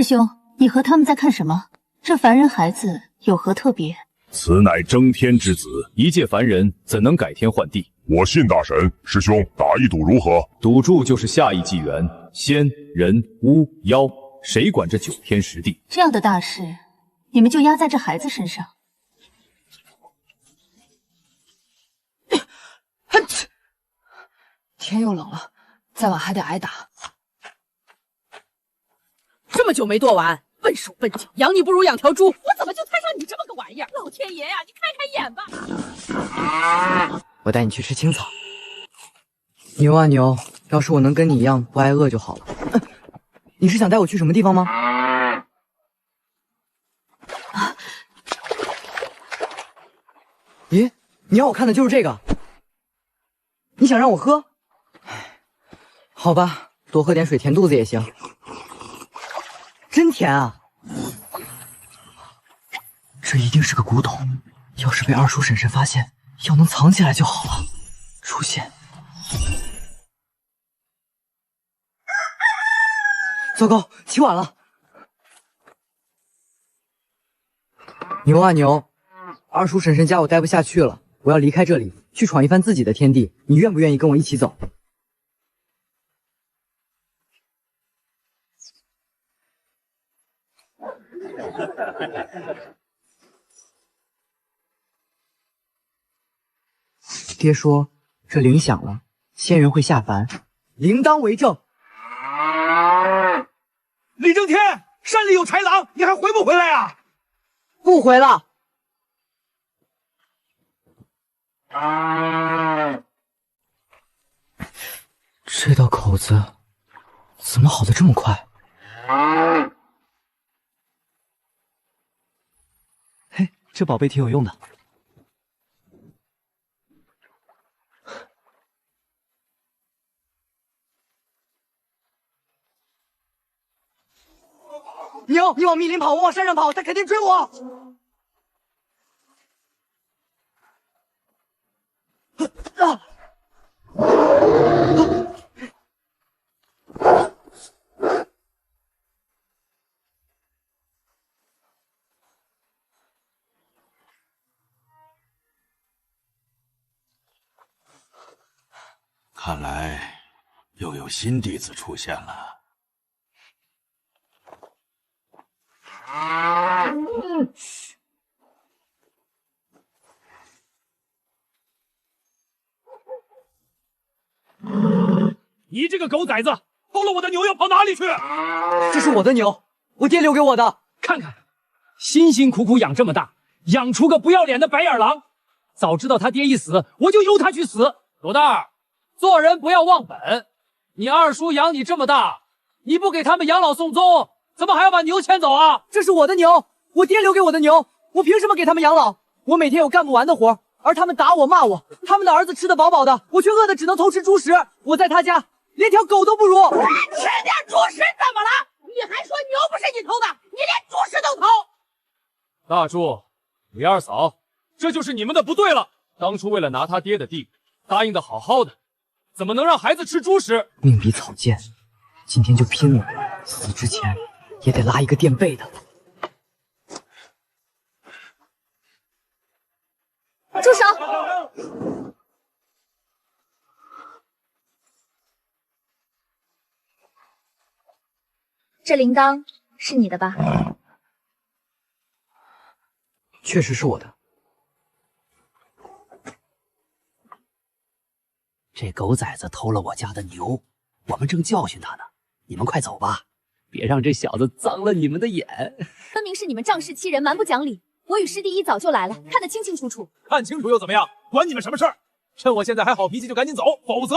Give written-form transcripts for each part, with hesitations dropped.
师兄，你和他们在看什么？这凡人孩子有何特别？此乃争天之子，一介凡人怎能改天换地？我信大神，师兄打一赌如何？赌注就是下一纪元，仙、人、巫、妖，谁管这9天10地？这样的大事，你们就压在这孩子身上。天又冷了，再晚还得挨打。这么久没剁完，笨手笨脚，养你不如养条猪。我怎么就摊上你这么个玩意儿？老天爷呀，你开开眼吧！我带你去吃青草。牛啊牛，要是我能跟你一样不挨饿就好了。你是想带我去什么地方吗？咦，你要我看的就是这个？你想让我喝？好吧，多喝点水填肚子也行。真甜啊！这一定是个古董，要是被二叔婶婶发现，要能藏起来就好了。出现。糟糕，起晚了。牛啊牛，二叔婶婶家我待不下去了，我要离开这里，去闯一番自己的天地。你愿不愿意跟我一起走？爹说，这铃响了，仙人会下凡，铃铛为证。李正天，山里有豺狼，你还回不回来啊？不回了。这道口子怎么好的这么快？嘿，这宝贝挺有用的。牛，你往密林跑，我往山上跑，他肯定追我。看来又有新弟子出现了。你这个狗崽子，偷了我的牛要跑哪里去？这是我的牛，我爹留给我的。看看，辛辛苦苦养这么大，养出个不要脸的白眼狼。早知道他爹一死，我就由他去死。老大，做人不要忘本。你二叔养你这么大，你不给他们养老送终，怎么还要把牛牵走啊？这是我的牛，我爹留给我的牛，我凭什么给他们养老？我每天有干不完的活，而他们打我骂我，他们的儿子吃得饱饱的，我却饿得只能偷吃猪食。我在他家连条狗都不如。吃点猪食怎么了？你还说牛不是你偷的，你连猪食都偷！大柱，李二嫂，这就是你们的不对了。当初为了拿他爹的地，答应的好好的，怎么能让孩子吃猪食？命比草贱，今天就拼了，死之前也得拉一个垫背的。住手！这铃铛是你的吧？确实是我的。这狗崽子偷了我家的牛，我们正教训他呢。你们快走吧，别让这小子脏了你们的眼。分明是你们仗势欺人，蛮不讲理。我与师弟一早就来了，看得清清楚楚。看清楚又怎么样？管你们什么事儿？趁我现在还好脾气就赶紧走，否则……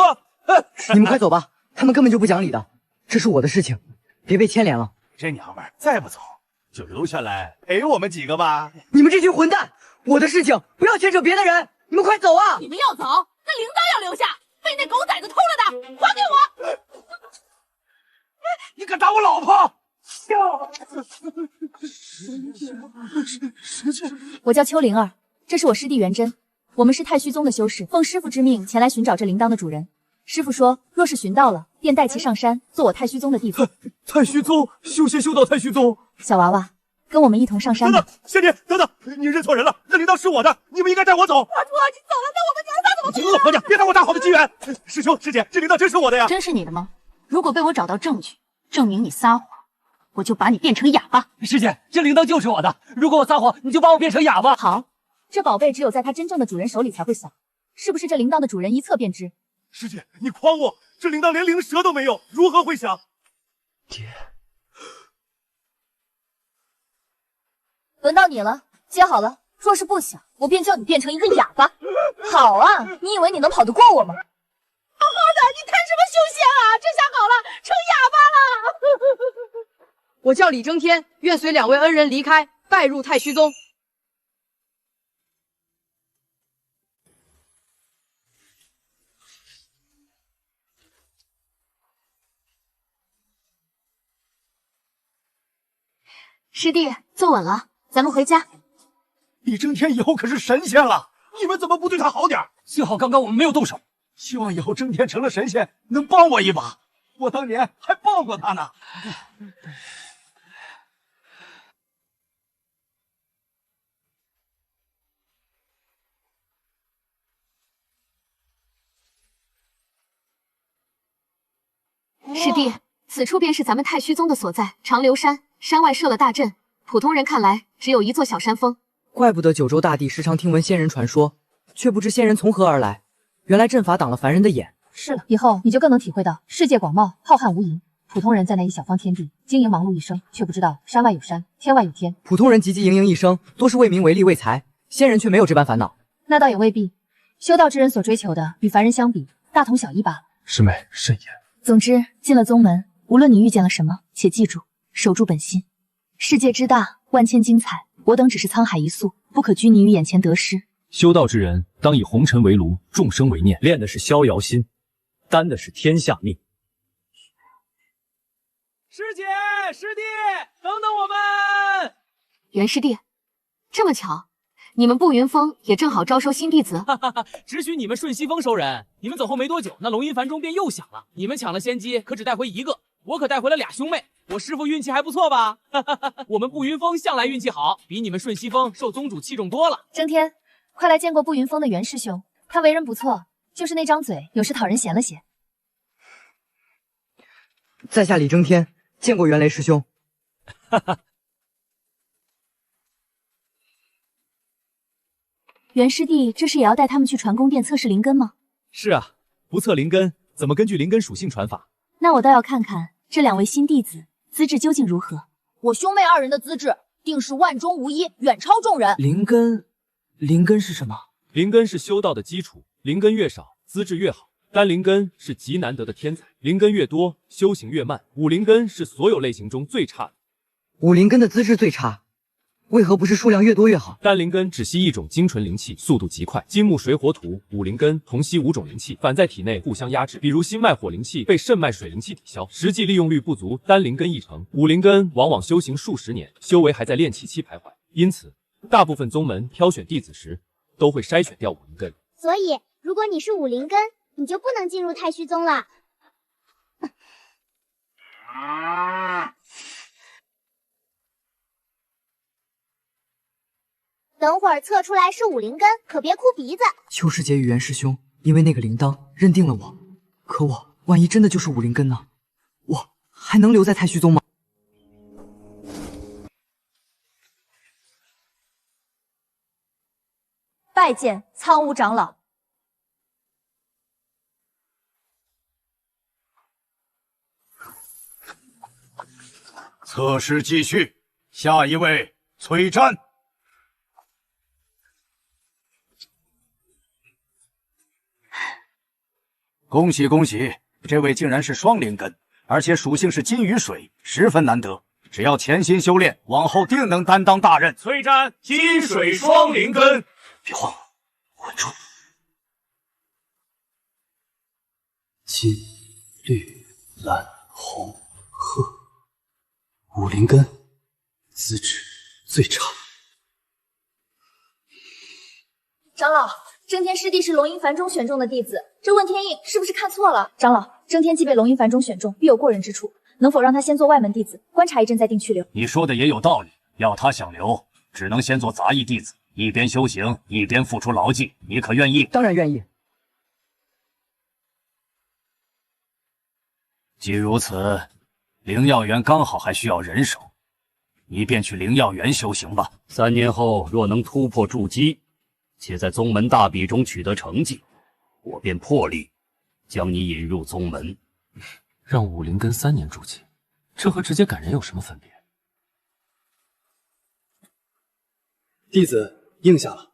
你们快走吧，他们根本就不讲理的。这是我的事情，别被牵连了。这娘们儿再不走，就留下来陪我们几个吧。你们这群混蛋，我的事情不要牵扯别的人，你们快走啊！你们要走，那铃铛要留下，被那狗崽子偷了的，还给我！你敢打我老婆！我叫秋灵儿，这是我师弟元真，我们是太虚宗的修士，奉师傅之命前来寻找这铃铛的主人。师傅说，若是寻到了，便带其上山做我太虚宗的弟子。太虚宗修仙修到太虚宗，小娃娃，跟我们一同上山吧。仙姐，等等，你认错人了，这铃铛是我的，你们应该带我走。阿朱，你走了，那我们娘仨怎么办？恶婆娘，别耽误大好的机缘。师兄师姐，这铃铛真是我的呀！真是你的吗？如果被我找到证据，证明你撒谎，我就把你变成哑巴。师姐，这铃铛就是我的，如果我撒谎，你就把我变成哑巴。好，这宝贝只有在它真正的主人手里才会响，是不是这铃铛的主人一测便知？师姐，你诓我，这铃铛连灵蛇都没有，如何会响？爹，轮到你了，接好了。若是不响，我便叫你变成一个哑巴。好啊，你以为你能跑得过我吗？好好的，你谈什么修仙啊？这下好了，成哑巴了。我叫李争天，愿随两位恩人离开，拜入太虚宗。师弟，坐稳了，咱们回家。李争天以后可是神仙了，你们怎么不对他好点？幸好刚刚我们没有动手。希望以后争天成了神仙，能帮我一把。我当年还抱过他呢。师弟，此处便是咱们太虚宗的所在，长流山。山外设了大阵，普通人看来只有一座小山峰。怪不得九州大帝时常听闻仙人传说，却不知仙人从何而来。原来阵法挡了凡人的眼。是了，以后你就更能体会到世界广袤，浩瀚无垠。普通人在那一小方天地经营忙碌一生，却不知道山外有山，天外有天。普通人汲汲营营一生，多是为名为利为财，仙人却没有这般烦恼。那倒也未必，修道之人所追求的与凡人相比，大同小异罢了。师妹慎言。总之，进了宗门，无论你遇见了什么，且记住，守住本心。世界之大，万千精彩，我等只是沧海一粟，不可拘泥于眼前得失。修道之人，当以红尘为炉，众生为念，练的是逍遥心，担的是天下命。师姐、师弟，等等我们！袁师弟，这么巧，你们步云峰也正好招收新弟子。哈哈哈，只许你们顺西风收人。你们走后没多久，那龙吟梵钟便又响了。你们抢了先机，可只带回一个，我可带回了俩兄妹。我师傅运气还不错吧？哈哈哈，我们步云峰向来运气好，比你们顺西风受宗主器重多了。争天，快来见过步云峰的袁师兄，他为人不错，就是那张嘴有时讨人嫌了些。在下李争天，见过袁雷师兄。哈哈。袁师弟，这是也要带他们去传宫殿测试灵根吗？是啊，不测灵根，怎么根据灵根属性传法？那我倒要看看这两位新弟子资质究竟如何。我兄妹二人的资质定是万中无一，远超众人。灵根是什么？灵根是修道的基础，灵根越少，资质越好。单灵根是极难得的天才，灵根越多，修行越慢。五灵根是所有类型中最差的。五灵根的资质最差，为何不是数量越多越好？单灵根只吸一种精纯灵气，速度极快。金木水火土五灵根同吸5种灵气，反在体内互相压制。比如心脉火灵气被肾脉水灵气抵消，实际利用率不足，单灵根一成。五灵根往往修行数十年，修为还在炼气期徘徊。因此，大部分宗门挑选弟子时，都会筛选掉五灵根。所以，如果你是五灵根，你就不能进入太虚宗了。等会儿测出来是五灵根，可别哭鼻子。邱师姐与袁师兄因为那个铃铛认定了我，可我万一真的就是五灵根呢？我还能留在太虚宗吗？拜见苍梧长老。测试继续，下一位崔湛。恭喜恭喜，这位竟然是双灵根，而且属性是金与水，十分难得。只要潜心修炼，往后定能担当大任。崔湛，金水双灵根。别慌，稳住。金、绿、蓝、红、褐，五灵根，资质最差。长老，争天师弟是龙吟梵中选中的弟子，这问天印是不是看错了？长老，征天既被龙吟凡中选中，必有过人之处，能否让他先做外门弟子，观察一阵再定去留？你说的也有道理，要他想留，只能先做杂役弟子，一边修行，一边付出劳技。你可愿意？当然愿意。既如此，灵药园刚好还需要人手，你便去灵药园修行吧。3年后若能突破筑基，且在宗门大比中取得成绩，我便破例将你引入宗门。让武灵根3年筑基，这和直接赶人有什么分别？弟子应下了。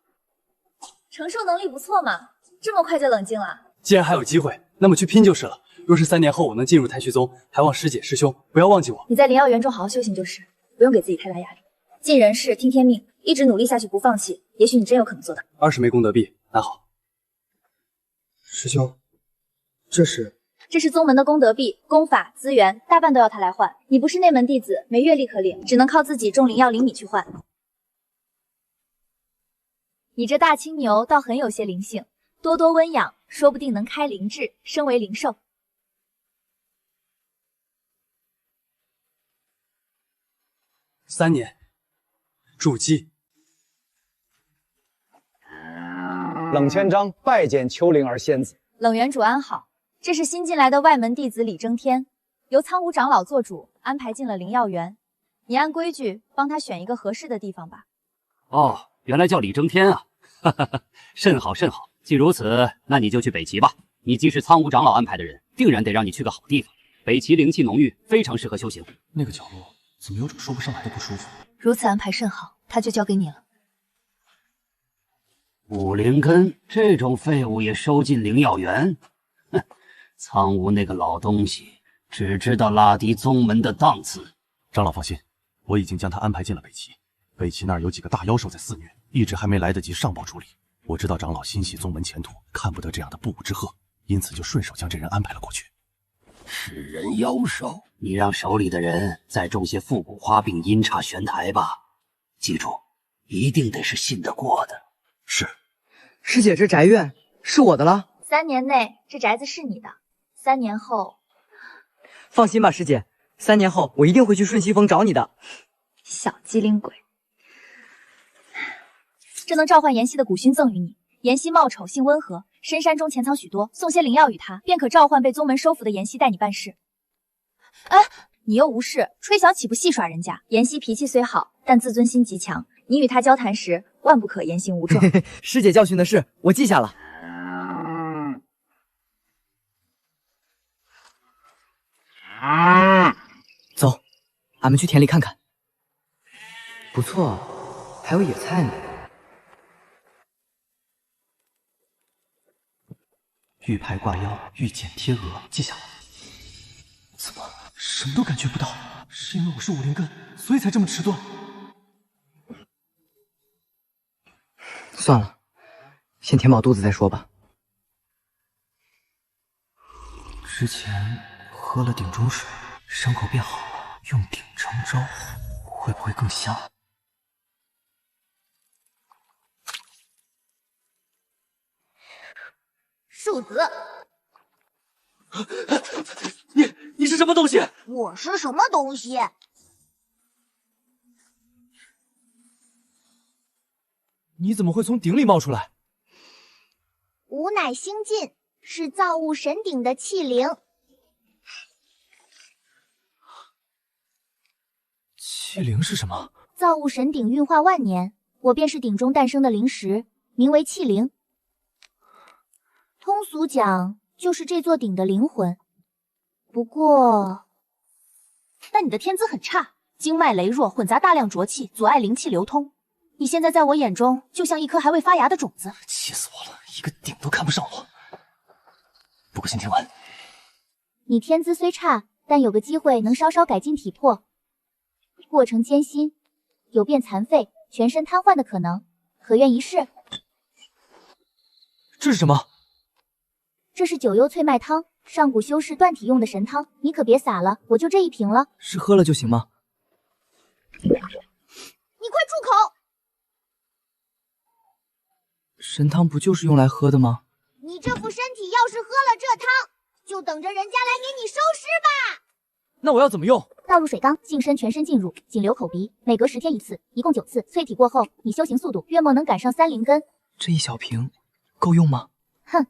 承受能力不错嘛，这么快就冷静了。既然还有机会，那么去拼就是了。若是3年后我能进入太虚宗，还望师姐师兄不要忘记我。你在灵药园中好好修行就是，不用给自己太大压力。尽人事，听天命，一直努力下去不放弃，也许你真有可能做到。20枚功德币，拿好。师兄，这是宗门的功德币，功法、资源大半都要他来换。你不是内门弟子，没月例可领，只能靠自己种灵药灵米去换。你这大青牛倒很有些灵性，多多温养，说不定能开灵智，升为灵兽。3年筑基。冷千章拜见秋灵儿仙子。冷园主安好，这是新进来的外门弟子李征天，由苍梧长老做主，安排进了灵药园。你按规矩帮他选一个合适的地方吧。哦，原来叫李征天啊，哈哈哈，甚好甚好。既如此，那你就去北齐吧。你既是苍梧长老安排的人，定然得让你去个好地方。北齐灵气浓郁，非常适合修行。那个角落怎么有种说不上来的不舒服？如此安排甚好，他就交给你了。武灵根这种废物也收进灵药园？哼，苍梧那个老东西只知道拉低宗门的档次。长老放心，我已经将他安排进了北齐。北齐那儿有几个大妖兽在肆虐，一直还没来得及上报处理。我知道长老心系宗门前途，看不得这样的不武之鹤，因此就顺手将这人安排了过去。是人妖兽，你让手里的人再种些复古花并阴差玄台吧。记住，一定得是信得过的。是。师姐，这宅院是我的了。3年内这宅子是你的，3年后……放心吧，师姐，3年后我一定会去顺西峰找你的。小机灵鬼，这能召唤妍希的古熏赠予你。妍希貌丑，性温和，深山中潜藏许多，送些灵药与他，便可召唤被宗门收服的妍希带你办事。哎，你又无事，吹响岂不戏耍人家？妍希脾气虽好，但自尊心极强，你与他交谈时，万不可言行无状。师姐教训的事，我记下了。走，俺们去田里看看。不错，还有野菜呢。玉牌挂腰，玉简贴额，记下了。怎么什么都感觉不到？是因为我是武灵根，所以才这么迟钝？算了，先填饱肚子再说吧。之前喝了鼎中水，伤口变好了，用鼎成招呼，会不会更香？庶子，你是什么东西？我是什么东西？你怎么会从鼎里冒出来？吾乃星烬，是造物神鼎的器灵。器灵是什么？造物神鼎运化万年，我便是鼎中诞生的灵石，名为器灵。通俗讲，就是这座鼎的灵魂。不过，但你的天资很差，经脉羸弱，混杂大量浊气，阻碍灵气流通。你现在在我眼中，就像一颗还未发芽的种子。气死我了，一个鼎都看不上我。不过先听完。你天资虽差，但有个机会能稍稍改进体魄，过程艰辛，有变残废、全身瘫痪的可能，可愿一试？这是什么？这是九幽淬脉汤，上古修士断体用的神汤，你可别洒了，我就这一瓶了。是喝了就行吗？你快住口！神汤不就是用来喝的吗？你这副身体要是喝了这汤，就等着人家来给你收尸吧。那我要怎么用？倒入水缸，净身全身进入，仅留口鼻，每隔10天一次，一共9次。淬体过后，你修行速度约莫能赶上3灵根。这一小瓶够用吗？哼，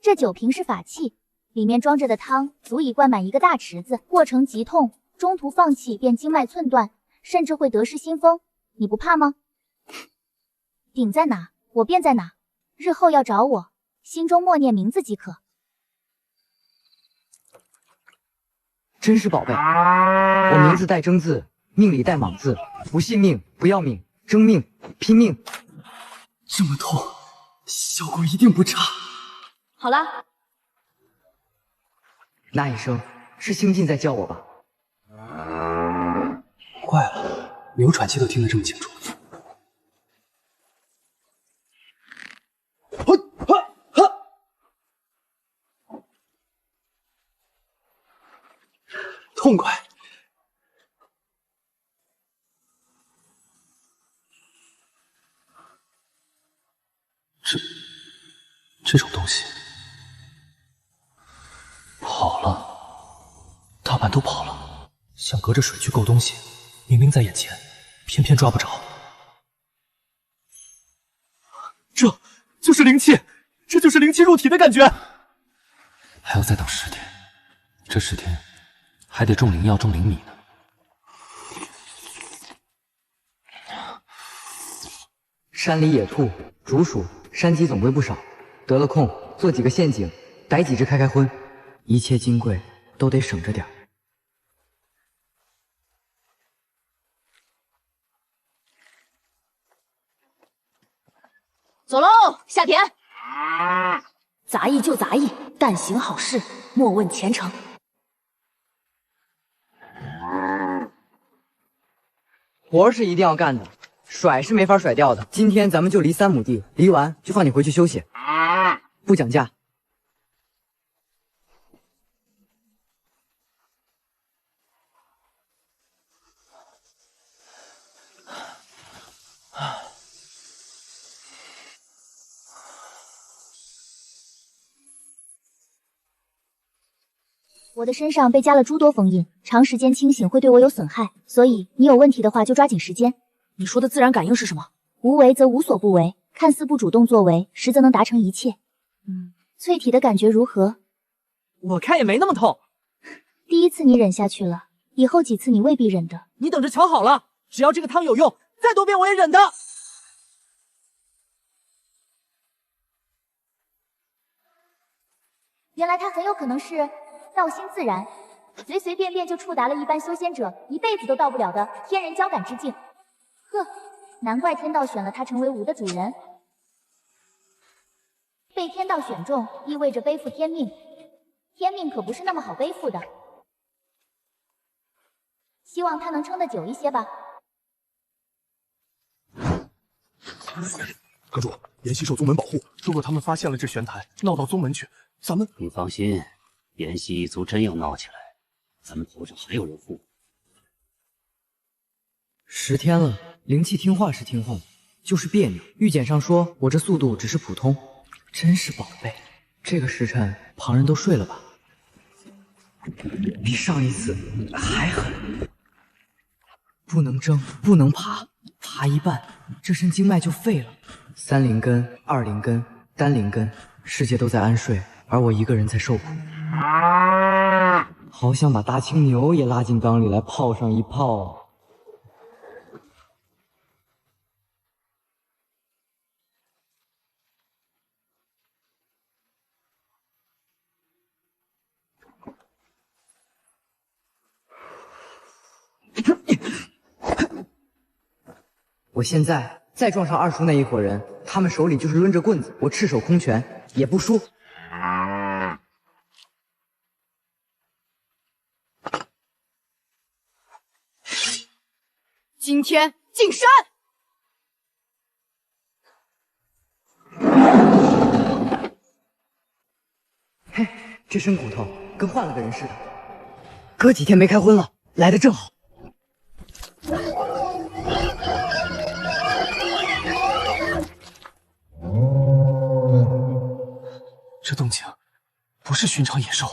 这9瓶是法器，里面装着的汤足以灌满一个大池子，过程极痛，中途放弃便经脉寸断，甚至会得失心疯。你不怕吗？鼎在哪，我便在哪。日后要找我，心中默念名字即可。真是宝贝，我名字带征字，命里带莽字，不信命，不要命，争命，拼命。这么痛，效果一定不差。好了，那一声是星进在叫我吧？怪了，连我喘气都听得这么清楚。痛快！这种东西跑了，大半都跑了。想隔着水去够东西，明明在眼前，偏偏抓不着。这就是灵气，这就是灵气入体的感觉。还要再等10天，这10天还得种灵药、种灵米呢。山里野兔、竹鼠、山鸡总归不少，得了空做几个陷阱，逮几只开开荤，一切金贵都得省着点。走喽，下田。杂役就杂役，但行好事，莫问前程。活是一定要干的，甩是没法甩掉的。今天咱们就犁3亩地，犁完就放你回去休息，不讲价。我的身上被加了诸多封印，长时间清醒会对我有损害，所以你有问题的话就抓紧时间。你说的自然感应是什么？无为则无所不为，看似不主动作为，实则能达成一切。淬体的感觉如何？我看也没那么痛。第一次你忍下去了，以后几次你未必忍的。你等着瞧好了，只要这个汤有用，再多遍我也忍的。原来他很有可能是道心自然，随随便便就触达了一般修仙者一辈子都到不了的天人交感之境。呵，难怪天道选了他成为吾的主人。被天道选中，意味着背负天命，天命可不是那么好背负的。希望他能撑得久一些吧。阁主，妍希受宗门保护，如果他们发现了这玄坛，闹到宗门去，咱们……你放心，妍希一族真要闹起来，咱们头上还有人护。10天了，灵气听话是听话，就是别扭。玉简上说我这速度只是普通，真是宝贝。这个时辰，旁人都睡了吧？比上一次还狠。不能争，不能爬，爬一半，这身经脉就废了。3灵根、2灵根、单灵根，世界都在安睡，而我一个人在受苦。好想把大青牛也拉进缸里来泡上一泡。我现在再撞上二叔那一伙人，他们手里就是抡着棍子，我赤手空拳也不输。今天进山！嘿，这身骨头跟换了个人似的。哥几天没开荤了，来的正好。这动静不是寻常野兽，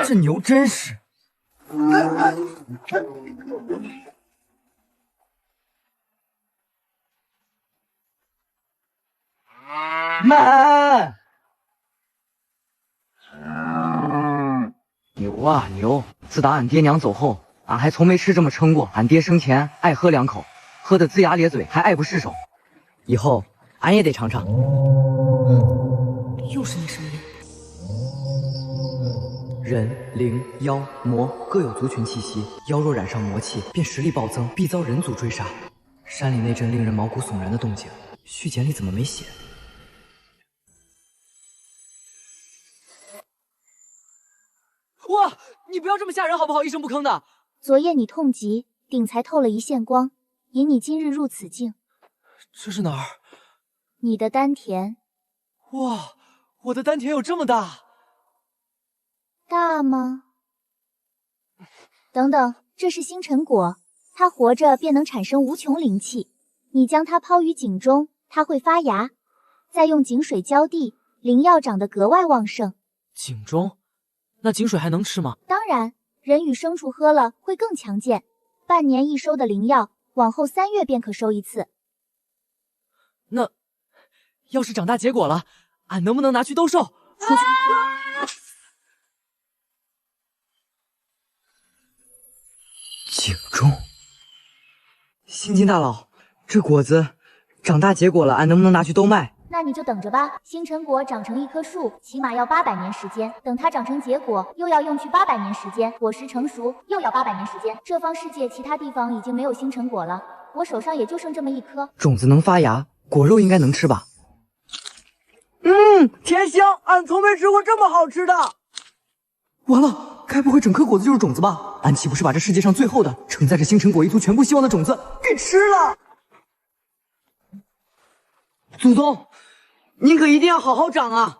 这牛真是……慢！牛啊牛！自打俺爹娘走后，俺还从没吃这么撑过。俺爹生前爱喝2口，喝得龇牙咧嘴，还爱不释手。以后俺也得尝尝。又是那声音。人、灵、妖、魔各有族群气息，妖若染上魔气，便实力暴增，必遭人族追杀。山里那阵令人毛骨悚然的动静，续简里怎么没写？哇！你不要这么吓人好不好？一声不吭的。昨夜你痛极，顶才透了一线光，引你今日入此境。这是哪儿？你的丹田。哇，我的丹田有这么大？大吗？等等，这是星辰果，它活着便能产生无穷灵气。你将它抛于井中，它会发芽，再用井水浇地，灵药长得格外旺盛。井中？那井水还能吃吗？当然，人与牲畜喝了会更强健。半年一收的灵药，往后3月便可收一次。那要是长大结果了，俺能不能拿去兜售？出去。井中，心经大佬，这果子长大结果了，俺能不能拿去兜卖？那你就等着吧。星辰果长成一棵树，起码要800年时间，等它长成结果，又要用去800年时间，果实成熟又要800年时间。这方世界其他地方已经没有星辰果了，我手上也就剩这么一颗。种子能发芽，果肉应该能吃吧？甜香，俺从没吃过这么好吃的。完了，该不会整颗果子就是种子吧？俺岂不是把这世界上最后的承载着星辰果一族全部希望的种子给吃了？祖宗，您可一定要好好长啊！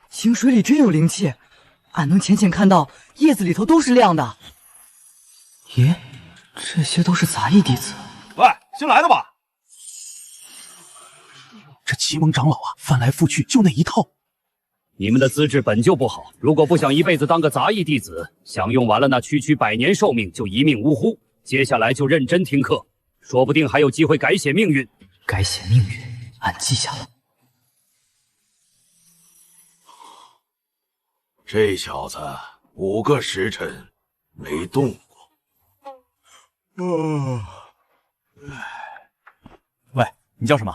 井水里真有灵气，俺能浅浅看到叶子里头都是亮的。咦，这些都是杂役弟子。喂，新来的吧？这奇蒙长老啊，翻来覆去就那一套。你们的资质本就不好，如果不想一辈子当个杂役弟子，享用完了那区100年寿命就一命呜呼，接下来就认真听课，说不定还有机会改写命运。改写命运，俺记下了。这小子5个时辰没动过。喂，你叫什么？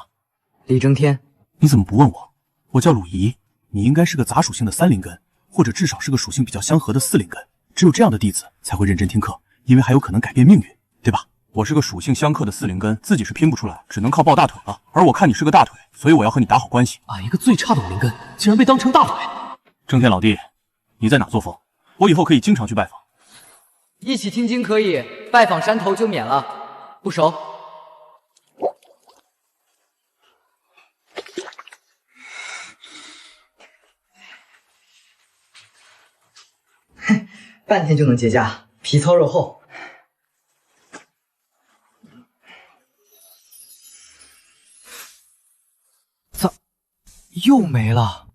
李争天。你怎么不问我？我叫鲁仪。你应该是个杂属性的3灵根，或者至少是个属性比较相合的4灵根。只有这样的弟子才会认真听课，因为还有可能改变命运，对吧？我是个属性相克的4灵根，自己是拼不出来，只能靠抱大腿了。而我看你是个大腿，所以我要和你打好关系。俺一个最差的5灵根，竟然被当成大腿！争天老弟，你在哪做风？我以后可以经常去拜访。一起听经可以，拜访山头就免了。不熟。半天就能结痂，皮糙肉厚。咋又没了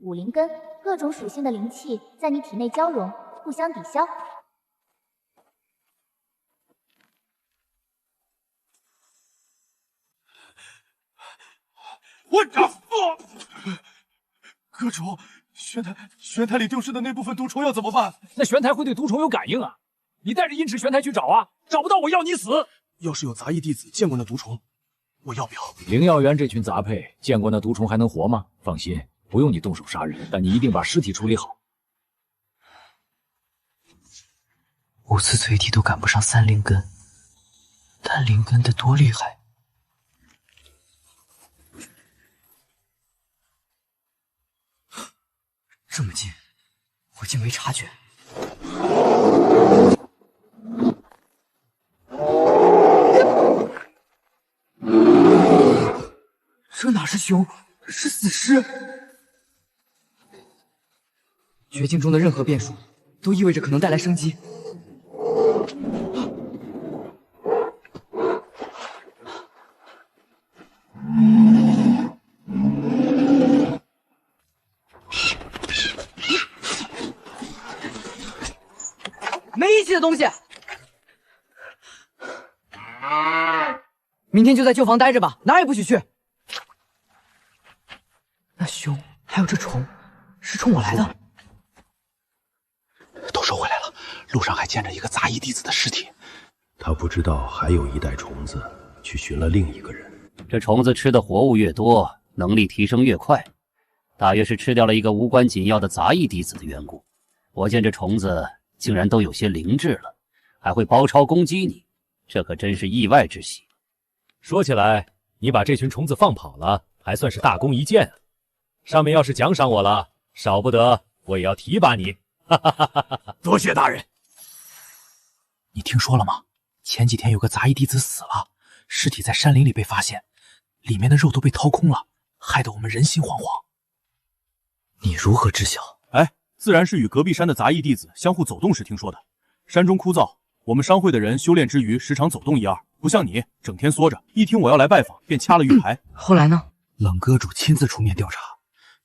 5灵根，各种属性的灵气在你体内交融，互相抵消。我找阁主，玄台里丢失的那部分毒虫要怎么办？那玄台会对毒虫有感应啊！你带着阴池玄台去找啊！找不到我要你死！要是有杂役弟子见过那毒虫，我要不要？灵药园这群杂配见过那毒虫还能活吗？放心，不用你动手杀人，但你一定把尸体处理好。5次淬体都赶不上3灵根，但灵根得多厉害！这么近，我竟没察觉。这哪是熊，是死尸！绝境中的任何变数，都意味着可能带来生机。的东西。明天就在旧房待着吧，哪儿也不许去。那熊还有这虫，是冲我来的。都收回来了，路上还见着一个杂役弟子的尸体。他不知道还有一袋虫子去寻了另一个人。这虫子吃的活物越多，能力提升越快，大约是吃掉了一个无关紧要的杂役弟子的缘故。我见这虫子竟然都有些灵智了，还会包抄攻击你，这可真是意外之喜。说起来，你把这群虫子放跑了，还算是大功一件啊！上面要是奖赏我了，少不得我也要提拔你。哈哈哈哈哈！多谢大人。你听说了吗？前几天有个杂役弟子死了，尸体在山林里被发现，里面的肉都被掏空了，害得我们人心惶惶。你如何知晓？自然是与隔壁山的杂役弟子相互走动时听说的。山中枯燥，我们商会的人修炼之余，时常走动一二，不像你整天缩着。一听我要来拜访，便掐了玉牌。后来呢？冷阁主亲自出面调查，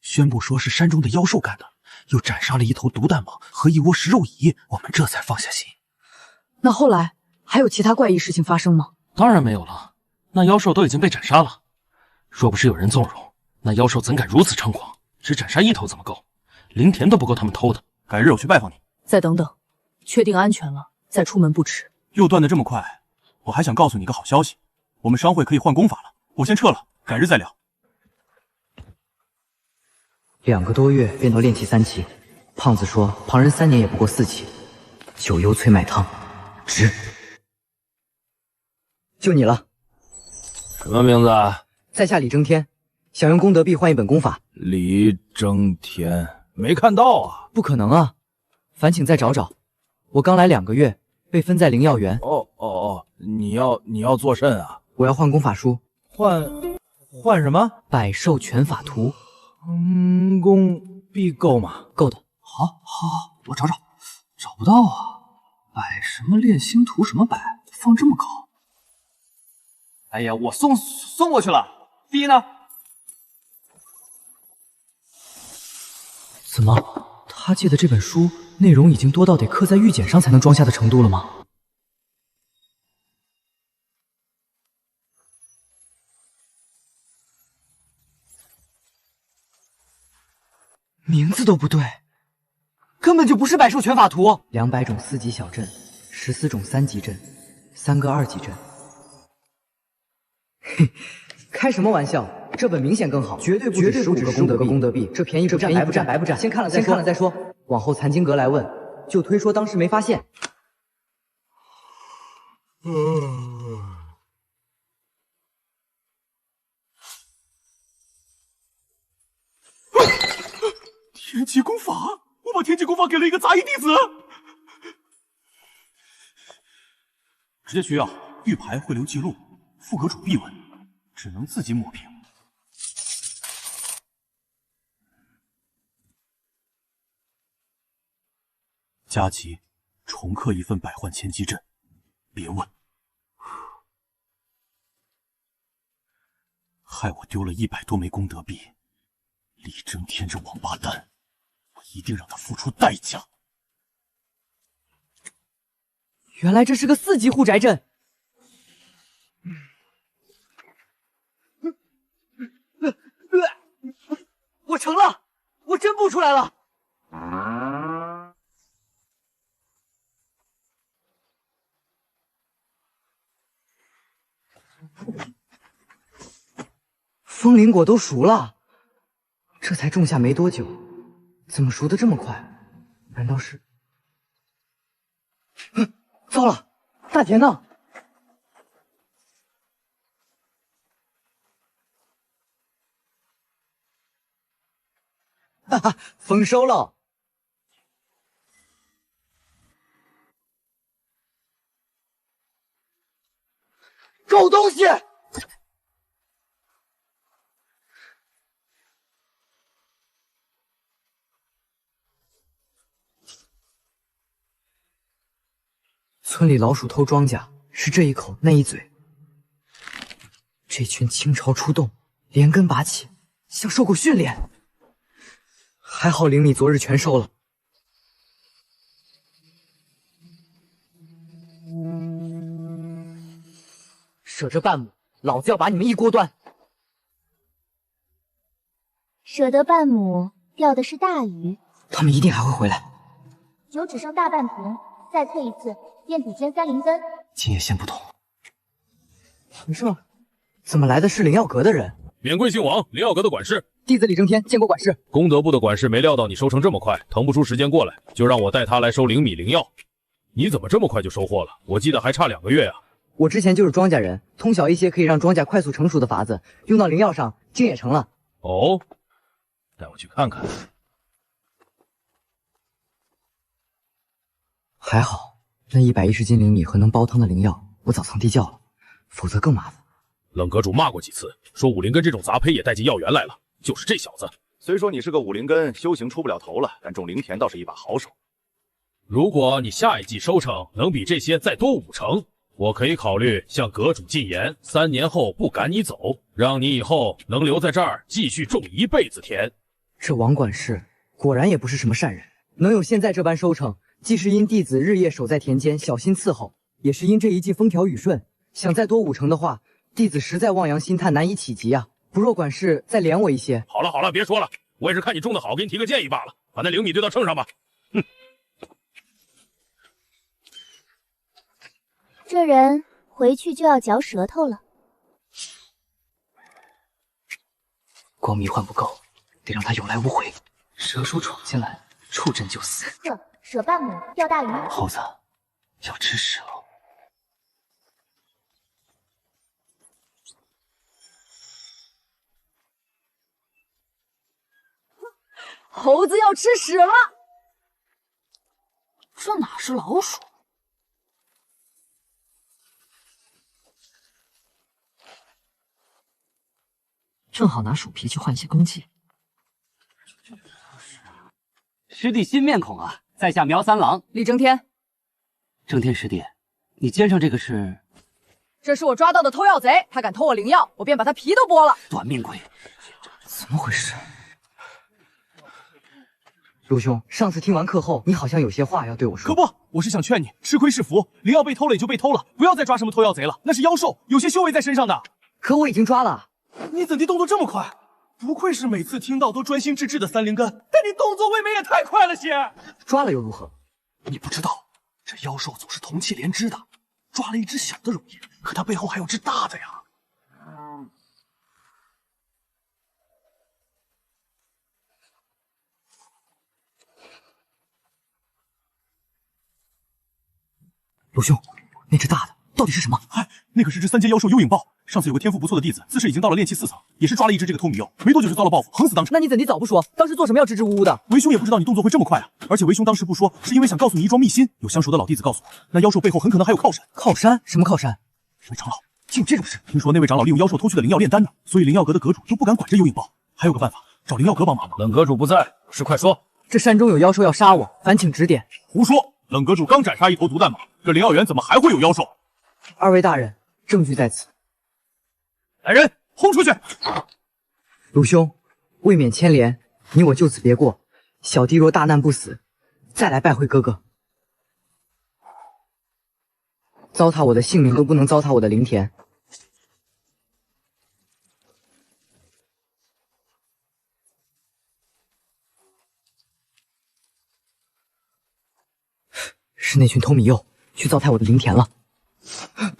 宣布说是山中的妖兽干的，又斩杀了一头毒弹蟒和一窝食肉蚁，我们这才放下心。那后来还有其他怪异事情发生吗？当然没有了，那妖兽都已经被斩杀了。若不是有人纵容，那妖兽怎敢如此猖狂？只斩杀一头怎么够？灵田都不够他们偷的。改日我去拜访你。再等等，确定安全了再出门不迟。又断得这么快，我还想告诉你个好消息，我们商会可以换功法了。我先撤了，改日再聊。2个多月变到炼气3级，胖子说旁人3年也不过4级。九幽催脉汤，值。就你了。什么名字？在下李争天，想用功德币换一本功法。李争天，没看到啊？不可能啊，烦请再找找。我刚来2个月，被分在灵药园。你要做甚啊？我要换功法书。换什么？百兽拳法图。功币够吗？够的。好，我找找，找不到啊。百什么炼星图什么百，放这么高？哎呀，我送过去了，币呢？怎么，他借的这本书内容已经多到得刻在玉简上才能装下的程度了吗？名字都不对，根本就不是百兽拳法图。200种4级小阵，14种3级阵，3个2级阵。嘿，开什么玩笑？这本明显更好，绝对不止15个功德币。这便宜不占，白不占。先看了再说。往后残经阁来问，就推说当时没发现。天启功法，我把天启功法给了一个杂役弟子。直接需要玉牌会留记录，副阁主必问，只能自己抹平。加急，重刻一份百幻千机阵，别问。害我丢了100多枚功德币，李争天这王八蛋，我一定让他付出代价。原来这是个4级护宅阵。我成了，我真布出来了。风铃果都熟了，这才种下没多久，怎么熟得这么快？难道是……糟了，大田呢？哈哈，丰收了！狗东西！村里老鼠偷庄稼，是这一口那一嘴。这群倾巢出动，连根拔起，像受过训练。还好灵米昨日全收了。舍得半亩，老子要把你们一锅端。舍得半亩，钓的是大鱼。他们一定还会回来。酒只剩大半瓶，再淬一次，便比肩30根。今夜先不动。你是吗？怎么来的是灵药阁的人？免贵姓王，灵药阁的管事。弟子李正天见过管事。功德部的管事没料到你收成这么快，腾不出时间过来，就让我带他来收灵米灵药。你怎么这么快就收获了？我记得还差2个月啊。我之前就是庄稼人，通晓一些可以让庄稼快速成熟的法子，用到灵药上，竟也成了。哦，带我去看看。还好，那110斤灵米和能煲汤的灵药，我早藏地窖了，否则更麻烦。冷阁主骂过几次，说武灵根这种杂胚也带进药园来了，就是这小子。虽说你是个武灵根，修行出不了头了，但种灵田倒是一把好手。如果你下一季收成能比这些再多5成，我可以考虑向阁主进言，3年后不赶你走，让你以后能留在这儿继续种一辈子田。这王管事果然也不是什么善人，能有现在这般收成，既是因弟子日夜守在田间小心伺候，也是因这一季风调雨顺。想再多5成的话，弟子实在望洋兴叹，难以企及啊！不若管事再怜我一些。好了好了，别说了，我也是看你种的好，给你提个建议罢了。把那灵米兑到秤上吧。哼。这人回去就要嚼舌头了。光迷幻不够，得让他有来无回。蛇鼠闯进来，触阵就死。呵，舍半亩，钓大鱼。猴子要吃屎了。猴子要吃屎了！这哪是老鼠？正好拿鼠皮去换些功绩。师弟新面孔啊，在下苗三郎李正天。正天师弟，你肩上这个是？这是我抓到的偷药贼，他敢偷我灵药，我便把他皮都剥了。短命鬼，怎么回事？陆兄，上次听完课后，你好像有些话要对我说。可不，我是想劝你，吃亏是福，灵药被偷了也就被偷了，不要再抓什么偷药贼了，那是妖兽，有些修为在身上的。可我已经抓了。你怎地动作这么快？不愧是每次听到都专心致志的三灵根，但你动作未免也太快了些。抓了又如何？你不知道，这妖兽总是同气连枝的，抓了一只小的容易，可它背后还有只大的呀。陆兄，那只大的到底是什么？哎，那可是只3阶妖兽幽影豹。上次有个天赋不错的弟子，自是已经到了炼气4层，也是抓了一只这个偷米柚，没多久就遭了报复，横死当场。那你怎地早不说？当时做什么要支支吾吾的？为兄也不知道你动作会这么快啊！而且为兄当时不说，是因为想告诉你一桩秘辛。有相熟的老弟子告诉我，那妖兽背后很可能还有靠山。靠山？什么靠山？这位长老，竟有这种事！听说那位长老利用妖兽偷去的灵药炼丹呢，所以灵药阁的阁主就不敢管这幽影豹。还有个办法，找灵药阁帮忙。冷阁主不在，是快说。这山中有妖兽要杀我，烦请指点。胡说！冷阁主刚斩杀一头毒弹马，这灵药园怎么还会有妖兽？二位大人，证据在此。来人，轰出去！陆兄，未免牵连，你我就此别过。小弟若大难不死，再来拜会哥哥。糟蹋我的性命都不能糟蹋我的灵田。是那群偷米柚去糟蹋我的灵田了。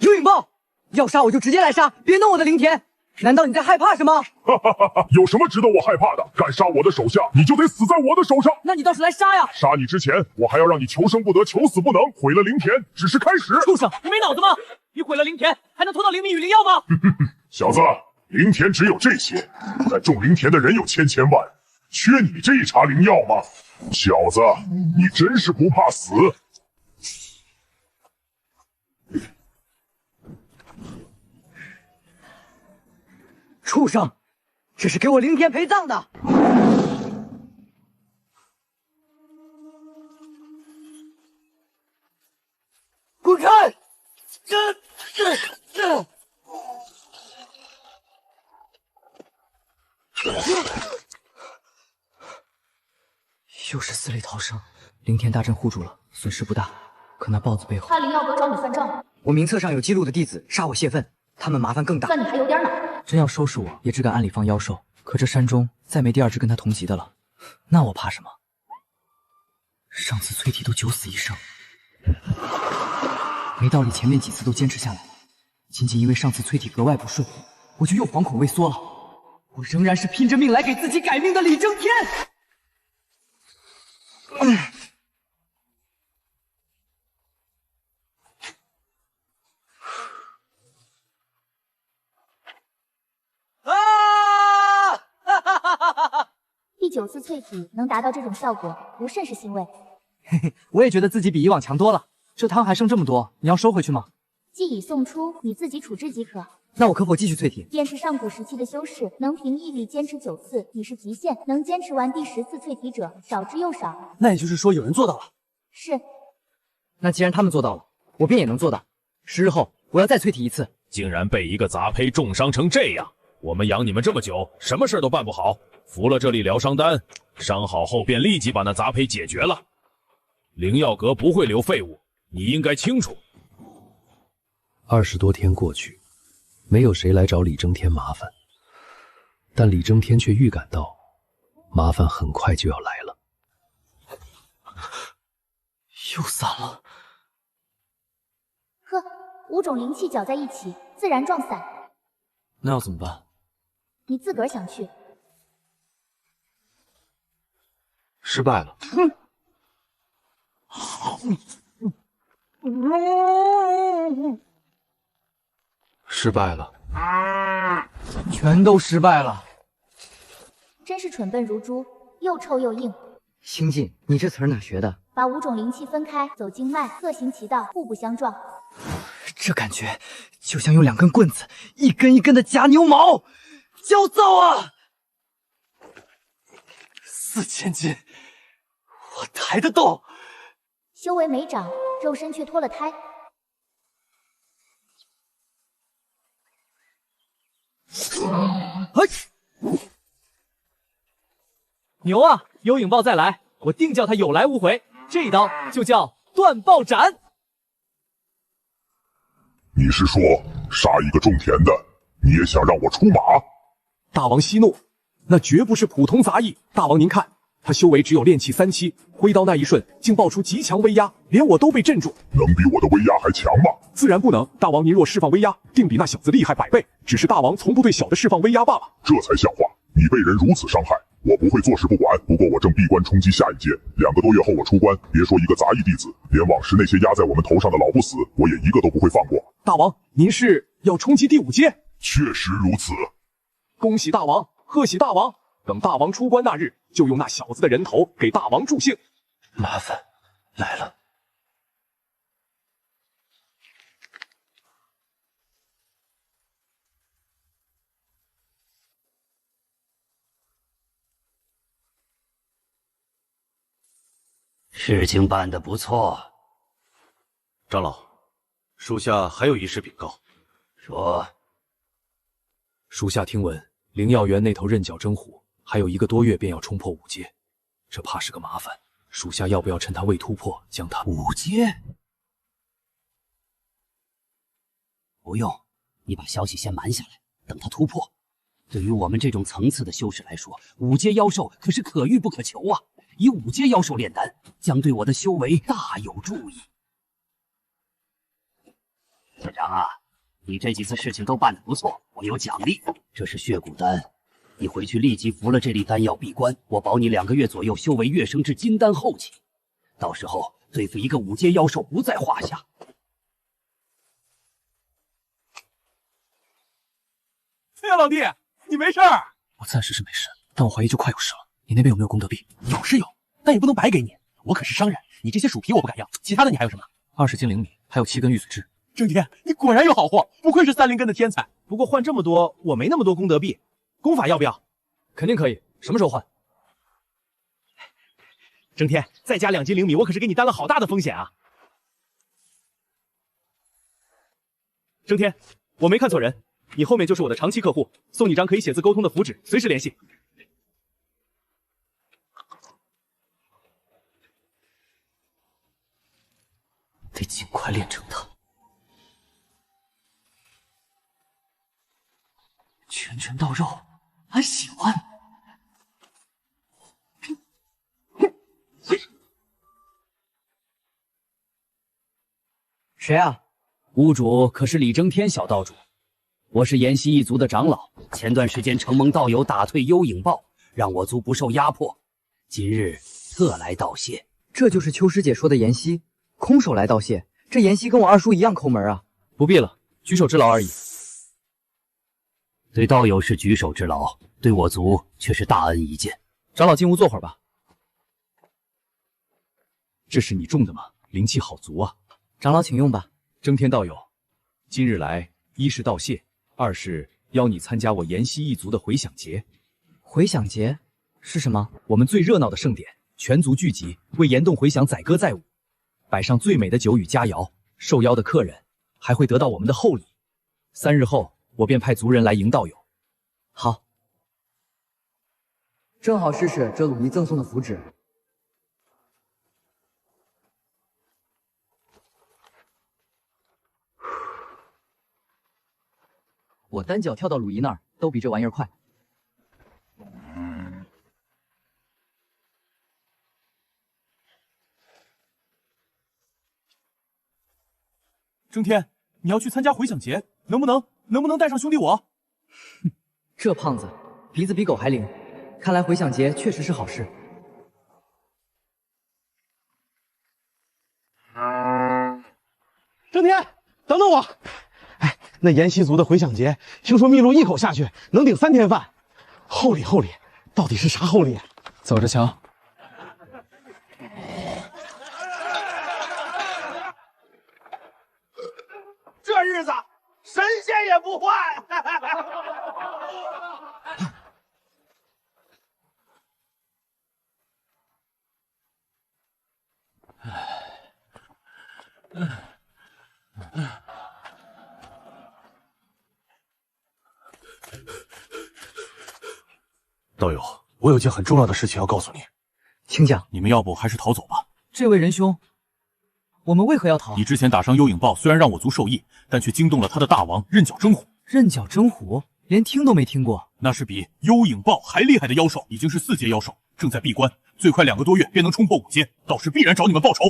幽影豹，要杀我就直接来杀，别弄我的灵田。难道你在害怕什么？哈哈哈哈！有什么值得我害怕的？敢杀我的手下，你就得死在我的手上。那你倒是来杀呀！杀你之前，我还要让你求生不得，求死不能，毁了灵田只是开始。畜生，你没脑子吗？你毁了灵田，还能偷到灵米与灵药吗？小子，灵田只有这些，但种灵田的人有千千万，缺你这一茬灵药吗？小子，你真是不怕死！畜生，这是给我灵田陪葬的！滚开！又是死里逃生，灵田大阵护住了，损失不大。可那豹子背后，他灵药阁找你算账。我名册上有记录的弟子杀我泄愤，他们麻烦更大。算你还有点脑。真要收拾我，也只敢暗里放妖兽。可这山中再没第二只跟他同级的了，那我怕什么？上次崔体都九死一生，没道理前面几次都坚持下来了。仅仅因为上次崔体格外不顺，我就又惶恐畏缩了。我仍然是拼着命来给自己改命的李争天。第9次淬体能达到这种效果，不甚是欣慰。嘿嘿，我也觉得自己比以往强多了。这汤还剩这么多，你要收回去吗？既已送出，你自己处置即可。那我可否继续淬体？便是上古时期的修士，能凭毅力坚持9次已是极限，能坚持完第10次淬体者少之又少。那也就是说有人做到了。是。那既然他们做到了，我便也能做到。10日后我要再淬体一次。竟然被一个杂胚重伤成这样，我们养你们这么久，什么事都办不好。服了这粒疗伤丹，伤好后便立即把那杂胚解决了。灵药阁不会留废物，你应该清楚。 20多天过去，没有谁来找李争天麻烦，但李争天却预感到麻烦很快就要来了。又散了。呵，5种灵气搅在一起，自然撞散。那要怎么办？你自个儿想去。失败了。失败了，全都失败了。真是蠢笨如猪，又臭又硬。星进，你这词儿哪学的？把5种灵气分开，走经脉，各行其道，互不相撞。这感觉就像用2根棍子一根一根的夹牛毛，焦躁啊！4000斤，我抬得动。修为没长，肉身却脱了胎。牛啊！有影豹再来，我定叫他有来无回。这一刀就叫断豹斩。你是说杀一个种田的，你也想让我出马？大王息怒，那绝不是普通杂役。大王您看，他修为只有炼气3期，挥刀那一瞬，竟爆出极强威压，连我都被镇住。能比我的威压还强吗？自然不能。大王您若释放威压，定比那小子厉害100倍。只是大王从不对小的释放威压罢了。这才像话！你被人如此伤害，我不会坐视不管。不过我正闭关冲击下一阶，2个多月后我出关，别说一个杂役弟子，连往时那些压在我们头上的老不死，我也一个都不会放过。大王，您是要冲击第5阶？确实如此。恭喜大王，贺喜大王！等大王出关那日，就用那小子的人头给大王助兴。麻烦来了。事情办得不错，长老，属下还有一事禀告。说，属下听闻灵药园那头刃角真虎还有1个多月便要冲破5阶，这怕是个麻烦。属下要不要趁他未突破，将他5阶？不用，你把消息先瞒下来，等他突破。对于我们这种层次的修士来说，5阶妖兽可是可遇不可求啊！以5阶妖兽炼丹，将对我的修为大有助益。院长啊，你这几次事情都办得不错，我有奖励，这是血骨丹，你回去立即服了这粒丹药闭关，我保你2个月左右修为跃升至金丹后期，到时候对付一个5阶妖兽不在话下。哎呀，老弟，你没事儿？我暂时是没事，但我怀疑就快有事了。你那边有没有功德币？有是有，但也不能白给你。我可是商人，你这些鼠皮我不敢要。其他的你还有什么？20斤灵米，还有7根玉髓枝。争天，你果然有好货，不愧是3灵根的天才。不过换这么多，我没那么多功德币。功法要不要？肯定可以。什么时候换？争天，再加2斤灵米，我可是给你担了好大的风险啊！争天，我没看错人，你后面就是我的长期客户，送你张可以写字沟通的符纸，随时联系。得尽快炼成它。拳拳到肉，俺喜欢。谁啊？屋主可是李争天小道主，我是妍希一族的长老。前段时间承蒙道友打退幽影豹，让我族不受压迫，今日特来道谢。这就是秋师姐说的妍希，空手来道谢。这妍希跟我二叔一样抠门啊！不必了，举手之劳而已。对道友是举手之劳，对我族却是大恩一件。长老进屋坐会儿吧。这是你种的吗？灵气好足啊！长老请用吧。争天道友，今日来，一是道谢，二是邀你参加我妍希一族的回响节。回响节是什么？我们最热闹的盛典，全族聚集，为岩洞回响载歌载舞，摆上最美的酒与佳肴，受邀的客人还会得到我们的厚礼。3日后，我便派族人来迎道友。好，正好试试这鲁尼赠送的符纸。我单脚跳到鲁尼那儿，都比这玩意儿快。争天，你要去参加回响节，能不能带上兄弟我？这胖子鼻子比狗还灵，看来回响节确实是好事。争天，等等我！哎，那妍希族的回响节，听说秘鲁一口下去能顶3天饭，厚礼厚礼，到底是啥厚礼？走着瞧。这日子神仙也不换。道友，我有件很重要的事情要告诉你，请讲。你们要不还是逃走吧？这位仁兄，我们为何要逃？你之前打伤幽影豹，虽然让我族受益，但却惊动了他的大王刃角真虎。刃角真虎，连听都没听过。那是比幽影豹还厉害的妖兽，已经是4阶妖兽，正在闭关，最快2个多月便能冲破5阶，到时必然找你们报仇。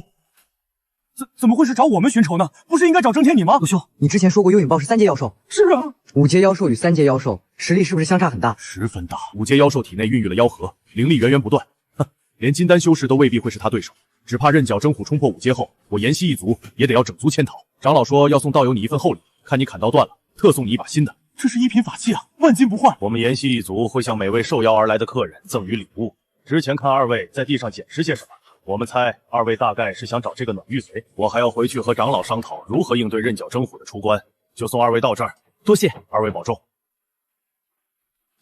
怎么会是找我们寻仇呢？不是应该找争天你吗？陆兄，你之前说过幽影豹是3阶妖兽。是啊，5阶妖兽与3阶妖兽实力是不是相差很大？十分大。 5阶妖兽体内孕育了妖核，灵力源源不断，哼，连金丹修士都未必会是他对手。只怕刃角真虎冲破5阶后，我妍希一族也得要整族迁逃。长老说要送道友你一份厚礼，看你砍刀断了，特送你一把新的。这是1品法器啊，万金不换。我们妍希一族会向每位受邀而来的客人赠予礼物。之前看2位在地上捡拾些什么，我们猜2位大概是想找这个暖玉髓。我还要回去和长老商讨如何应对刃角真虎的出关，就送2位到这儿。多谢2位保重。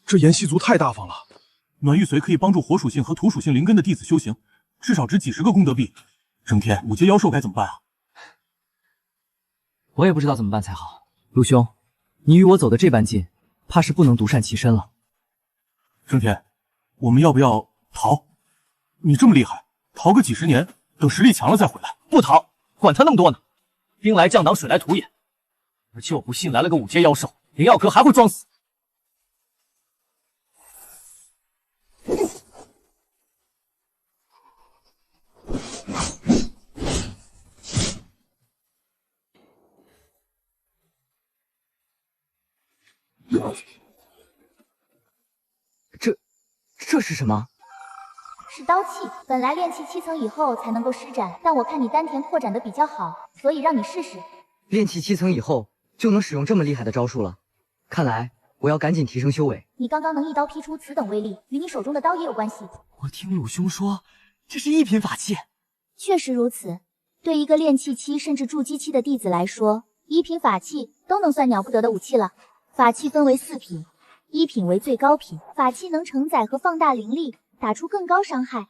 这妍希族太大方了，暖玉髓可以帮助火属性和土属性灵根的弟子修行，至少值几10个功德币。争天5阶妖兽该怎么办啊？我也不知道怎么办才好。陆兄，你与我走的这般近，怕是不能独善其身了。争天，我们要不要逃？你这么厉害，逃个几10年，等实力强了再回来。不逃，管他那么多呢！兵来将挡，水来土掩。而且我不信来了个5阶妖兽，灵药阁还会装死。这是什么？是刀器，本来炼气7层以后才能够施展，但我看你丹田扩展的比较好，所以让你试试。炼气7层以后就能使用这么厉害的招数了，看来我要赶紧提升修为。你刚刚能一刀劈出此等威力，与你手中的刀也有关系。我听鲁兄说，这是1品法器。确实如此，对一个炼气期甚至筑基期的弟子来说，1品法器都能算鸟不得的武器了。法器分为4品。1品为最高品，法器能承载和放大灵力，打出更高伤害。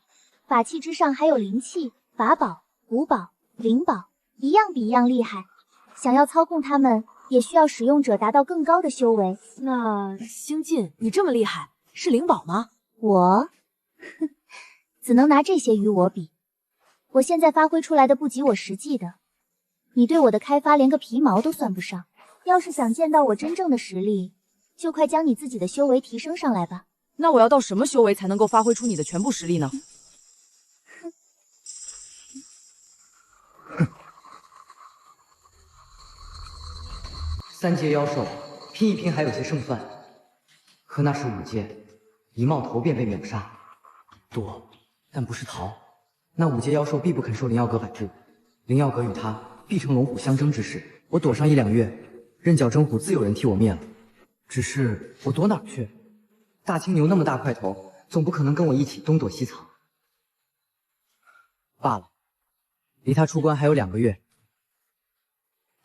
法器之上还有灵气、法宝、古宝、灵宝，一样比一样厉害。想要操控它们，也需要使用者达到更高的修为。那星晋，你这么厉害，是灵宝吗？我，只能拿这些与我比。我现在发挥出来的不及我实际的，你对我的开发连个皮毛都算不上。要是想见到我真正的实力，就快将你自己的修为提升上来吧。那我要到什么修为才能够发挥出你的全部实力呢？3阶妖兽，拼一拼还有些胜算。可那是5阶，一冒头便被秒杀。躲，但不是逃。那5阶妖兽必不肯受灵药阁摆布，灵药阁与他必成龙虎相争之势。我躲上1、2月，刃角真虎自有人替我灭了。只是我躲哪儿去？大青牛那么大块头，总不可能跟我一起东躲西藏。罢了，离他出关还有2个月，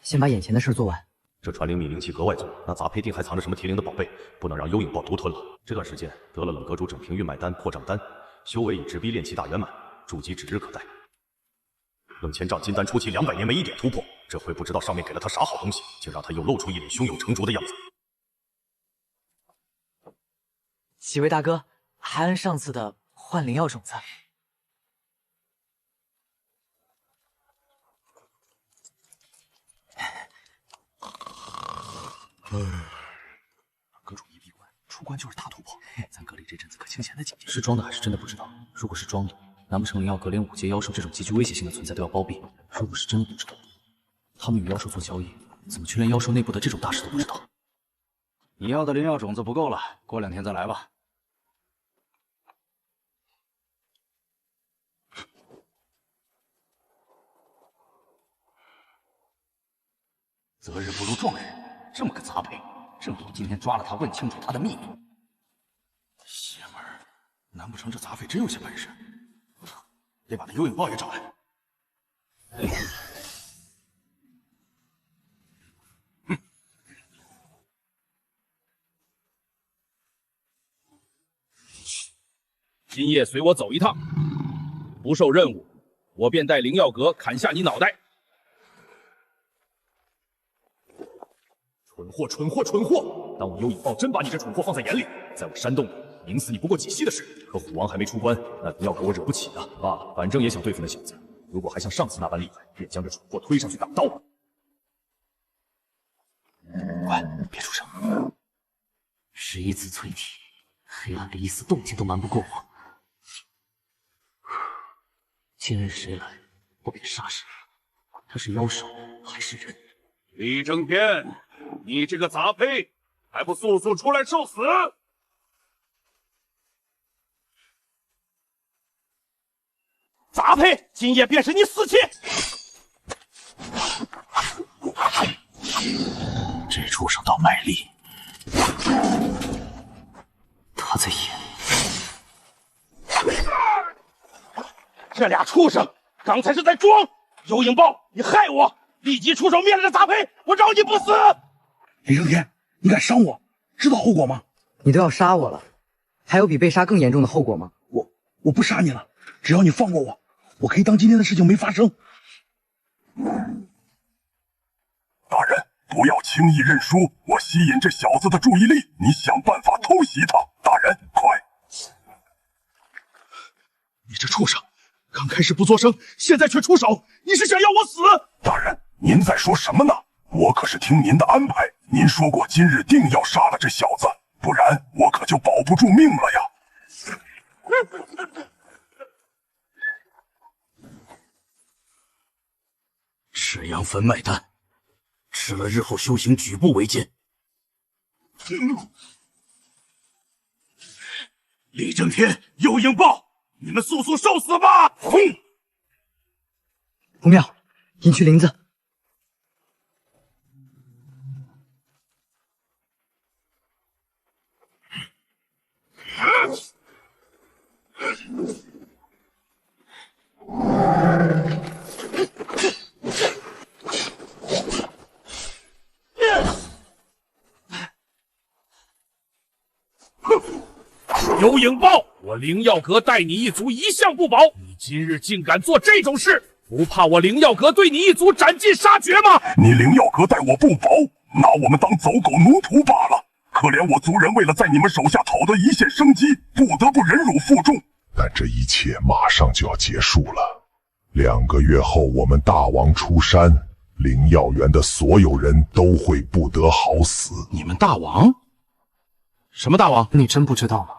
先把眼前的事做完。这传灵米灵气格外足，那杂胚定还藏着什么提灵的宝贝，不能让幽影豹独吞了。这段时间得了冷阁主整瓶运脉丹、破障丹，修为已直逼炼气大圆满，筑基指日可待。冷千丈金丹初期200年没一点突破，这回不知道上面给了他啥好东西，竟让他又露出一脸胸有成竹的样子。几位大哥，还按上次的换灵药种子。阁主一闭关，出关就是大突破。咱阁里这阵子可清闲的紧，是装的还是真的不知道。如果是装的，难不成灵药阁连5阶妖兽这种极具威胁性的存在都要包庇？如果是真的不知道，他们与妖兽做交易，怎么却连妖兽内部的这种大事都不知道？你要的灵药种子不够了，过2天再来吧。择日不如撞日，这么个杂配，正好今天抓了他，问清楚他的秘密。邪门儿，难不成这杂费真有些本事？得把那幽影豹也找来。今夜随我走一趟，不受任务，我便带灵药阁砍下你脑袋。蠢货，蠢货，蠢货！当我幽影豹真把你这蠢货放在眼里，在我山洞里拧死你不过几息的事。可虎王还没出关，那灵药阁我惹不起啊！罢了，反正也想对付那小子。如果还像上次那般厉害，便将这蠢货推上去挡刀。乖，别出声。11子淬体，黑暗里一丝动静都瞒不过我。今日谁来，我便杀谁，管他是妖兽还是人。李正天，你这个杂胚，还不速速出来受死！杂胚，今夜便是你死期！这畜生倒卖力，他在演。这俩畜生刚才是在装！幽影豹，你害我！立即出手灭了这杂胚，我饶你不死！李正天，你敢伤我，知道后果吗？你都要杀我了，还有比被杀更严重的后果吗？我不杀你了，只要你放过我，我可以当今天的事情没发生。大人，不要轻易认输，我吸引这小子的注意力，你想办法偷袭他。大人，快！你这畜生，刚开始不作声，现在却出手，你是想要我死？大人，您在说什么呢？我可是听您的安排，您说过今日定要杀了这小子，不然我可就保不住命了呀。赤阳分脉丹，吃了日后修行举步维艰。李正天、幽影豹，你们速速受死吧！不妙，引去林子。幽影豹，我灵药阁待你一族一向不保，你今日竟敢做这种事，不怕我灵药阁对你一族斩尽杀绝吗？你灵药阁待我不薄，拿我们当走狗奴仆罢了。可怜我族人为了在你们手下讨得一线生机，不得不忍辱负重。但这一切马上就要结束了。2个月后，我们大王出山，灵药园的所有人都会不得好死。你们大王？什么大王？你真不知道吗？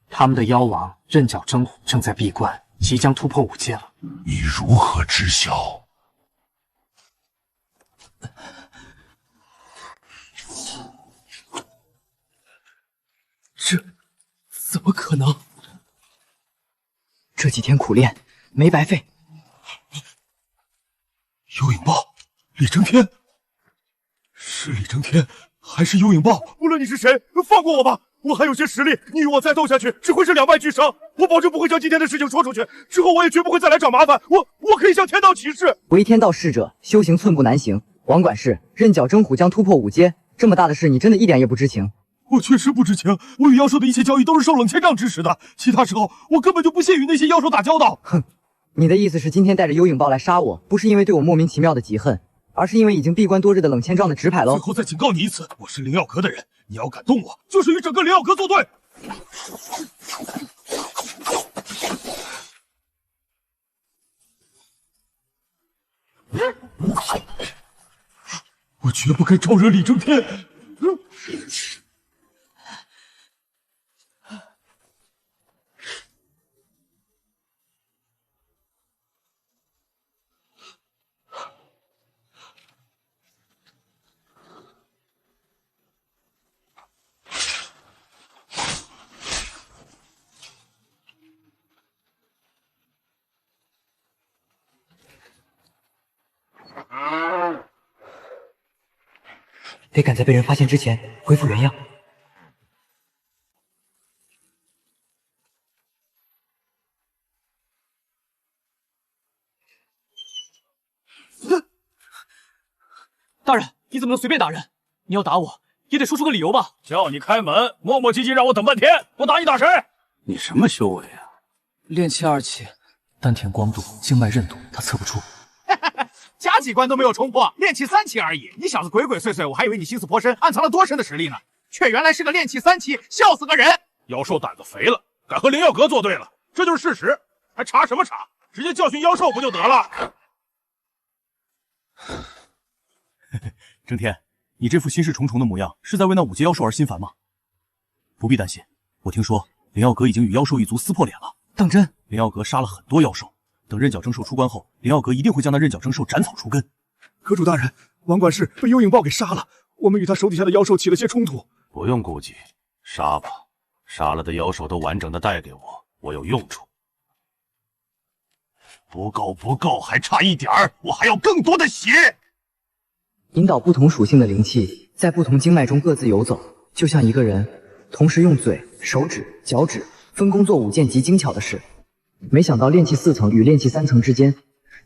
他们的妖王刃角真虎正在闭关，即将突破5阶了。你如何知晓？这怎么可能？这几天苦练没白费。幽影豹，李承天，是李承天还是幽影豹？无论你是谁，放过我吧！我还有些实力，你与我再斗下去，只会是两败俱伤。我保证不会将今天的事情说出去，之后我也绝不会再来找麻烦。我可以向天道起誓。为天道使者，修行寸步难行。王管事，刃角真虎将突破5阶，这么大的事，你真的一点也不知情？我确实不知情，我与妖兽的一切交易都是受冷千丈指使的，其他时候我根本就不屑与那些妖兽打交道。哼，你的意思是今天带着幽影豹来杀我，不是因为对我莫名其妙的嫉恨，而是因为已经闭关多日的冷千丈的直牌喽？最后再警告你一次，我是灵药阁的人，你要敢动我，就是与整个灵药阁作对。我绝不该招惹李承天。得赶在被人发现之前恢复原样。大人，你怎么能随便打人？你要打我，也得说出个理由吧？叫你开门，磨磨唧唧让我等半天，我打你打谁？你什么修为啊？炼气2期，丹田光度、经脉韧度，他测不出。加几关都没有冲破，炼气3期而已。你小子鬼鬼祟祟，我还以为你心思颇深，暗藏了多深的实力呢，却原来是个炼气3期，笑死个人！妖兽胆子肥了，敢和灵药阁作对了，这就是事实，还查什么查？直接教训妖兽不就得了？征天，你这副心事重重的模样，是在为那5阶妖兽而心烦吗？不必担心，我听说灵药阁已经与妖兽一族撕破脸了。当真？灵药阁杀了很多妖兽。等刃角征兽出关后，灵药阁一定会将那刃角征兽斩草除根。阁主大人，王管事被幽影豹给杀了，我们与他手底下的妖兽起了些冲突。不用顾忌，杀吧，杀了的妖兽都完整的带给我，我有用处。不够，还差一点儿，我还要更多的血。引导不同属性的灵气在不同经脉中各自游走，就像一个人同时用嘴、手指、脚趾分工做5件极精巧的事。没想到炼气4层与炼气3层之间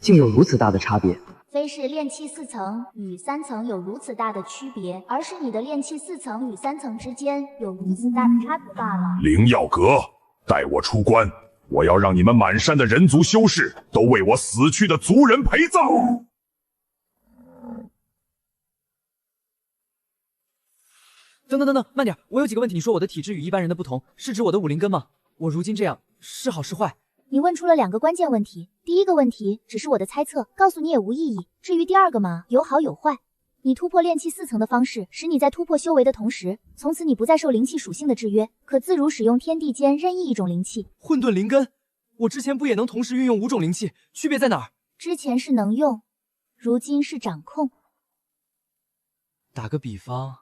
竟有如此大的差别。非是炼气4层与3层有如此大的区别，而是你的炼气4层与3层之间有如此大的差别罢了。灵药阁，带我出关，我要让你们满山的人族修士都为我死去的族人陪葬。等，慢点，我有几个问题。你说我的体质与一般人的不同，是指我的武灵根吗？我如今这样是好是坏？你问出了2个关键问题，第一个问题只是我的猜测，告诉你也无意义。至于第2个嘛，有好有坏。你突破炼气4层的方式，使你在突破修为的同时，从此你不再受灵气属性的制约，可自如使用天地间任意一种灵气。混沌灵根，我之前不也能同时运用5种灵气？区别在哪儿？之前是能用，如今是掌控。打个比方，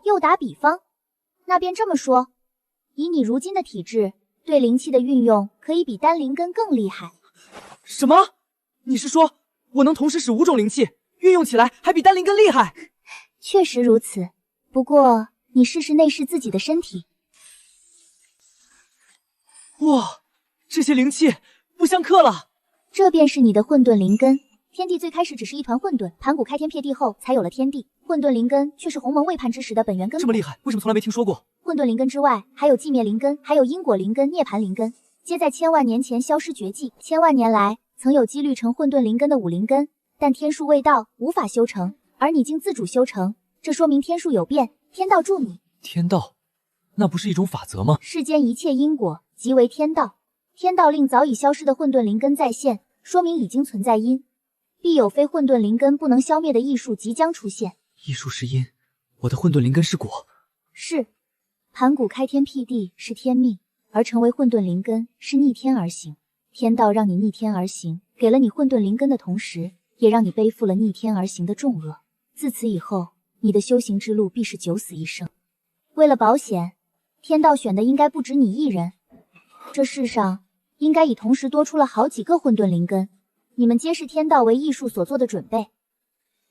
又打比方，那便这么说，以你如今的体质，对灵气的运用可以比丹灵根更厉害。什么？你是说我能同时使5种灵气，运用起来还比丹灵根厉害？确实如此，不过你试试内视自己的身体。哇，这些灵气不相克了。这便是你的混沌灵根。天地最开始只是一团混沌，盘古开天辟地后才有了天地。混沌灵根却是鸿蒙未判之时的本源根。这么厉害，为什么从来没听说过？混沌灵根之外，还有寂灭灵根，还有因果灵根、涅槃灵根，皆在千万年前消失绝迹。千万年来，曾有几率成混沌灵根的武灵根，但天数未到，无法修成。而你竟自主修成，这说明天数有变，天道助你。天道，那不是一种法则吗？世间一切因果即为天道，天道令早已消失的混沌灵根再现，说明已经存在因。必有非混沌灵根不能消灭的异术即将出现。异术是因，我的混沌灵根是果。是，盘古开天辟地是天命，而成为混沌灵根是逆天而行。天道让你逆天而行，给了你混沌灵根的同时，也让你背负了逆天而行的重恶。自此以后，你的修行之路必是九死一生。为了保险，天道选的应该不止你一人。这世上应该已同时多出了好几个混沌灵根，你们皆是天道为艺术所做的准备。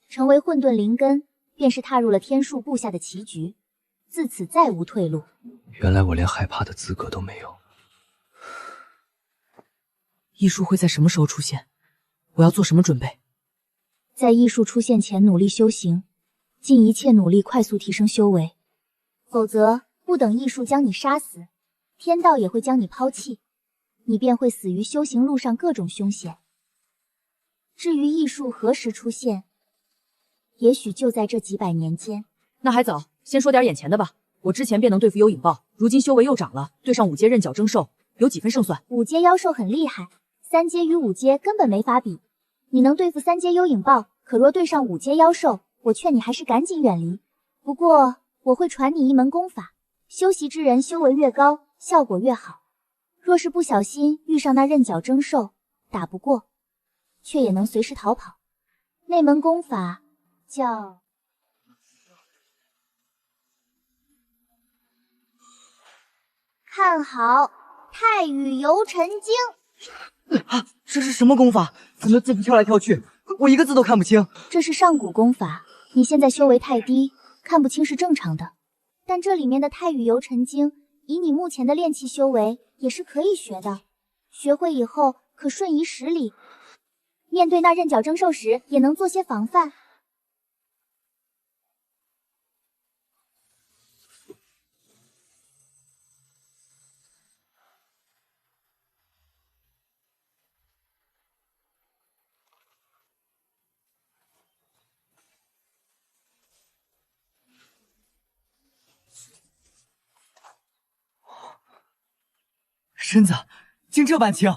成为混沌灵根，便是踏入了天术布下的棋局，自此再无退路。原来我连害怕的资格都没有。艺术会在什么时候出现？我要做什么准备？在艺术出现前努力修行，尽一切努力快速提升修为，否则不等艺术将你杀死，天道也会将你抛弃，你便会死于修行路上各种凶险。至于艺术何时出现，也许就在这几百年间。那还早，先说点眼前的吧。我之前便能对付幽影豹，如今修为又长了，对上5阶刃角征兽，有几分胜算？5阶妖兽很厉害，3阶与5阶根本没法比。你能对付3阶幽影豹，可若对上5阶妖兽，我劝你还是赶紧远离。不过我会传你一门功法，修习之人修为越高，效果越好。若是不小心遇上那刃角征兽，打不过，却也能随时逃跑。那门功法叫……看好太羽游神经。这是什么功法？怎么跳来跳去？我一个字都看不清。这是上古功法，你现在修为太低，看不清是正常的。但这里面的太羽游神经，以你目前的炼气修为，也是可以学的。学会以后，可瞬移10里，面对那刃角征兽时，也能做些防范。身子竟这般轻！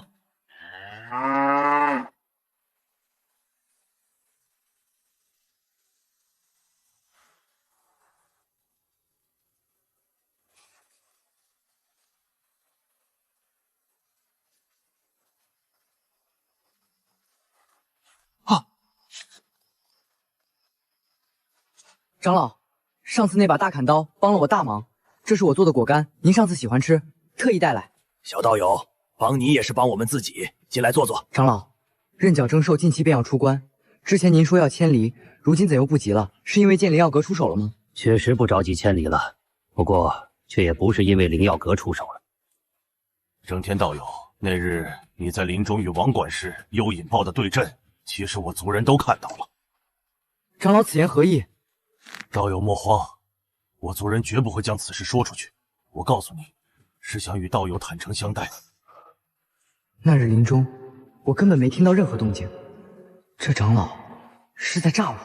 长老，上次那把大砍刀帮了我大忙，这是我做的果干，您上次喜欢吃，特意带来。小道友，帮你也是帮我们自己，进来坐坐。长老，刃角征兽近期便要出关，之前您说要迁离，如今怎又不急了？是因为见灵药阁出手了吗？确实不着急迁离了，不过却也不是因为灵药阁出手了。征天道友，那日你在林中与王管事、幽隐豹的对阵，其实我族人都看到了。长老此言何意？道友莫慌，我族人绝不会将此事说出去。我告诉你，是想与道友坦诚相待。那日林中，我根本没听到任何动静，这长老是在诈我。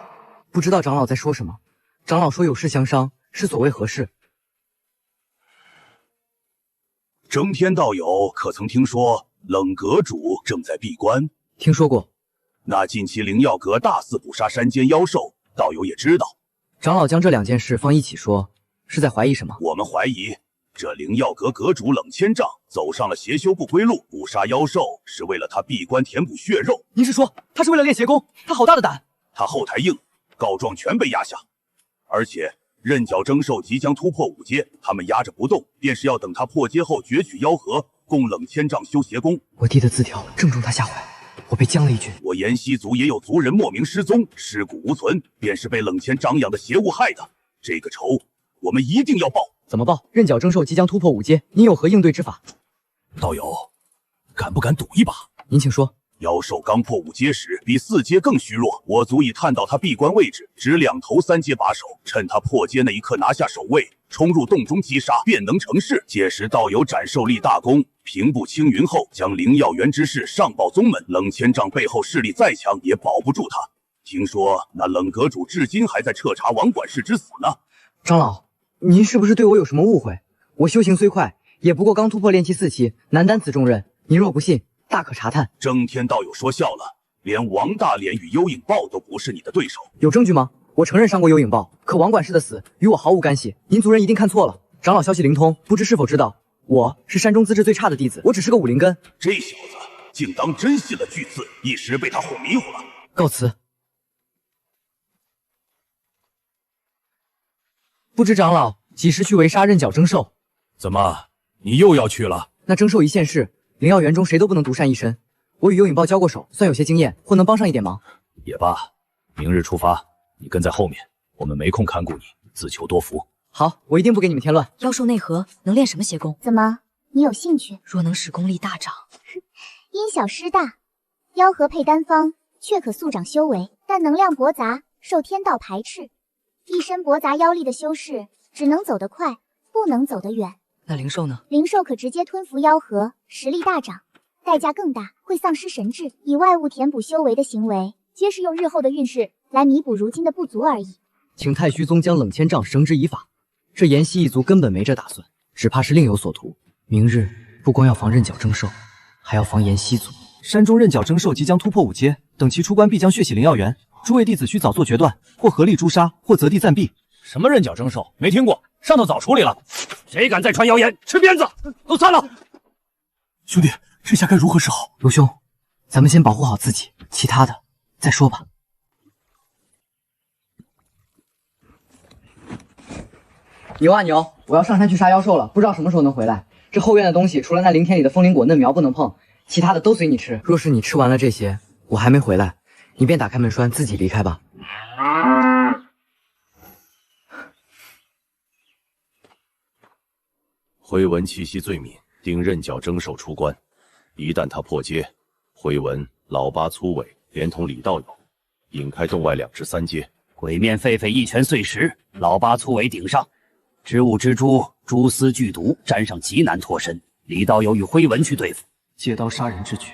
不知道长老在说什么。长老说有事相商，是所谓何事？征天道友可曾听说冷阁主正在闭关？听说过。那近期灵药阁大肆捕杀山间妖兽，道友也知道。长老将这2件事放一起说，是在怀疑什么？我们怀疑这灵药阁阁主冷千丈走上了邪修不归路，捕杀妖兽是为了他闭关填补血肉。您是说他是为了练邪功？他好大的胆！他后台硬，告状全被压下，而且刃角征兽即将突破5阶，他们压着不动，便是要等他破阶后攫取妖核，供冷千丈修邪功。我弟的字条正中他下怀，我被将了一军。我延西族也有族人莫名失踪，尸骨无存，便是被冷千张扬的邪物害的。这个仇我们一定要报。怎么报？刃角征兽即将突破5阶，您有何应对之法？道友，敢不敢赌一把？您请说。妖兽刚破5阶时，比4阶更虚弱，我足以探到他闭关位置，只2头3阶把守，趁他破阶那一刻拿下守卫，冲入洞中击杀，便能成事。届时道友斩兽立大功，平步青云后，将灵药园之事上报宗门。冷千丈背后势力再强，也保不住他。听说那冷阁主至今还在彻查王管事之死呢。长老，您是不是对我有什么误会？我修行虽快，也不过刚突破炼气4期，难担此重任。您若不信，大可查探。征天道友说笑了，连王大脸与幽影豹都不是你的对手。有证据吗？我承认伤过幽影豹，可王管事的死与我毫无干系。您族人一定看错了，长老消息灵通，不知是否知道，我是山中资质最差的弟子，我只是个武灵根。这小子竟当真信了巨刺，一时被他哄迷糊了。告辞。不知长老几时去围杀刃角征兽？怎么，你又要去了？那征兽一现世，灵药园中谁都不能独善一身。我与幽影豹交过手，算有些经验，或能帮上一点忙。也罢，明日出发，你跟在后面，我们没空看顾你，自求多福。好，我一定不给你们添乱。妖兽内核能练什么邪功？怎么，你有兴趣？若能使功力大涨，因小失大。妖核配丹方，却可速长修为，但能量驳杂，受天道排斥。一身驳杂妖力的修士，只能走得快，不能走得远。那灵兽呢？灵兽可直接吞服妖核，实力大涨，代价更大，会丧失神智。以外物填补修为的行为，皆是用日后的运势来弥补如今的不足而已。请太虚宗将冷千丈绳之以法。这妍希一族根本没这打算，只怕是另有所图。明日不光要防刃角征兽，还要防妍希族。山中刃角征兽即将突破5阶，等其出关必将血洗灵药园。诸位弟子需早做决断，或合力诛杀，或择地暂避。什么刃角征兽？没听过，上头早处理了。谁敢再传谣言，吃鞭子！都散了。兄弟，这下该如何是好？卢兄，咱们先保护好自己，其他的再说吧。牛啊牛！我要上山去杀妖兽了，不知道什么时候能回来。这后院的东西，除了那灵田里的风铃果嫩苗不能碰，其他的都随你吃。若是你吃完了这些，我还没回来，你便打开门栓自己离开吧。回文气息最敏，定刃角征兽出关。一旦他破阶，回文、老八、粗尾连同李道友，引开洞外2至3阶。鬼面狒狒一拳碎石，老八粗尾顶上。织物蜘蛛，蛛丝剧毒，沾上极难脱身。李道友与辉文去对付。借刀杀人之举，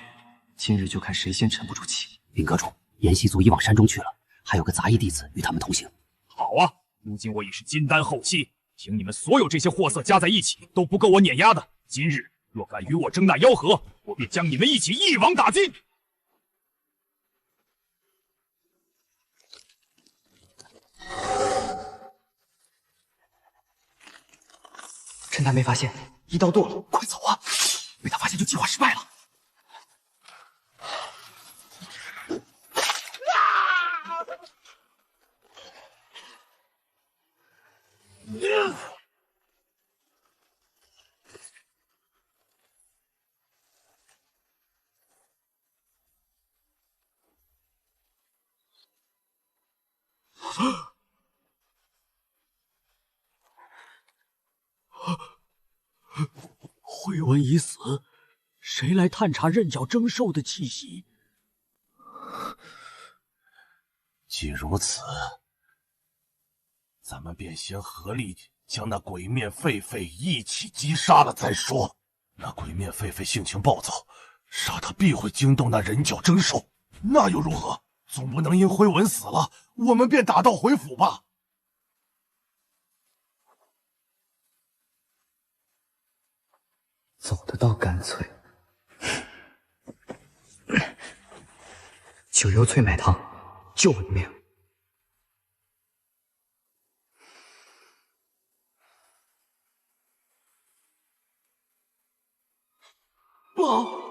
今日就看谁先沉不住气。林阁主，妍希族已往山中去了，还有个杂役弟子与他们同行。好啊，如今我已是金丹后期，凭你们所有这些货色加在一起，都不够我碾压的。今日若敢与我争那妖核，我便将你们一起一网打尽。趁他没发现，一刀剁了，快走啊！被他发现就计划失败了。慧文已死，谁来探查刃角征兽的气息？既如此，咱们便先合力将那鬼面狒狒一起击杀了再说。那鬼面狒狒性情暴躁，杀他必会惊动那人角征兽，那又如何？总不能因辉文死了，我们便打道回府吧？走得到干脆。九幽翠买汤，救我一命。不好！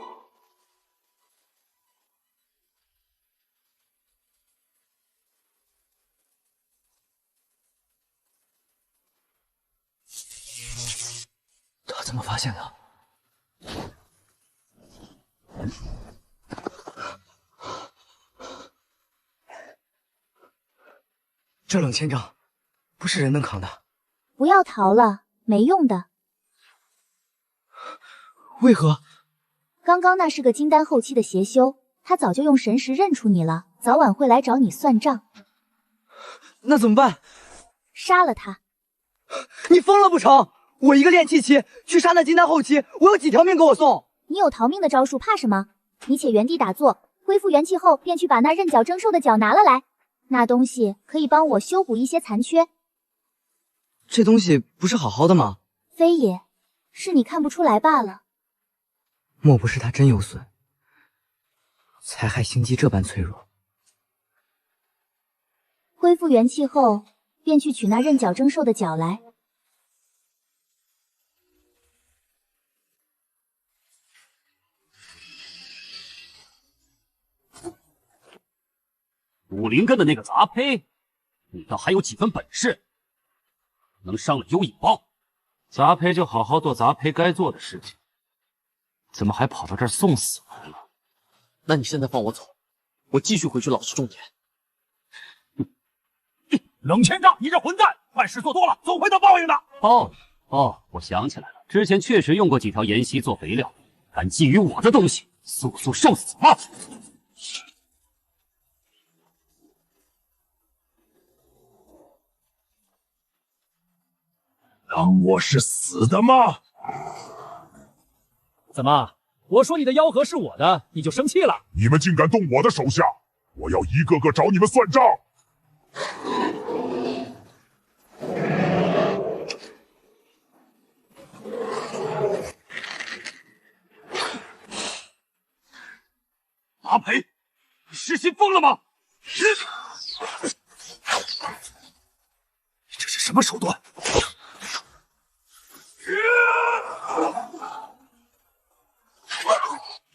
他怎么发现的？这冷千丈不是人能扛的。不要逃了，没用的。为何？刚刚那是个金丹后期的邪修，他早就用神识认出你了，早晚会来找你算账。那怎么办？杀了他！你疯了不成？我一个炼气期去杀那金丹后期，我有几条命给我送？你有逃命的招数，怕什么？你且原地打坐，恢复元气后，便去把那刃角征兽的角拿了来。那东西可以帮我修补一些残缺。这东西不是好好的吗？非也，是你看不出来罢了。莫不是他真有损，才害心机这般脆弱？恢复元气后，便去取那刃角征兽的角来。武灵根的那个杂胚，你倒还有几分本事，能伤了幽影豹？杂胚就好好做杂胚该做的事情，怎么还跑到这儿送死来了？那你现在放我走，我继续回去老实种田。冷千丈，你这混蛋，坏事做多了，总会得报应的。哦，我想起来了，之前确实用过几条岩蜥做肥料，敢觊觎我的东西，速速受死吧！当我是死的吗？怎么？我说你的妖核是我的，你就生气了？你们竟敢动我的手下，我要一个个找你们算账！阿培，你失心疯了吗？这是什么手段？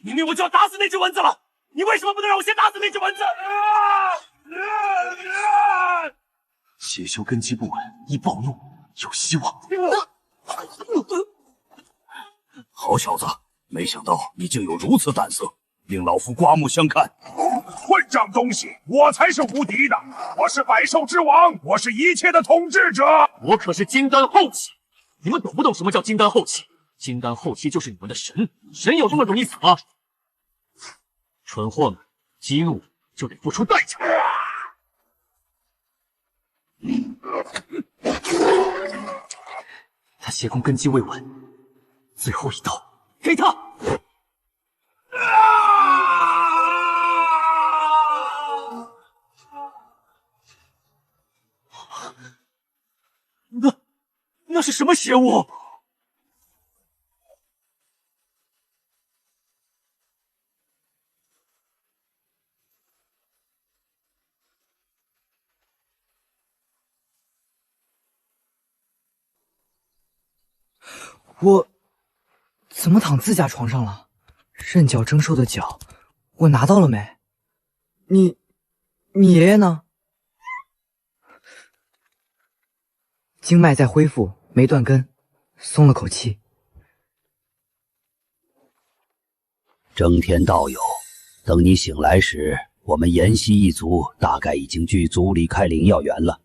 明明我就要打死那只蚊子了，你为什么不能让我先打死那只蚊子？血修根基不稳，易暴怒，有希望。好小子，没想到你竟有如此胆色，令老夫刮目相看。混账东西，我才是无敌的！我是百兽之王，我是一切的统治者。我可是金丹后期，你们懂不懂什么叫金丹后期？金丹后期就是你们的神，神有这么容易死吗？蠢货们，激怒就得付出代价。他邪功根基未稳，最后一刀给他！那是什么邪物？我怎么躺自家床上了？刃角征兽的角，我拿到了没？你爷爷呢？经脉在恢复，没断根，松了口气。征天道友，等你醒来时，我们妍希一族大概已经剧组离开灵药园了。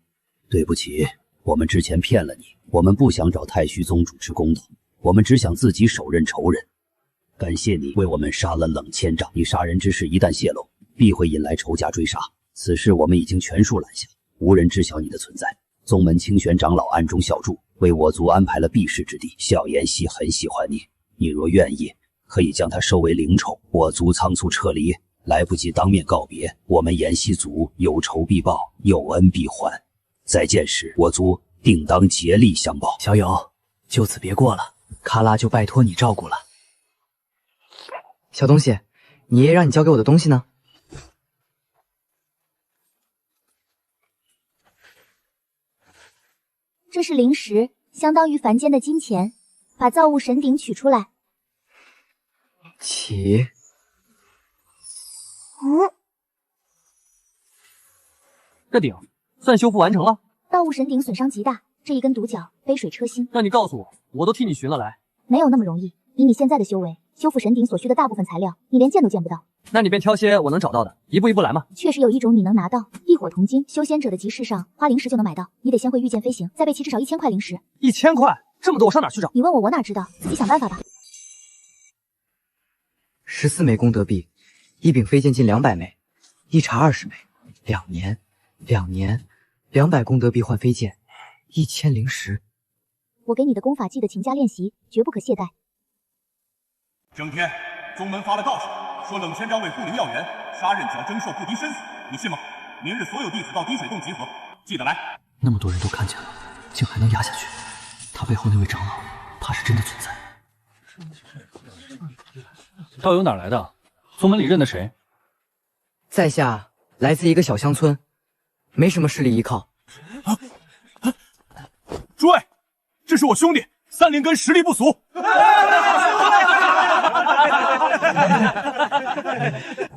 对不起，我们之前骗了你，我们不想找太虚宗主持公道，我们只想自己手刃仇人。感谢你为我们杀了冷千丈，你杀人之事一旦泄露，必会引来仇家追杀。此事我们已经全数拦下，无人知晓你的存在。宗门清玄长老暗中效助，为我族安排了避世之地。小妍希很喜欢你，你若愿意，可以将他收为灵宠。我族仓促撤离，来不及当面告别，我们妍希族有仇必报，有恩必还。再见时，我族定当竭力相报。小友，就此别过了，喀拉就拜托你照顾了。小东西，你爷爷让你交给我的东西呢？这是灵石，相当于凡间的金钱。把造物神鼎取出来。起。这鼎算修复完成了。造物神鼎损伤极大，这一根独角杯水车薪。那你告诉我，我都替你寻了来。没有那么容易，以你现在的修为，修复神鼎所需的大部分材料，你连见都见不到。那你便挑些我能找到的，一步一步来嘛。确实有一种你能拿到，地火铜金，修仙者的集市上花灵石就能买到。你得先会御剑飞行，再备齐至少1000块灵石。1000块，这么多，我上哪去找？你问我，我哪知道，自己想办法吧。14枚功德币，一柄飞剑近200枚，一茶20枚，2年，200功德币换飞剑，1000灵石。我给你的功法记得勤加练习，绝不可懈怠。整天，宗门发了告示，说冷千章为护灵药园，杀刃角征兽不敌身死，你信吗？明日所有弟子到滴水洞集合，记得来。那么多人都看见了，竟还能压下去，他背后那位长老，怕是真的存在。道友哪来的？宗门里认得谁？在下来自一个小乡村，没什么势力依靠。诸位，这是我兄弟三灵根，实力不俗。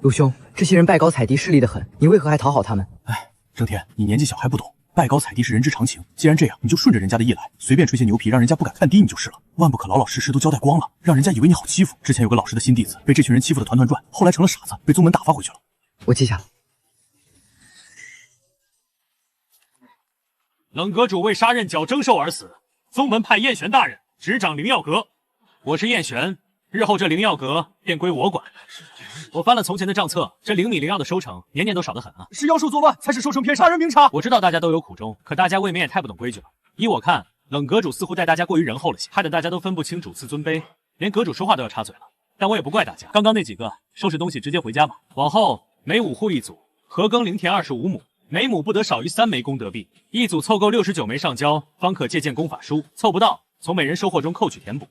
陆兄，这些人拜高踩低，势利得很，你为何还讨好他们？哎，郑天，你年纪小还不懂，拜高踩低是人之常情。既然这样，你就顺着人家的意来，随便吹些牛皮，让人家不敢看低你就是了。万不可老老实实都交代光了，让人家以为你好欺负。之前有个老实的新弟子被这群人欺负得团团转，后来成了傻子，被宗门打发回去了。我记下了。冷阁主为杀刃角征兽而死，宗门派燕玄大人执掌灵药阁。我是燕玄，日后这灵药阁便归我管。我翻了从前的账册，这灵米灵药的收成年年都少得很啊！是妖兽作乱，才是收成偏杀人明察。我知道大家都有苦衷，可大家未免也太不懂规矩了。依我看，冷阁主似乎待大家过于仁厚了些，害得大家都分不清主次尊卑，连阁主说话都要插嘴了。但我也不怪大家，刚刚那几个收拾东西直接回家吧。往后每5户1组，合耕灵田25亩，每亩不得少于3枚功德币。一组凑够69枚上交，方可借鉴功法书；凑不到，从每人收获中扣取填补。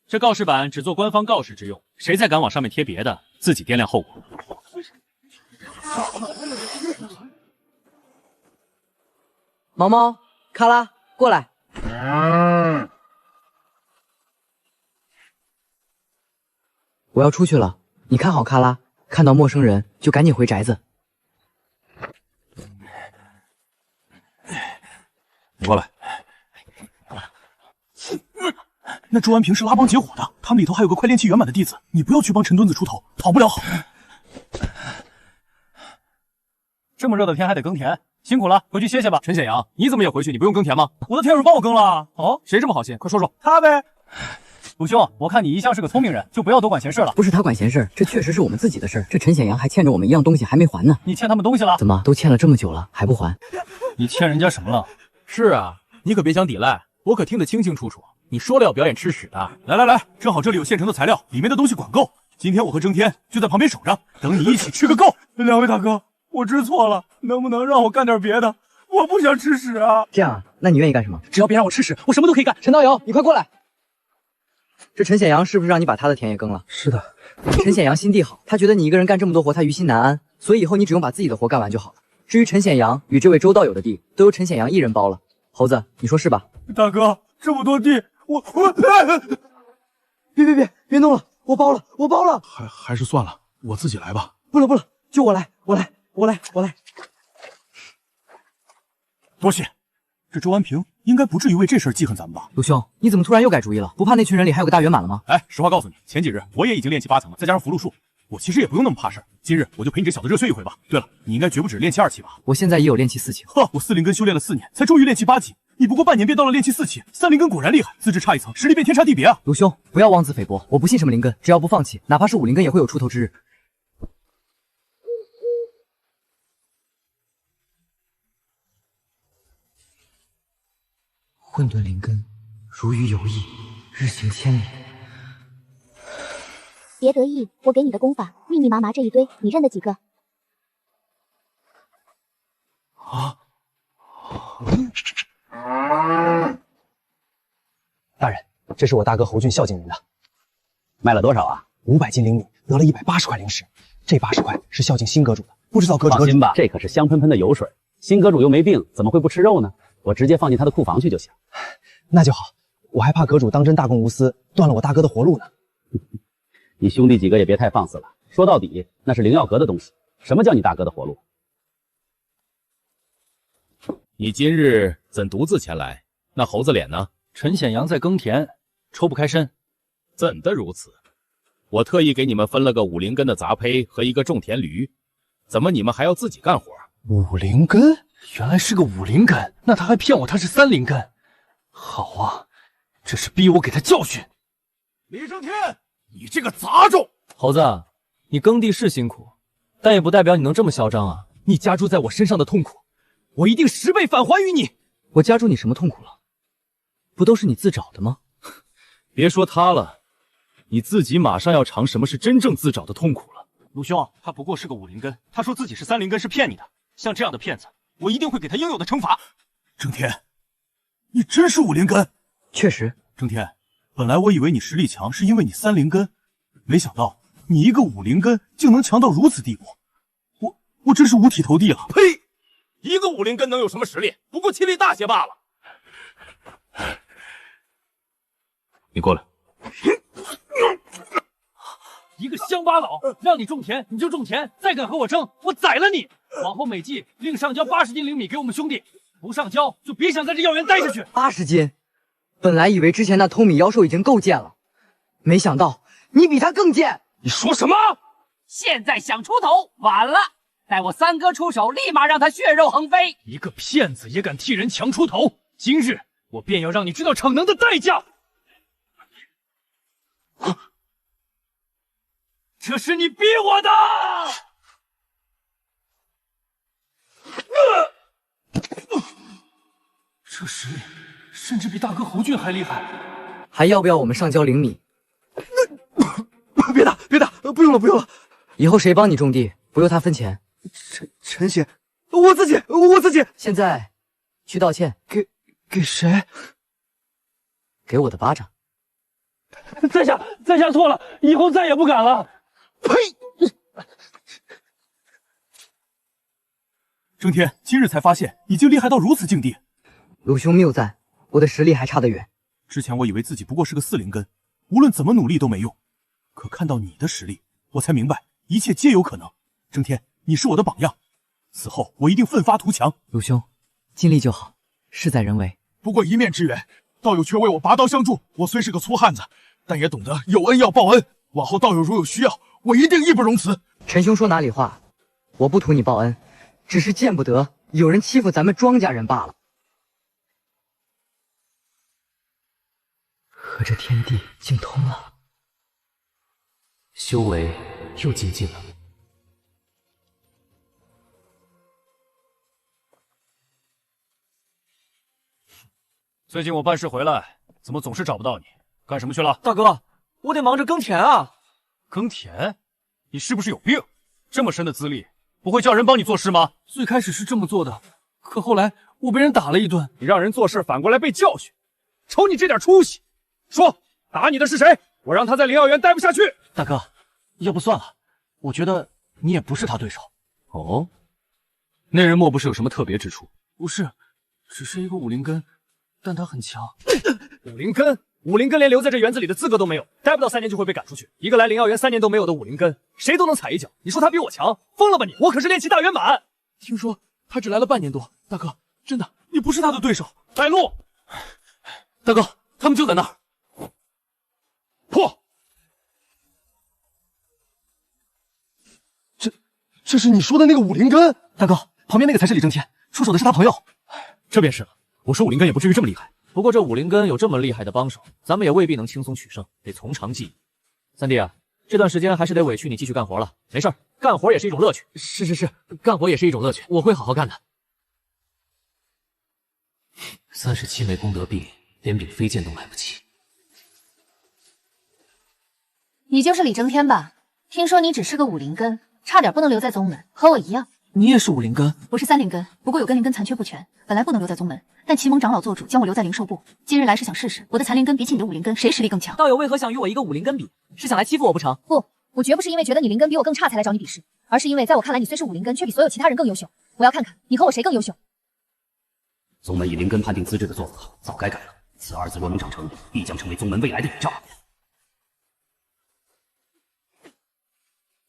这告示板只做官方告示之用，谁再敢往上面贴别的，自己掂量后果。毛毛，卡拉，过来。我要出去了，你看好卡拉，看到陌生人就赶紧回宅子。你过来。那周安平是拉帮结伙的，他们里头还有个快炼气圆满的弟子，你不要去帮陈墩子出头，讨不了好。这么热的天还得耕田，辛苦了，回去歇歇吧。陈显阳，你怎么也回去？你不用耕田吗？我的田有人帮我耕了。哦，谁这么好心？快说说。他呗。陆兄，我看你一向是个聪明人，就不要多管闲事了。不是他管闲事，这确实是我们自己的事。这陈显阳还欠着我们一样东西还没还呢。你欠他们东西了？怎么都欠了这么久了还不还？你欠人家什么了？是啊，你可别想抵赖，我可听得清清楚楚。你说了要表演吃屎的。来来来，正好这里有现成的材料，里面的东西管够。今天我和征天就在旁边守着，等你一起吃个够。两位大哥，我知错了，能不能让我干点别的？我不想吃屎啊！这样啊，那你愿意干什么？只要别让我吃屎，我什么都可以干。陈道友，你快过来。这陈显阳是不是让你把他的田也耕了？是的。陈显阳心地好，他觉得你一个人干这么多活，他于心难安，所以以后你只用把自己的活干完就好了。至于陈显阳与这位周道友的地，都由陈显阳一人包了。猴子，你说是吧？大哥，这么多地，我别弄了，我包了。还是算了，我自己来吧。不了，就我来。多谢。这周安平应该不至于为这事记恨咱们吧？陆兄，你怎么突然又改主意了？不怕那群人里还有个大圆满了吗？哎，实话告诉你，前几日我也已经练气8层了，再加上符箓术，我其实也不用那么怕事。今日我就陪你这小子热血一回吧。对了，你应该绝不止练气2期吧？我现在也有练气4期。呵，我4灵根修炼了4年，才终于练气8级。你不过半年便到了练气4期，三灵根果然厉害，资质差一层，实力便天差地别啊！陆兄，不要妄自菲薄，我不信什么灵根，只要不放弃，哪怕是5灵根也会有出头之日。混沌灵根，如鱼游弋，日行千里。别得意，我给你的功法密密麻麻这一堆，你认得几个？大人，这是我大哥侯俊孝敬您的。卖了多少啊？500斤灵米，得了180块灵石。这80块是孝敬新阁主的，不知道阁主。放心吧，这可是香喷喷的油水。新阁主又没病，怎么会不吃肉呢？我直接放进他的库房去就行。那就好，我还怕阁主当真大公无私，断了我大哥的活路呢。你兄弟几个也别太放肆了，说到底那是灵药阁的东西，什么叫你大哥的活路？你今日怎独自前来？那猴子脸呢？陈显阳在耕田，抽不开身。怎的如此？我特意给你们分了个5灵根的杂胚和一个种田驴，怎么你们还要自己干活？5灵根？原来是个5灵根，那他还骗我他是3灵根。好啊，这是逼我给他教训。李胜天，你这个杂种！猴子，你耕地是辛苦，但也不代表你能这么嚣张啊！你加诸在我身上的痛苦，我一定10倍返还于你。我加诸你什么痛苦了？不都是你自找的吗？别说他了，你自己马上要尝什么是真正自找的痛苦了。陆兄，他不过是个5灵根，他说自己是3灵根是骗你的。像这样的骗子，我一定会给他应有的惩罚。郑天，你真是5灵根？确实。郑天，本来我以为你实力强是因为你3灵根，没想到你一个5灵根竟能强到如此地步，我真是五体投地了。呸！一个武林根能有什么实力？不过气力大些罢了。你过来。一个乡巴佬，让你种田你就种田，再敢和我争，我宰了你！往后每季另上交80斤灵米给我们兄弟，不上交就别想在这药园待下去。80斤，本来以为之前那偷米妖兽已经够贱了，没想到你比他更贱。你说什么？现在想出头，晚了。待我三哥出手，立马让他血肉横飞。一个骗子也敢替人强出头，今日我便要让你知道逞能的代价。这是你逼我的！这实力甚至比大哥侯俊还厉害。还要不要我们上交灵米？别打，别打，不用了，不用了。以后谁帮你种地，不由他分钱。陈姐，我自己。现在去道歉。给谁？给我的巴掌。在下错了，以后再也不敢了。呸！征天，今日才发现已经厉害到如此境地。鲁兄谬赞，我的实力还差得远。之前我以为自己不过是个4灵根，无论怎么努力都没用。可看到你的实力，我才明白一切皆有可能。征天，你是我的榜样，此后我一定奋发图强。鲁兄，尽力就好，事在人为。不过一面之缘，道友却为我拔刀相助。我虽是个粗汉子，但也懂得有恩要报恩。往后道友如有需要，我一定义不容辞。陈兄说哪里话？我不图你报恩，只是见不得有人欺负咱们庄家人罢了。合着天地竟通了，修为又精进了。最近我办事回来，怎么总是找不到你？干什么去了？大哥，我得忙着耕田啊。耕田？你是不是有病？这么深的资历，不会叫人帮你做事吗？最开始是这么做的，可后来我被人打了一顿。你让人做事，反过来被教训，瞅你这点出息！说，打你的是谁？我让他在灵药园待不下去。大哥，要不算了，我觉得你也不是他对手。哦，那人莫不是有什么特别之处？不是，只是一个武灵根，但他很强。武灵根连留在这园子里的资格都没有，待不到3年就会被赶出去。一个来灵药园3年都没有的武灵根，谁都能踩一脚。你说他比我强？疯了吧你！我可是炼气大圆满。听说他只来了半年多，大哥，真的，你不是他的对手。带路，大哥，他们就在那儿。破！这是你说的那个武灵根？大哥，旁边那个才是李正天，出手的是他朋友。这便是了。我说武灵根也不至于这么厉害。不过这武灵根有这么厉害的帮手，咱们也未必能轻松取胜，得从长计议。三弟啊，这段时间还是得委屈你继续干活了。没事儿，干活也是一种乐趣。是，干活也是一种乐趣，我会好好干的。37枚功德币，连柄飞剑都买不起。你就是李征天吧？听说你只是个武灵根，差点不能留在宗门，和我一样。你也是武灵根？我是3灵根，不过有根灵根残缺不全，本来不能留在宗门，但奇蒙长老做主将我留在灵兽部。今日来是想试试我的残灵根比起你的武灵根谁实力更强。道友为何想与我一个武灵根比？是想来欺负我不成？不，我绝不是因为觉得你灵根比我更差才来找你比试，而是因为在我看来你虽是武灵根，却比所有其他人更优秀。我要看看你和我谁更优秀。宗门以灵根判定资质的做法早该改了，此2字若能长成，必将成为宗门未来的倚仗。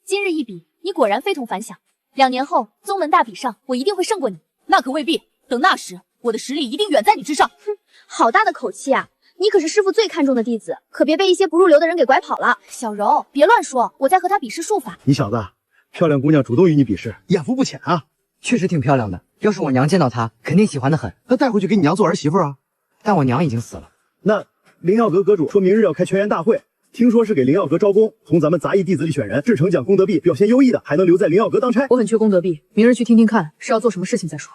今日一比，你果然非同凡响。2年后宗门大比上，我一定会胜过你。那可未必，等那时，我的实力一定远在你之上。哼，好大的口气啊！你可是师傅最看重的弟子，可别被一些不入流的人给拐跑了。小柔，别乱说，我在和他比试术法。你小子，漂亮姑娘主动与你比试，眼福不浅啊！确实挺漂亮的，要是我娘见到她，肯定喜欢的很。那带回去给你娘做儿媳妇啊？但我娘已经死了。那灵药阁阁主说明日要开全员大会。听说是给灵药阁招工，从咱们杂役弟子里选人，至诚奖功德币，表现优异的还能留在灵药阁当差。我很缺功德币，明日去听听看是要做什么事情再说。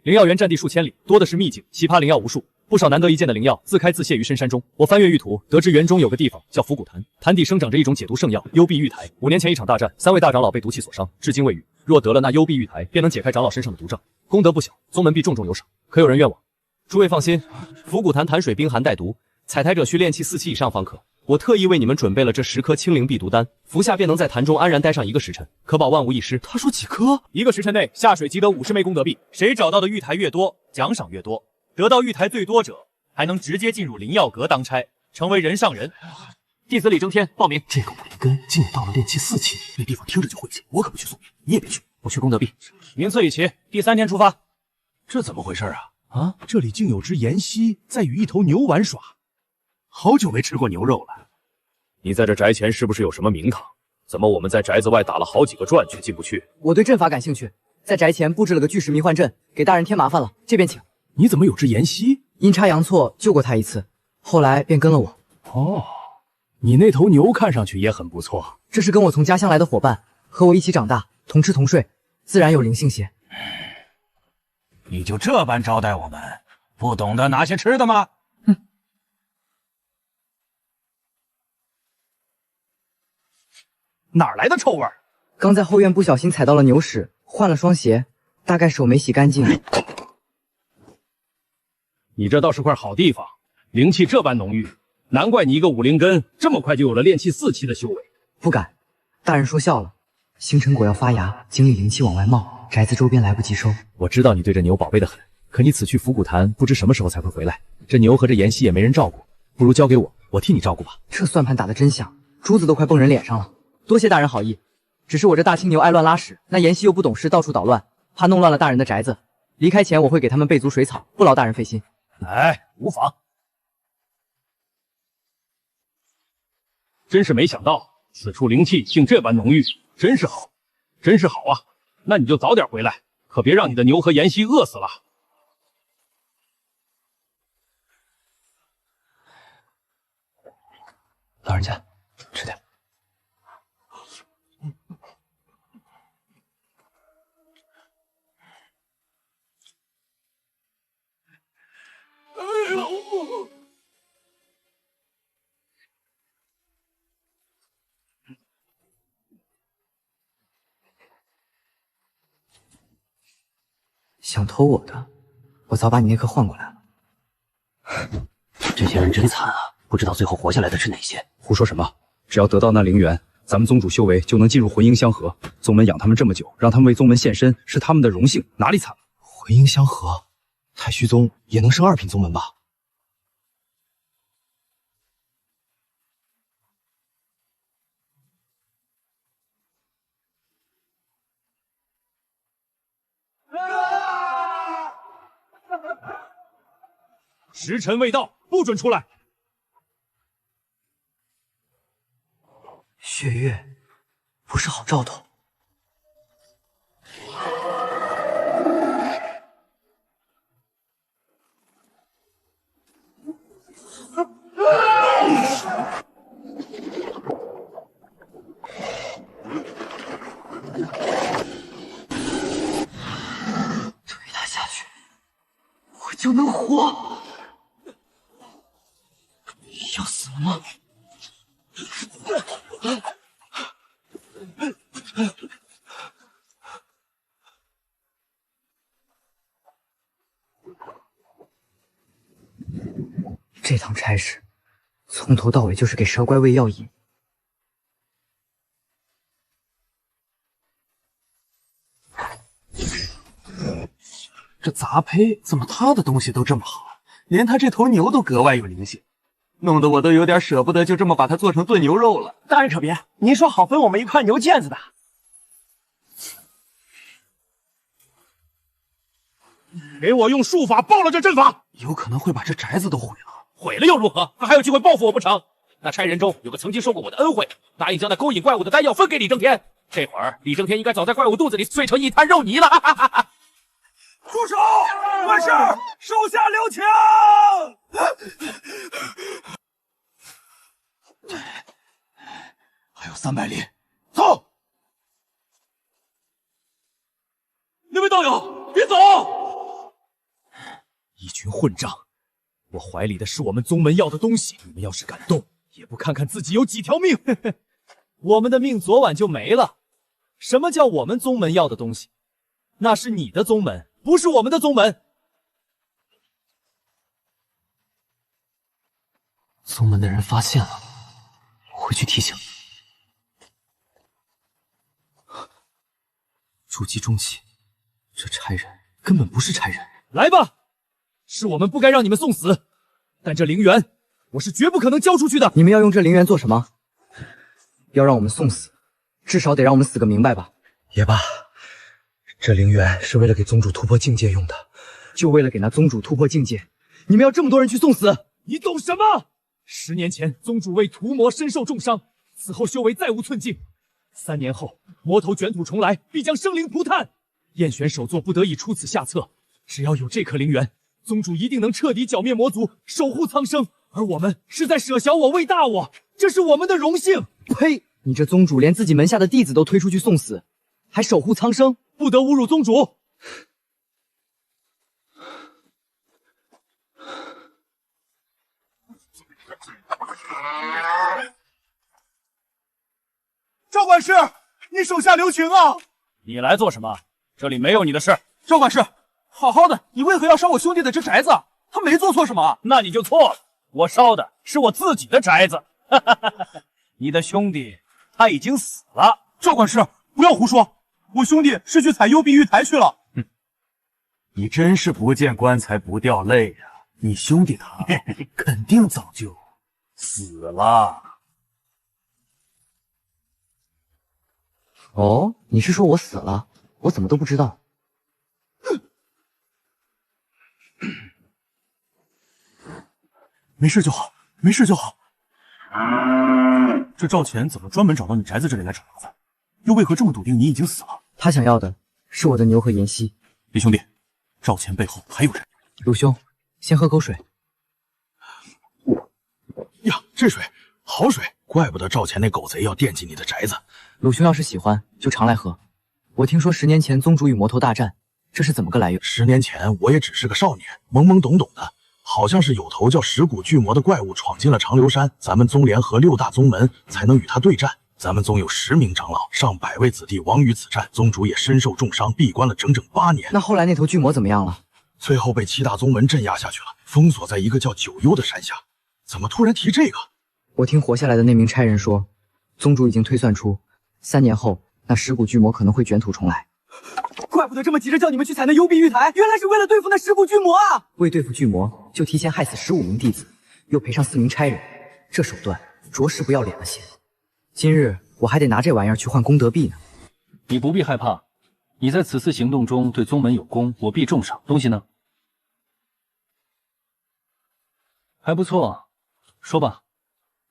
灵药园占地数千里，多的是秘境，奇葩灵药无数，不少难得一见的灵药自开自泻于深山中。我翻阅玉图，得知园中有个地方叫伏古潭，潭底生长着一种解毒圣药幽闭玉台。5年前一场大战，3位大长老被毒气所伤，至今未愈。若得了那幽闭玉台，便能解开长老身上的毒障，功德不小，宗门必重重有赏。可有人愿往？诸位放心，伏古潭潭水冰寒带毒，采台者需炼气4期以上方可。我特意为你们准备了这10颗清灵避毒丹，服下便能在坛中安然待上1个时辰，可保万无一失。他说几颗？1个时辰内下水即得50枚功德币，谁找到的玉台越多，奖赏越多。得到玉台最多者，还能直接进入灵药阁当差，成为人上人。弟子李争天报名。这个武灵根竟也到了炼气4期，那地方听着就晦气，我可不去送，你也别去。我去功德币。名次已齐，第3天出发。这怎么回事啊？啊，这里竟有只妍希在与一头牛玩耍，好久没吃过牛肉了。你在这宅前是不是有什么名堂？怎么我们在宅子外打了好几个转却进不去？我对阵法感兴趣，在宅前布置了个巨石迷幻阵，给大人添麻烦了，这边请。你怎么有只妍希？阴差阳错救过他一次，后来便跟了我。哦，你那头牛看上去也很不错。这是跟我从家乡来的伙伴，和我一起长大，同吃同睡，自然有灵性些。你就这般招待我们，不懂得拿些吃的吗？哪儿来的臭味？刚在后院不小心踩到了牛屎，换了双鞋，大概手没洗干净。你这倒是块好地方，灵气这般浓郁，难怪你一个武灵根这么快就有了炼气4期的修为。不敢，大人说笑了。星辰果要发芽，精力灵气往外冒，宅子周边来不及收。我知道你对这牛宝贝的很，可你此去伏古坛不知什么时候才会回来，这牛和这妍希也没人照顾，不如交给我，我替你照顾吧。这算盘打得真响，珠子都快蹦人脸上了。多谢大人好意，只是我这大青牛爱乱拉屎，那妍希又不懂事，到处捣乱，怕弄乱了大人的宅子。离开前我会给他们备足水草，不劳大人费心。哎，无妨。真是没想到，此处灵气竟这般浓郁，真是好，真是好啊！那你就早点回来，可别让你的牛和妍希饿死了。老人家，吃点。哎呦！想偷我的，我早把你那颗换过来了。这些人真惨啊！不知道最后活下来的是哪些。胡说什么？只要得到那灵元，咱们宗主修为就能进入魂婴相合。宗门养他们这么久，让他们为宗门献身，是他们的荣幸，哪里惨了？魂婴相合，太虚宗也能升2品宗门吧？时辰未到，不准出来！血月不是好兆头。推他下去，我就能活。要死了吗？这趟差事从头到尾就是给蛇怪喂药引。这杂胚怎么他的东西都这么好，连他这头牛都格外有灵性，弄得我都有点舍不得就这么把它做成炖牛肉了。大人可别，您说好分我们一块牛腱子的。给我用术法爆了这阵法！有可能会把这宅子都毁了。毁了又如何？他还有机会报复我不成？那差人中有个曾经受过我的恩惠，答应将那勾引怪物的丹药分给李争天。这会儿李争天应该早在怪物肚子里碎成一滩肉泥了。哈哈哈哈！住手！完事，手下留情！还有300里，走！那位道友，别走！一群混账！我怀里的是我们宗门要的东西，你们要是敢动，也不看看自己有几条命！我们的命昨晚就没了。什么叫我们宗门要的东西？那是你的宗门，不是我们的宗门。宗门的人发现了，回去提醒。筑基中期，这差人根本不是差人。来吧，是我们不该让你们送死，但这陵园我是绝不可能交出去的。你们要用这陵园做什么？要让我们送死，至少得让我们死个明白吧。也罢，这陵园是为了给宗主突破境界用的，就为了给那宗主突破境界，你们要这么多人去送死？你懂什么？10年前，宗主为屠魔身受重伤，此后修为再无寸进。3年后，魔头卷土重来，必将生灵涂炭。燕玄首座不得已出此下策。只要有这颗陵园，宗主一定能彻底剿灭魔族，守护苍生。而我们是在舍小我为大我，这是我们的荣幸。呸！你这宗主连自己门下的弟子都推出去送死，还守护苍生，不得侮辱宗主！赵管事，你手下留情啊！你来做什么？这里没有你的事。赵管事，好好的，你为何要烧我兄弟的这宅子？他没做错什么。那你就错了，我烧的是我自己的宅子。你的兄弟他已经死了。赵管事，不要胡说，我兄弟是去采幽碧玉台去了。你真是不见棺材不掉泪呀！你兄弟他肯定早就死了。哦，你是说我死了？我怎么都不知道。没事就好，没事就好。这赵钱怎么专门找到你宅子这里来找麻烦？又为何这么笃定你已经死了？他想要的是我的牛和妍希。李兄弟，赵钱背后还有人。鲁兄，先喝口水。呀，这水好水，怪不得赵钱那狗贼要惦记你的宅子。鲁兄要是喜欢，就常来喝。我听说10年前宗主与魔头大战，这是怎么个来由？10年前我也只是个少年，懵懵懂懂的，好像是有头叫石骨巨魔的怪物闯进了长留山，咱们宗联合6大宗门才能与他对战。咱们宗有10名长老，上百位子弟亡于此战，宗主也身受重伤，闭关了整整8年。那后来那头巨魔怎么样了？最后被7大宗门镇压下去了，封锁在一个叫九幽的山下。怎么突然提这个？我听活下来的那名差人说，宗主已经推算出3年后那石骨巨魔可能会卷土重来。怪不得这么急着叫你们去采那幽碧玉台，原来是为了对付那石骨巨魔啊！为对付巨魔，就提前害死15名弟子，又赔上4名差人，这手段着实不要脸了些。今日我还得拿这玩意儿去换功德币呢。你不必害怕，你在此次行动中对宗门有功，我必重赏。东西呢？还不错，说吧，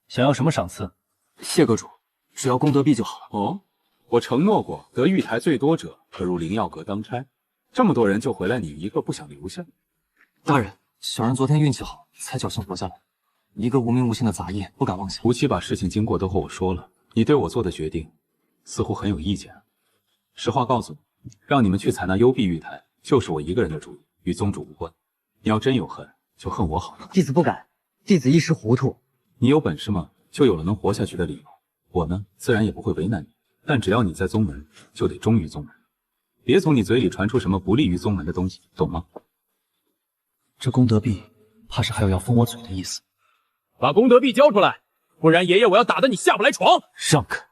想要什么赏赐？谢阁主，只要功德币就好了。哦，我承诺过，得玉台最多者可入灵药阁当差。这么多人就回来你一个不想留下？大人，小人昨天运气好，才侥幸活下来。一个无名无姓的杂役，不敢妄想。吴七把事情经过都和我说了，你对我做的决定似乎很有意见。实话告诉你，让你们去采那幽碧玉台，就是我一个人的主意，与宗主无关。你要真有恨，就恨我好了。弟子不敢，弟子一时糊涂。你有本事吗？就有了能活下去的理由。我呢，自然也不会为难你，但只要你在宗门，就得忠于宗门，别从你嘴里传出什么不利于宗门的东西，懂吗？这功德币，怕是还有要封我嘴的意思。把功德币交出来，不然爷爷我要打得你下不来床。让开！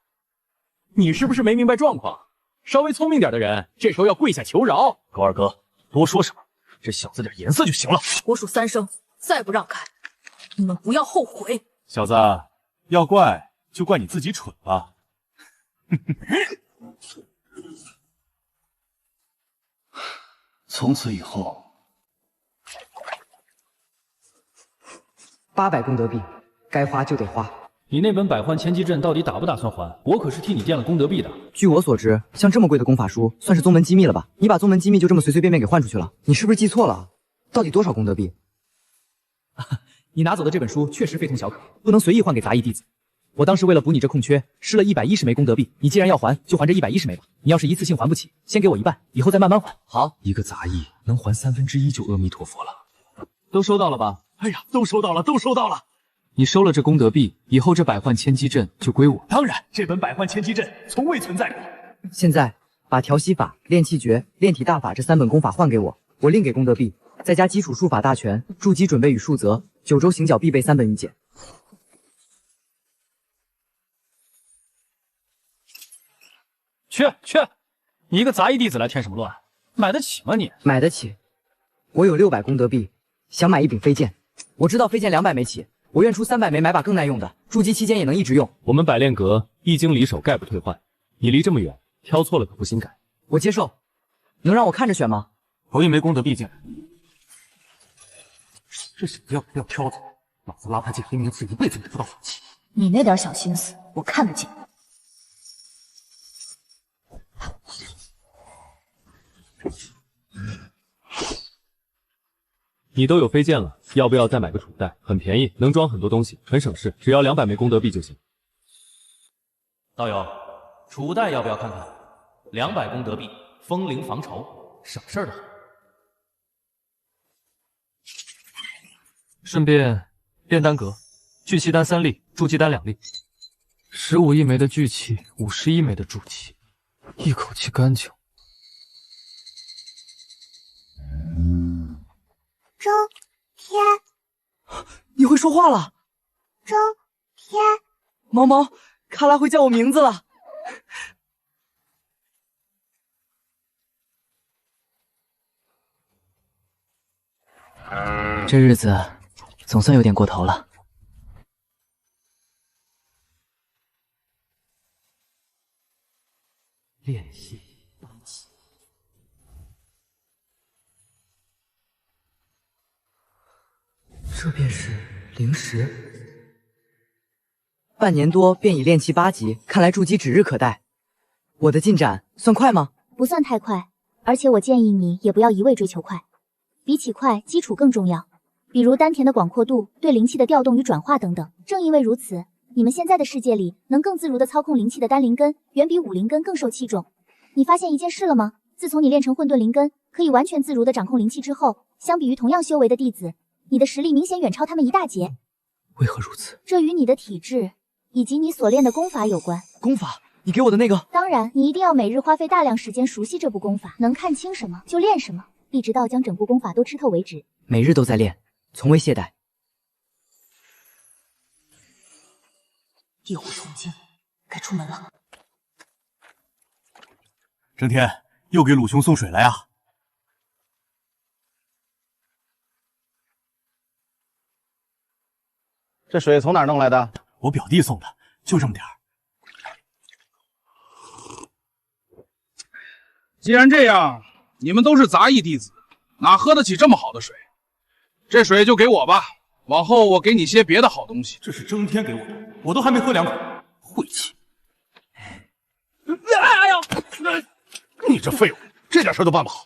你是不是没明白状况？稍微聪明点的人，这时候要跪下求饶。高二哥，多说什么？这小子点颜色就行了。我数3声，再不让开，你们不要后悔。小子，要怪就怪你自己蠢吧。从此以后，800功德币，该花就得花。你那本百幻千机阵到底打不打算还？我可是替你垫了功德币的。据我所知，像这么贵的功法书，算是宗门机密了吧？你把宗门机密就这么随随便便给换出去了，你是不是记错了？到底多少功德币？你拿走的这本书确实非同小可，不能随意换给杂役弟子。我当时为了补你这空缺，施了110枚功德币。你既然要还，就还这110枚吧。你要是一次性还不起，先给我1半，以后再慢慢还。好，一个杂役能还1/3就阿弥陀佛了。都收到了吧？哎呀，都收到了，都收到了。你收了这功德币，以后这百幻千机阵就归我。当然，这本百幻千机阵从未存在过。现在把调息法、炼气诀、炼体大法这3本功法换给我，我另给功德币，再加基础术法大全、筑基准备与术则、9州行脚必备3本一解。去，你一个杂役弟子来添什么乱？买得起吗你？买得起，我有600功德币，想买一柄飞剑。我知道飞剑200枚起，我愿出300枚买把更耐用的，筑基期间也能一直用。我们百炼阁一经离手，概不退换。你离这么远，挑错了可不心改。我接受，能让我看着选吗？投1枚功德币进来。这小子要不要挑子？老子拉他进黑名次，一辈子得不到福气。你那点小心思，我看得见。你都有飞剑了，要不要再买个储袋？很便宜，能装很多东西，很省事，只要200枚功德币就行。道友，储袋要不要看看？200功德币，风铃防潮，省事儿的很。顺便炼丹阁，聚气丹3粒，筑基丹2粒，15亿枚的聚气，50亿枚的筑气，一口气干净。周天，你会说话了。周天，毛毛，卡拉会叫我名字了。这日子总算有点过头了。练习8级，这便是灵石。半年多便已炼气8级，看来筑基指日可待。我的进展算快吗？不算太快，而且我建议你也不要一味追求快，比起快，基础更重要。比如丹田的广阔度、对灵气的调动与转化等等。正因为如此，你们现在的世界里能更自如地操控灵气的丹灵根，远比武灵根更受器重。你发现一件事了吗？自从你练成混沌灵根，可以完全自如地掌控灵气之后，相比于同样修为的弟子，你的实力明显远超他们一大截。为何如此？这与你的体质以及你所练的功法有关。功法？你给我的那个？当然，你一定要每日花费大量时间熟悉这部功法，能看清什么就练什么，一直到将整部功法都吃透为止。每日都在练，从未懈怠。夜火重金，该出门了。郑天又给鲁兄送水了呀？这水从哪儿弄来的？我表弟送的，就这么点儿。既然这样，你们都是杂役弟子，哪喝得起这么好的水？这水就给我吧，往后我给你些别的好东西。这是征天给我的，我都还没喝2口，晦气！哎呀，你这废物，这点事都办不好。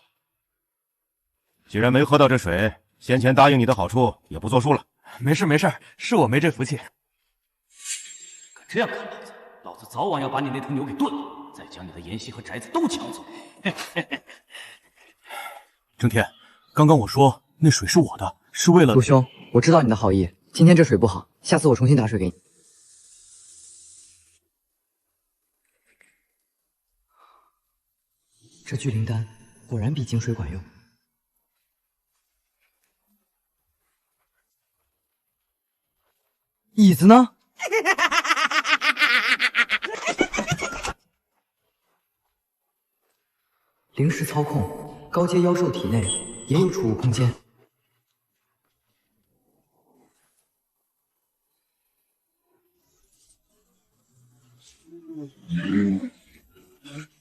既然没喝到这水，先前答应你的好处也不作数了。没事，是我没这福气。敢这样看老子，老子早晚要把你那头牛给炖了，再将你的妍希和宅子都抢走。征天，刚刚我说那水是我的，是为了陆兄，我知道你的好意，今天这水不好，下次我重新打水给你。这聚灵丹果然比井水管用。椅子呢？灵石操控，高阶妖兽体内也有储物空间。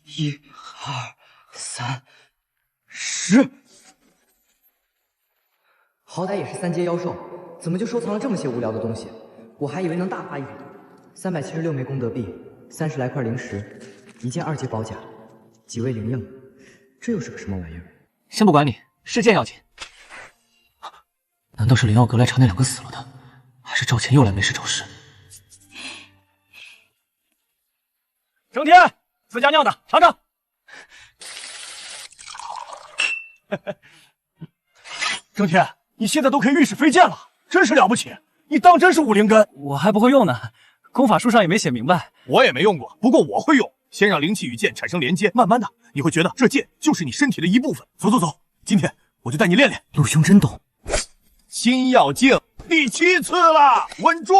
1、2、3、10，好歹也是3阶妖兽，怎么就收藏了这么些无聊的东西？我还以为能大发一笔。376枚功德币，30来块灵石，1件2阶宝甲，几味灵硬，这又是个什么玩意儿？先不管你，事件要紧。难道是灵药阁来查那2个死了的，还是赵钱又来没事找事？征天，自家酿的，尝尝。征天，你现在都可以御使飞剑了，真是了不起！你当真是武灵根？我还不会用呢，功法书上也没写明白。我也没用过，不过我会用。先让灵气与剑产生连接，慢慢的，你会觉得这剑就是你身体的一部分。走，今天我就带你练练。陆兄真懂。心要静，第7次了，稳住！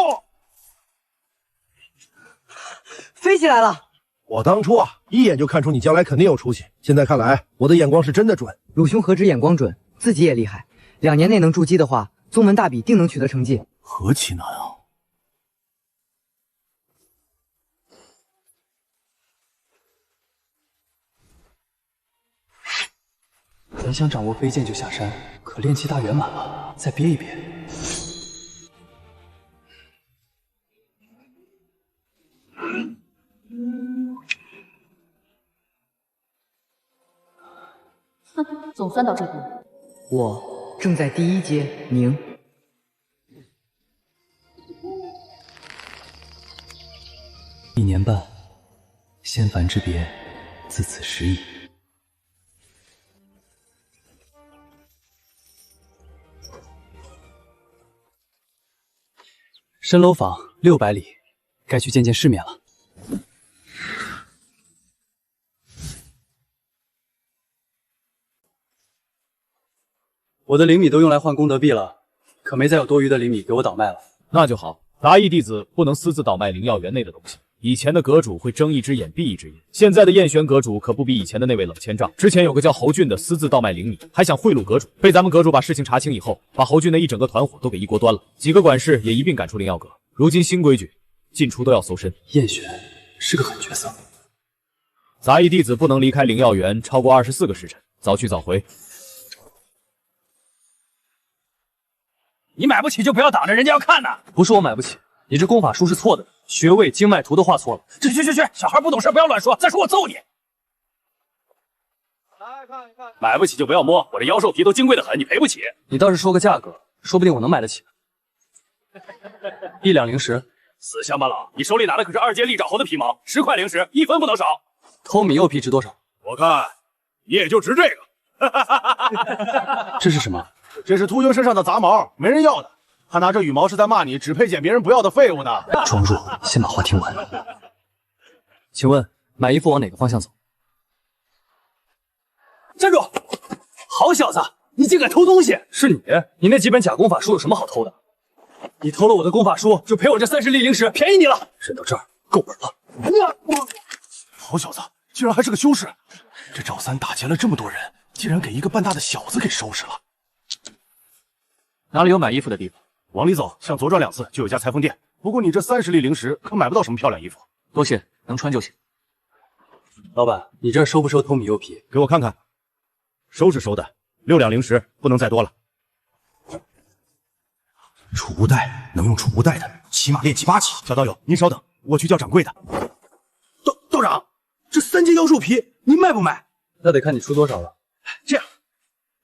飞起来了！我当初啊，一眼就看出你将来肯定有出息。现在看来，我的眼光是真的准。鲁兄何止眼光准，自己也厉害。2年内能筑基的话，宗门大比定能取得成绩。何其难啊！本想掌握飞剑就下山，可炼气大圆满了，再憋一憋。哼，总算到这步。我正在第1阶凝。1年半，仙凡之别，自此时矣。蜃楼坊600里，该去见见世面了。我的灵米都用来换功德币了，可没再有多余的灵米给我倒卖了。那就好，杂役弟子不能私自倒卖灵药园内的东西。以前的阁主会睁一只眼闭一只眼，现在的燕玄阁主可不比以前的那位冷千丈。之前有个叫侯俊的私自倒卖灵米，还想贿赂阁主，被咱们阁主把事情查清以后，把侯俊的一整个团伙都给一锅端了，几个管事也一并赶出灵药阁。如今新规矩，进出都要搜身。燕玄是个狠角色，杂役弟子不能离开灵药园超过24个时辰，早去早回。你买不起就不要挡着人家要看呐！不是我买不起，你这功法书是错的，穴位、经脉图都画错了。去，小孩不懂事，不要乱说，再说我揍你！买不起就不要摸，我这妖兽皮都金贵的很，你赔不起。你倒是说个价格，说不定我能买得起。1两灵石。死乡巴佬，你手里拿的可是2阶利爪猴的皮毛，10块灵石，1分不能少。偷米柚皮值多少？我看你也就值这个。这是什么？这是秃鹰身上的杂毛，没人要的。他拿这羽毛是在骂你只配捡别人不要的废物呢。装弱，先把话听完。请问买衣服往哪个方向走？站住！好小子，你竟敢偷东西！是你？你那几本假功法书有什么好偷的？你偷了我的功法书，就赔我这30粒灵石，便宜你了。忍到这儿，够本了。好小子，竟然还是个修士！这赵三打劫了这么多人，竟然给一个半大的小子给收拾了。哪里有买衣服的地方？往里走，向左转2次就有家裁缝店。不过你这30粒灵石可买不到什么漂亮衣服。多谢，能穿就行。老板，你这儿收不收偷米柚皮？给我看看。收是收的，6两灵石，不能再多了。储物袋能用储物袋的，起码练气8级。小道友，您稍等，我去叫掌柜的。道长，这3阶妖兽皮您卖不卖？那得看你出多少了。这样，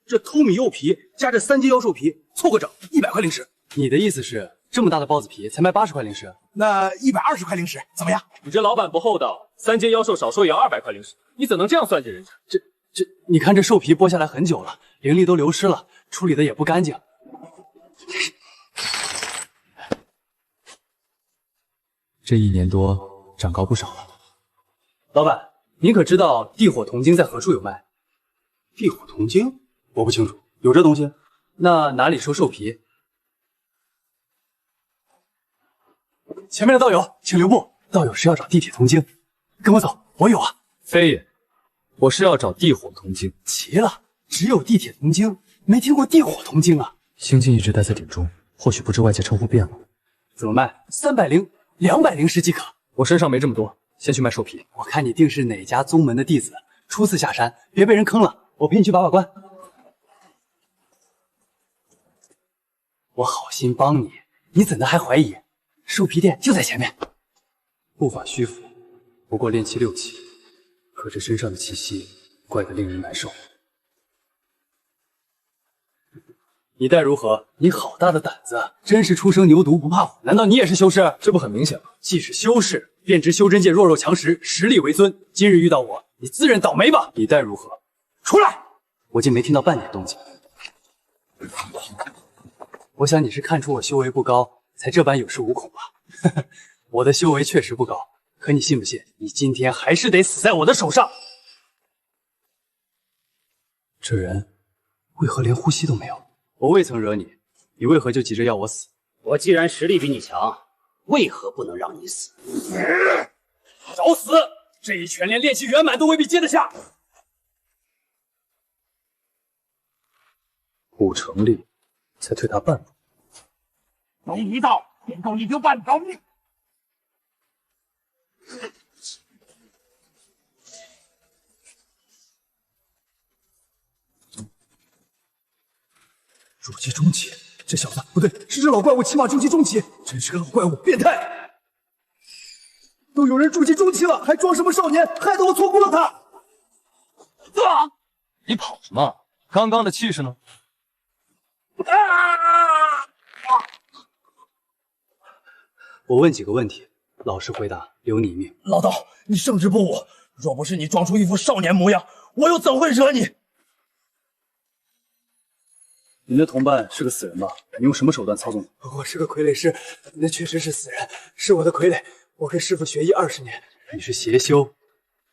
这偷米柚皮加这3阶妖兽皮，凑个整100块灵石。你的意思是，这么大的包子皮才卖80块灵石？那120块灵石怎么样？你这老板不厚道，3阶妖兽少说也要200块灵石，你怎能这样算计人家？你看这兽皮剥下来很久了，灵力都流失了，处理的也不干净。这1年多长高不少了。老板，您可知道地火铜晶在何处有卖？地火铜晶？我不清楚，有这东西？那哪里收兽皮？前面的道友，请留步。道友是要找地铁铜晶，跟我走，我有啊。非也，我是要找地火铜晶。奇了，只有地铁铜晶，没听过地火铜晶啊。星星一直待在鼎中，或许不知外界称呼变了。怎么卖？300灵，200灵石即可。我身上没这么多，先去卖兽皮。我看你定是哪家宗门的弟子，初次下山，别被人坑了。我陪你去把关。我好心帮你，你怎的还怀疑？兽皮店就在前面。步法虚浮，不过炼气6级，可这身上的气息怪得令人难受。你待如何？你好大的胆子，真是初生牛犊不怕虎。难道你也是修士？这不很明显吗？既是修士，便知修真界弱肉强食，实力为尊。今日遇到我，你自认倒霉吧。你待如何？出来！我竟没听到半点动静。我想你是看出我修为不高，才这般有恃无恐吧。我的修为确实不高，可你信不信，你今天还是得死在我的手上。这人为何连呼吸都没有？我未曾惹你，你为何就急着要我死？我既然实力比你强，为何不能让你死？找死！这一拳连练气圆满都未必接得下。5成力，才退他半步。走一道，见够你就半条命。筑基中期，这小子不对，是这老怪物，起码筑基中期，真是个老怪物，变态！都有人筑基中期了，还装什么少年，害得我错过了他！啊！你跑什么？刚刚的气势呢？我问几个问题，老实回答，留你一命。老道，你胜之不武，若不是你装出一副少年模样，我又怎会惹你？您的同伴是个死人吧？你用什么手段操纵的？我是个傀儡师，那确实是死人，是我的傀儡。我跟师傅学艺20年。你是邪修，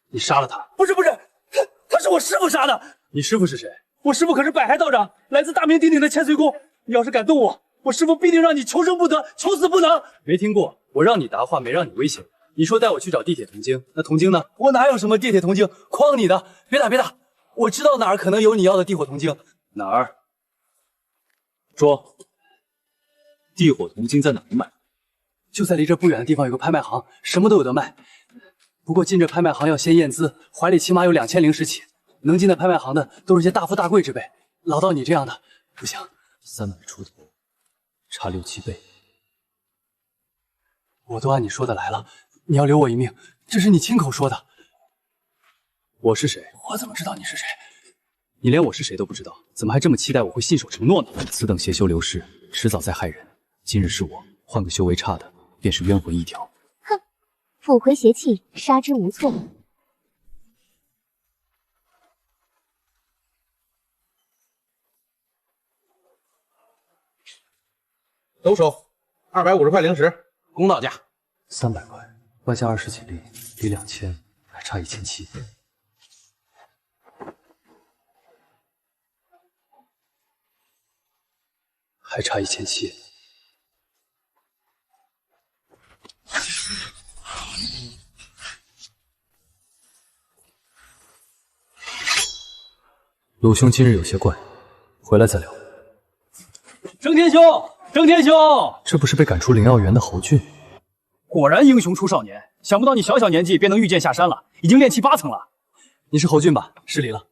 你杀了他？不是，他是我师傅杀的。你师傅是谁？我师傅可是百骸道长，来自大名鼎鼎的千岁宫。你要是敢动我，我师傅必定让你求生不得，求死不能。没听过，我让你答话，没让你威胁。你说带我去找地铁铜晶，那铜晶呢？我哪有什么地铁铜晶，诓你的！别打！我知道哪儿可能有你要的地火铜晶。哪儿？说，地火铜晶在哪儿买？就在离这不远的地方有个拍卖行，什么都有得卖。不过进这拍卖行要先验资，怀里起码有2000灵石起。能进的拍卖行的都是些大富大贵之辈，老道你这样的不行。300出头，差6、7倍。我都按你说的来了，你要留我一命，这是你亲口说的。我是谁？我怎么知道你是谁？你连我是谁都不知道，怎么还这么期待我会信守承诺呢？此等邪修流逝，迟早在害人。今日是我，换个修为差的，便是冤魂一条。哼，负魁邪气，杀之无错。都收，250块灵石，公道价。300块，外加20几粒，离2000还差1700。还差1700。鲁兄今日有些怪，回来再聊。征天兄，征天兄，这不是被赶出灵药园的侯俊？果然英雄出少年，想不到你小小年纪便能御剑下山了，已经炼气8层了。你是侯俊吧？失礼了。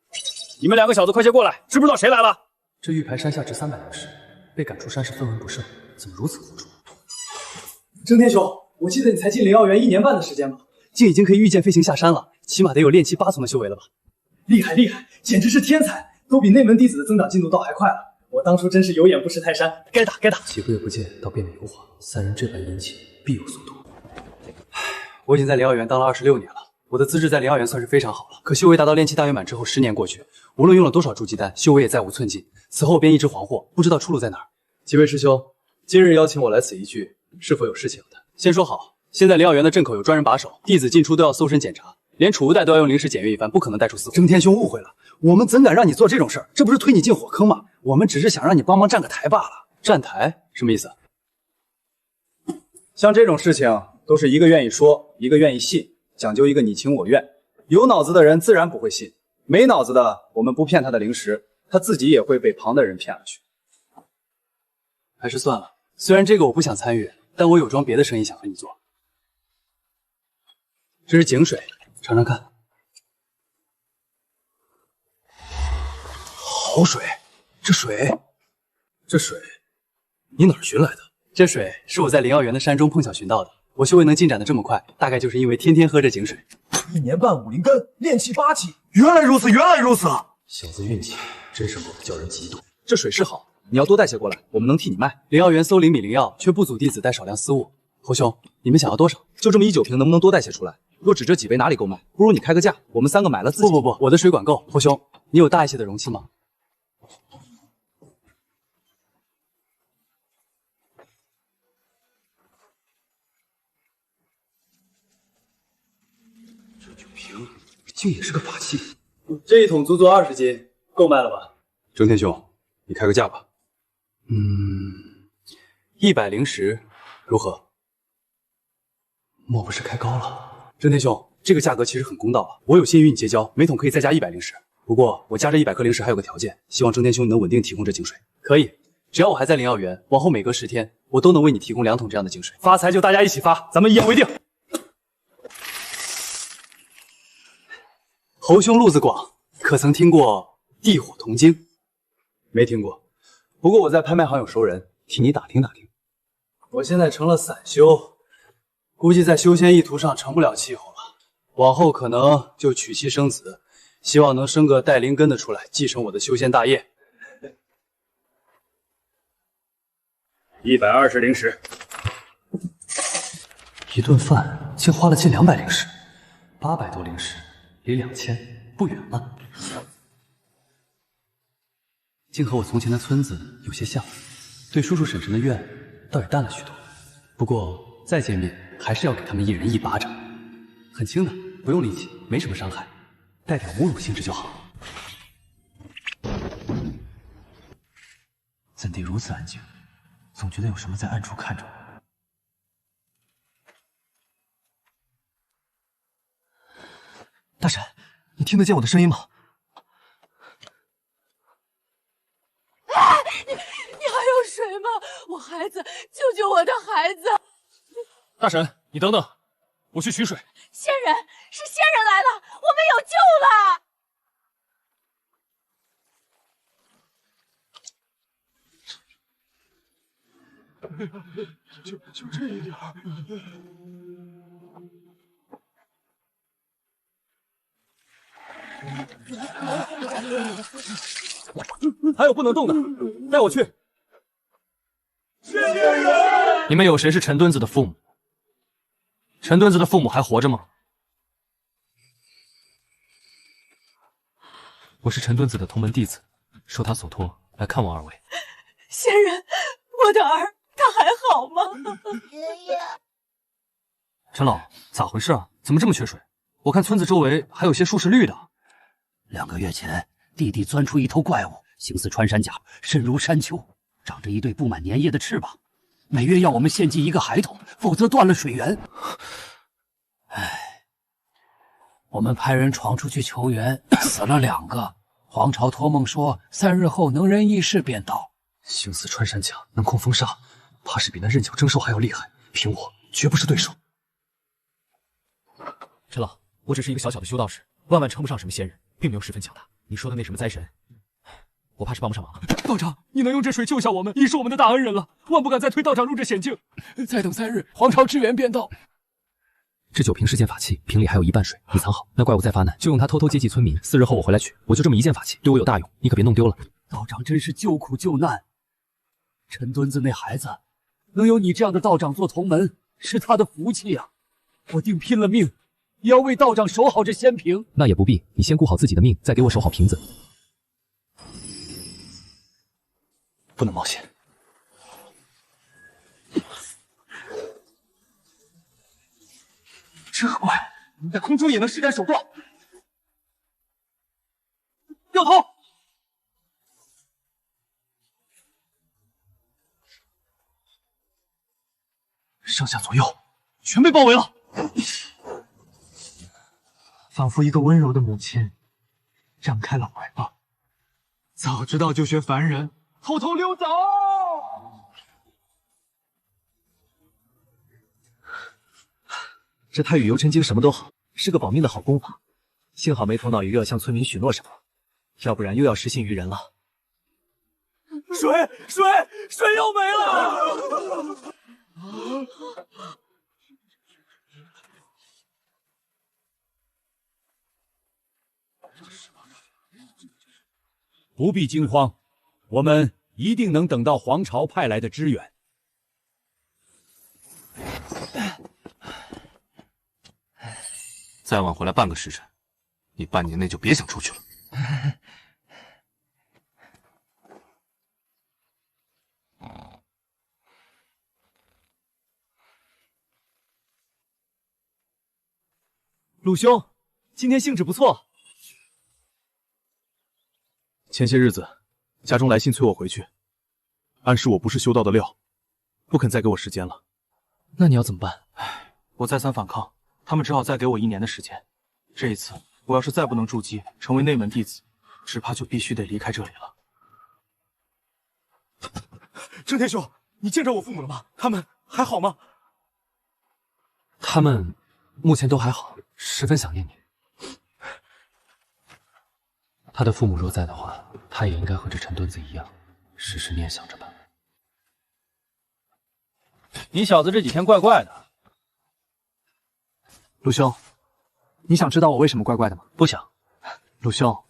你们2个小子快些过来，知不知道谁来了？这玉牌山下值300灵石，被赶出山是分文不剩，怎么如此无助？征天兄，我记得你才进灵药园1年半的时间吧，竟已经可以御剑飞行下山了，起码得有炼气8层的修为了吧？厉害，简直是天才，都比内门弟子的增长进度倒还快了。我当初真是有眼不识泰山，该打。几个月不见，倒变得油滑。3人这般殷勤，必有所图。我已经在灵药园当了26年了，我的资质在灵药园算是非常好了。可修为达到炼气大圆满之后，10年过去，无论用了多少筑基丹，修为也再无寸进。此后便一直惶惑，不知道出路在哪儿。几位师兄，今日邀请我来此一聚，是否有事情要谈？先说好，现在灵药园的镇口有专人把守，弟子进出都要搜身检查，连储物袋都要用灵石检阅一番，不可能带出4户。征天兄误会了，我们怎敢让你做这种事儿？这不是推你进火坑吗？我们只是想让你帮忙站个台罢了。站台什么意思？像这种事情都是一个愿意说，一个愿意信，讲究一个你情我愿。有脑子的人自然不会信，没脑子的，我们不骗他的灵石，他自己也会被旁的人骗了去。还是算了，虽然这个我不想参与，但我有桩别的生意想和你做。这是井水，尝尝看。好水，这水，你哪儿寻来的？这水是我在灵药园的山中碰巧寻到的。我修为能进展的这么快，大概就是因为天天喝这井水。1年半5灵根，炼气8级，原来如此小子运气真是好得叫人嫉妒。这水是好，你要多带些过来，我们能替你卖。灵药园搜灵米灵药，却不阻弟子带少量私物。侯兄，你们想要多少？就这么1、9瓶，能不能多带些出来？若只这几杯哪里够卖？不如你开个价，我们3个买了自己。不，我的水管够。侯兄，你有大一些的容器吗？这9瓶竟也是个法器。这一桶足足20斤，够卖了吧？征天兄，你开个价吧。100灵石，如何？莫不是开高了？征天兄，这个价格其实很公道了。我有心与你结交，每桶可以再加100灵石。不过我加这100颗灵石还有个条件，希望征天兄能稳定提供这净水。可以，只要我还在灵药园，往后每隔10天，我都能为你提供2桶这样的净水。发财就大家一起发，咱们一言为定。侯兄路子广，可曾听过地火铜晶？没听过，不过我在拍卖行有熟人，替你打听打听。我现在成了散修，估计在修仙意图上成不了气候了，往后可能就娶妻生子，希望能生个带灵根的出来，继承我的修仙大业。120灵石，一顿饭竟花了近200灵石，800多灵石。离2000不远了，竟和我从前的村子有些像，对叔叔婶婶的怨倒也淡了许多。不过再见面还是要给他们一人1巴掌，很轻的，不用力气，没什么伤害，带点侮辱性质就好。怎地如此安静？总觉得有什么在暗处看着我。大婶，你听得见我的声音吗？你还有水吗？我孩子，救救我的孩子！大婶，你等等，我去取水。仙人，是仙人来了，我们有救了！就这一点儿。还有不能动的，带我去。你们有谁是陈墩子的父母？陈墩子的父母还活着吗？我是陈墩子的同门弟子，受他所托来看望2位。仙人，我的儿，他还好吗？爷爷，陈老，咋回事啊？怎么这么缺水？我看村子周围还有些树是绿的。2个月前，地地钻出一头怪物，形似穿山甲，身如山丘，长着一对布满粘液的翅膀，每月要我们献祭1个孩童，否则断了水源。唉，我们派人闯出去求援，死了2个。皇朝托梦说3日后能人异士便到。形似穿山甲，能控风沙，怕是比那刃角征兽还要厉害，凭我绝不是对手。陈老，我只是一个小小的修道士，万万称不上什么仙人，并没有十分强大。你说的那什么灾神，我怕是帮不上忙。道长，你能用这水救下我们，已是我们的大恩人了，万不敢再推道长入这险境。再等3日，皇朝支援便到。这酒瓶是件法器，瓶里还有1半水，你藏好。那怪物再发难，就用它偷偷接济村民。4日后我回来取，我就这么一件法器，对我有大用，你可别弄丢了。道长真是救苦救难。陈墩子那孩子，能有你这样的道长做同门，是他的福气啊！我定拼了命，也要为道长守好这仙瓶。那也不必，你先顾好自己的命，再给我守好瓶子。不能冒险。这怪物在空中也能施展手段。掉头！上下左右全被包围了，仿佛一个温柔的母亲张开了怀抱。早知道就学凡人，偷偷溜走。这太乙游chân经什么都好，是个保命的好功法。幸好没头脑一热向村民许诺什么，要不然又要失信于人了。水又没了！不必惊慌，我们一定能等到皇朝派来的支援。再晚回来半个时辰，你半年内就别想出去了。陆兄，今天兴致不错。前些日子，家中来信催我回去，暗示我不是修道的料，不肯再给我时间了。那你要怎么办？我再三反抗，他们只好再给我1年的时间。这一次，我要是再不能筑基，成为内门弟子，只怕就必须得离开这里了。郑天兄，你见着我父母了吗？他们还好吗？他们目前都还好，十分想念你。他的父母若在的话，他也应该和这陈墩子一样，时时念想着吧。你小子这几天怪怪的。陆兄，你想知道我为什么怪怪的吗？不想。陆兄，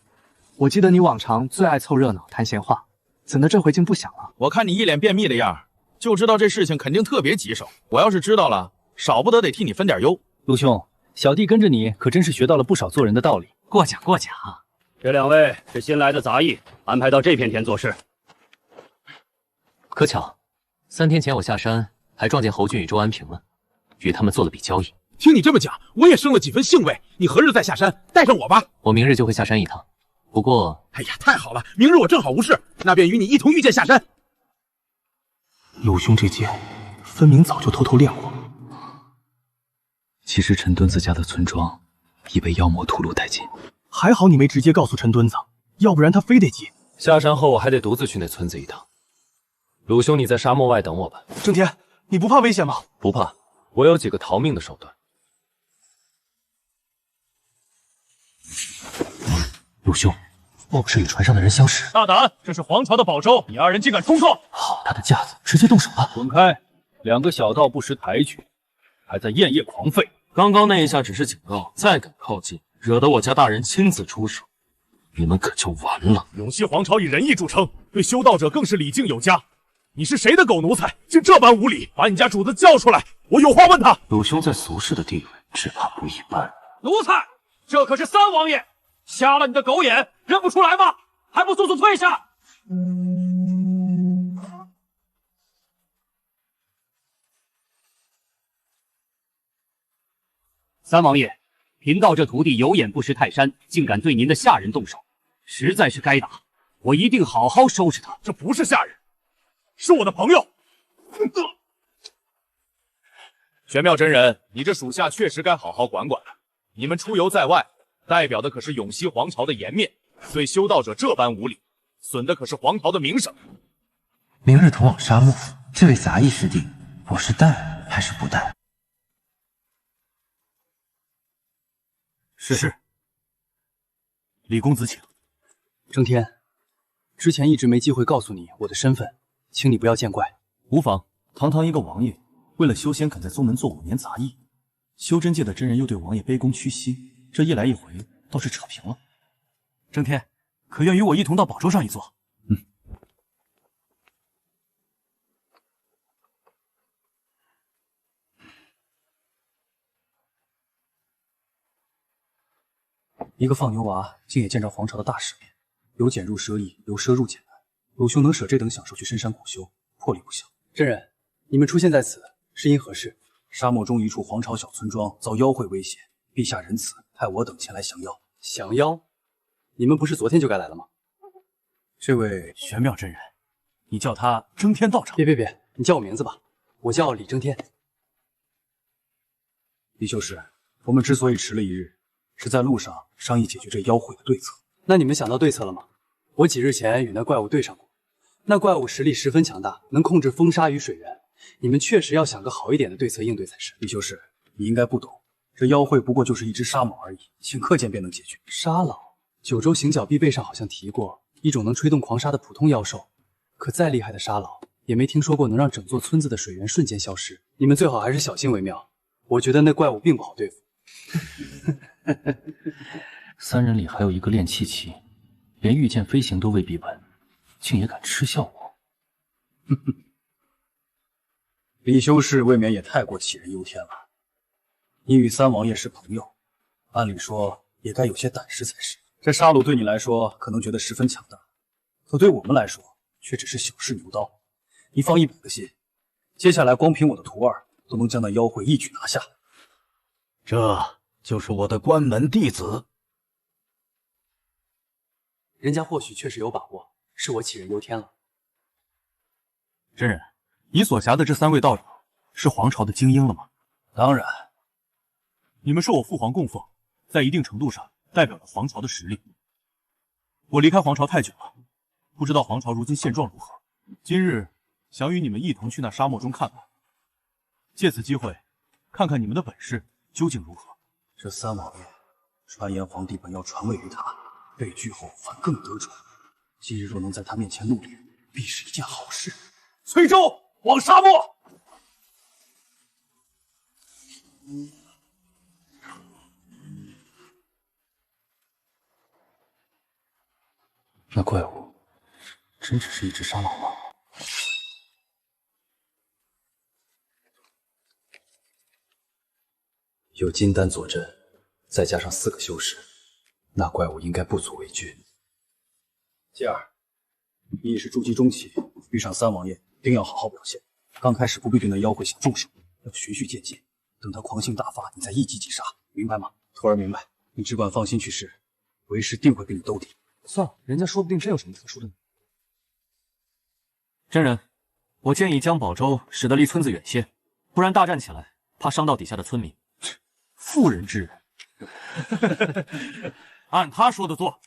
我记得你往常最爱凑热闹谈闲话，怎的这回竟不想了？我看你一脸便秘的样，就知道这事情肯定特别棘手。我要是知道了，少不得得替你分点忧。陆兄，小弟跟着你可真是学到了不少做人的道理。过奖过奖。这2位是新来的杂役，安排到这片田做事。可巧，3天前我下山还撞见侯俊与周安平了，与他们做了笔交易。听你这么讲，我也生了几分兴味。你何日再下山？带上我吧。我明日就会下山一趟。不过，哎呀，太好了，明日我正好无事，那便与你一同御剑下山。陆兄这剑，分明早就偷偷练过。其实陈墩子家的村庄已被妖魔屠戮殆尽。还好你没直接告诉陈墩子，要不然他非得急。下山后我还得独自去那村子一趟。鲁兄，你在沙漠外等我吧。郑天，你不怕危险吗？不怕，我有几个逃命的手段。陆兄，莫不是与船上的人相识？大胆！这是皇朝的宝州，你2人竟敢冲撞！好大的架子，直接动手了！滚开！2个小道不识抬举，还在焰夜狂吠。刚刚那一下只是警告，再敢靠近，惹得我家大人亲自出手，你们可就完了。永熙皇朝以仁义著称，对修道者更是礼敬有加。你是谁的狗奴才，竟这般无礼？把你家主子叫出来，我有话问他。鲁兄在俗世的地位只怕不一般。奴才，这可是3王爷，瞎了你的狗眼，认不出来吗？还不速速退下！3王爷，贫道这徒弟有眼不识泰山，竟敢对您的下人动手，实在是该打，我一定好好收拾他。这不是下人，是我的朋友。玄妙真人，你这属下确实该好好管管了。你们出游在外，代表的可是永熙皇朝的颜面，对修道者这般无礼，损的可是皇朝的名声。明日同往沙漠，这位杂役师弟，我是带还是不带？是。李公子请。郑天，之前一直没机会告诉你我的身份，请你不要见怪。无妨，堂堂一个王爷，为了修仙肯在宗门做5年杂役，修真界的真人又对王爷卑躬屈膝，这一来一回倒是扯平了。郑天，可愿与我一同到宝州上一坐？一个放牛娃，竟也见着皇朝的大世面，由俭入奢易，由奢入俭难。鲁兄能舍这等享受去深山苦修，魄力不小。真人，你们出现在此是因何事？沙漠中一处皇朝小村庄遭妖会威胁，陛下仁慈，派我等前来降妖。降妖？你们不是昨天就该来了吗？这位玄妙真人，你叫他征天道长。别，你叫我名字吧，我叫李征天。李修士，我们之所以迟了1日，是在路上商议解决这妖会的对策。那你们想到对策了吗？我几日前与那怪物对上过，那怪物实力十分强大，能控制风沙与水源。你们确实要想个好一点的对策应对才是。李修士，你应该不懂，这妖会不过就是一只沙卯而已，顷刻间便能解决。沙老，九州行脚必背上好像提过一种能吹动狂沙的普通妖兽，可再厉害的沙老，也没听说过能让整座村子的水源瞬间消失。你们最好还是小心为妙。我觉得那怪物并不好对付。 3人里还有一个炼气期，连御剑飞行都未必稳，竟也敢嗤笑我。李修士未免也太过杞人忧天了。你与3王爷是朋友，按理说也该有些胆识才是。这杀戮对你来说可能觉得十分强大，可对我们来说却只是小试牛刀。你放100个心，接下来光凭我的徒儿都能将那妖会一举拿下。这就是我的关门弟子。人家或许确实有把握，是我杞人忧天了。真人，你所辖的这3位道友是皇朝的精英了吗？当然。你们受我父皇供奉，在一定程度上代表了皇朝的实力。我离开皇朝太久了，不知道皇朝如今现状如何。今日想与你们一同去那沙漠中看看，借此机会看看你们的本事究竟如何。这三王爷传言皇帝本要传位于他，被拒后反更得宠。今日若能在他面前露脸，必是一件好事。崔州往沙漠。那怪物真只是一只沙狼吗？有金丹坐镇，再加上4个修士，那怪物应该不足为惧。继儿，你已是筑基中期，遇上三王爷，定要好好表现。刚开始不必对那妖怪下重手，要循序渐进。等他狂性大发，你再一击即杀，明白吗？徒儿明白。你只管放心去试，为师定会给你兜底。算了，人家说不定真有什么特殊的呢。真人，我建议将宝舟使得离村子远些，不然大战起来，怕伤到底下的村民。妇人之仁，按他说的做。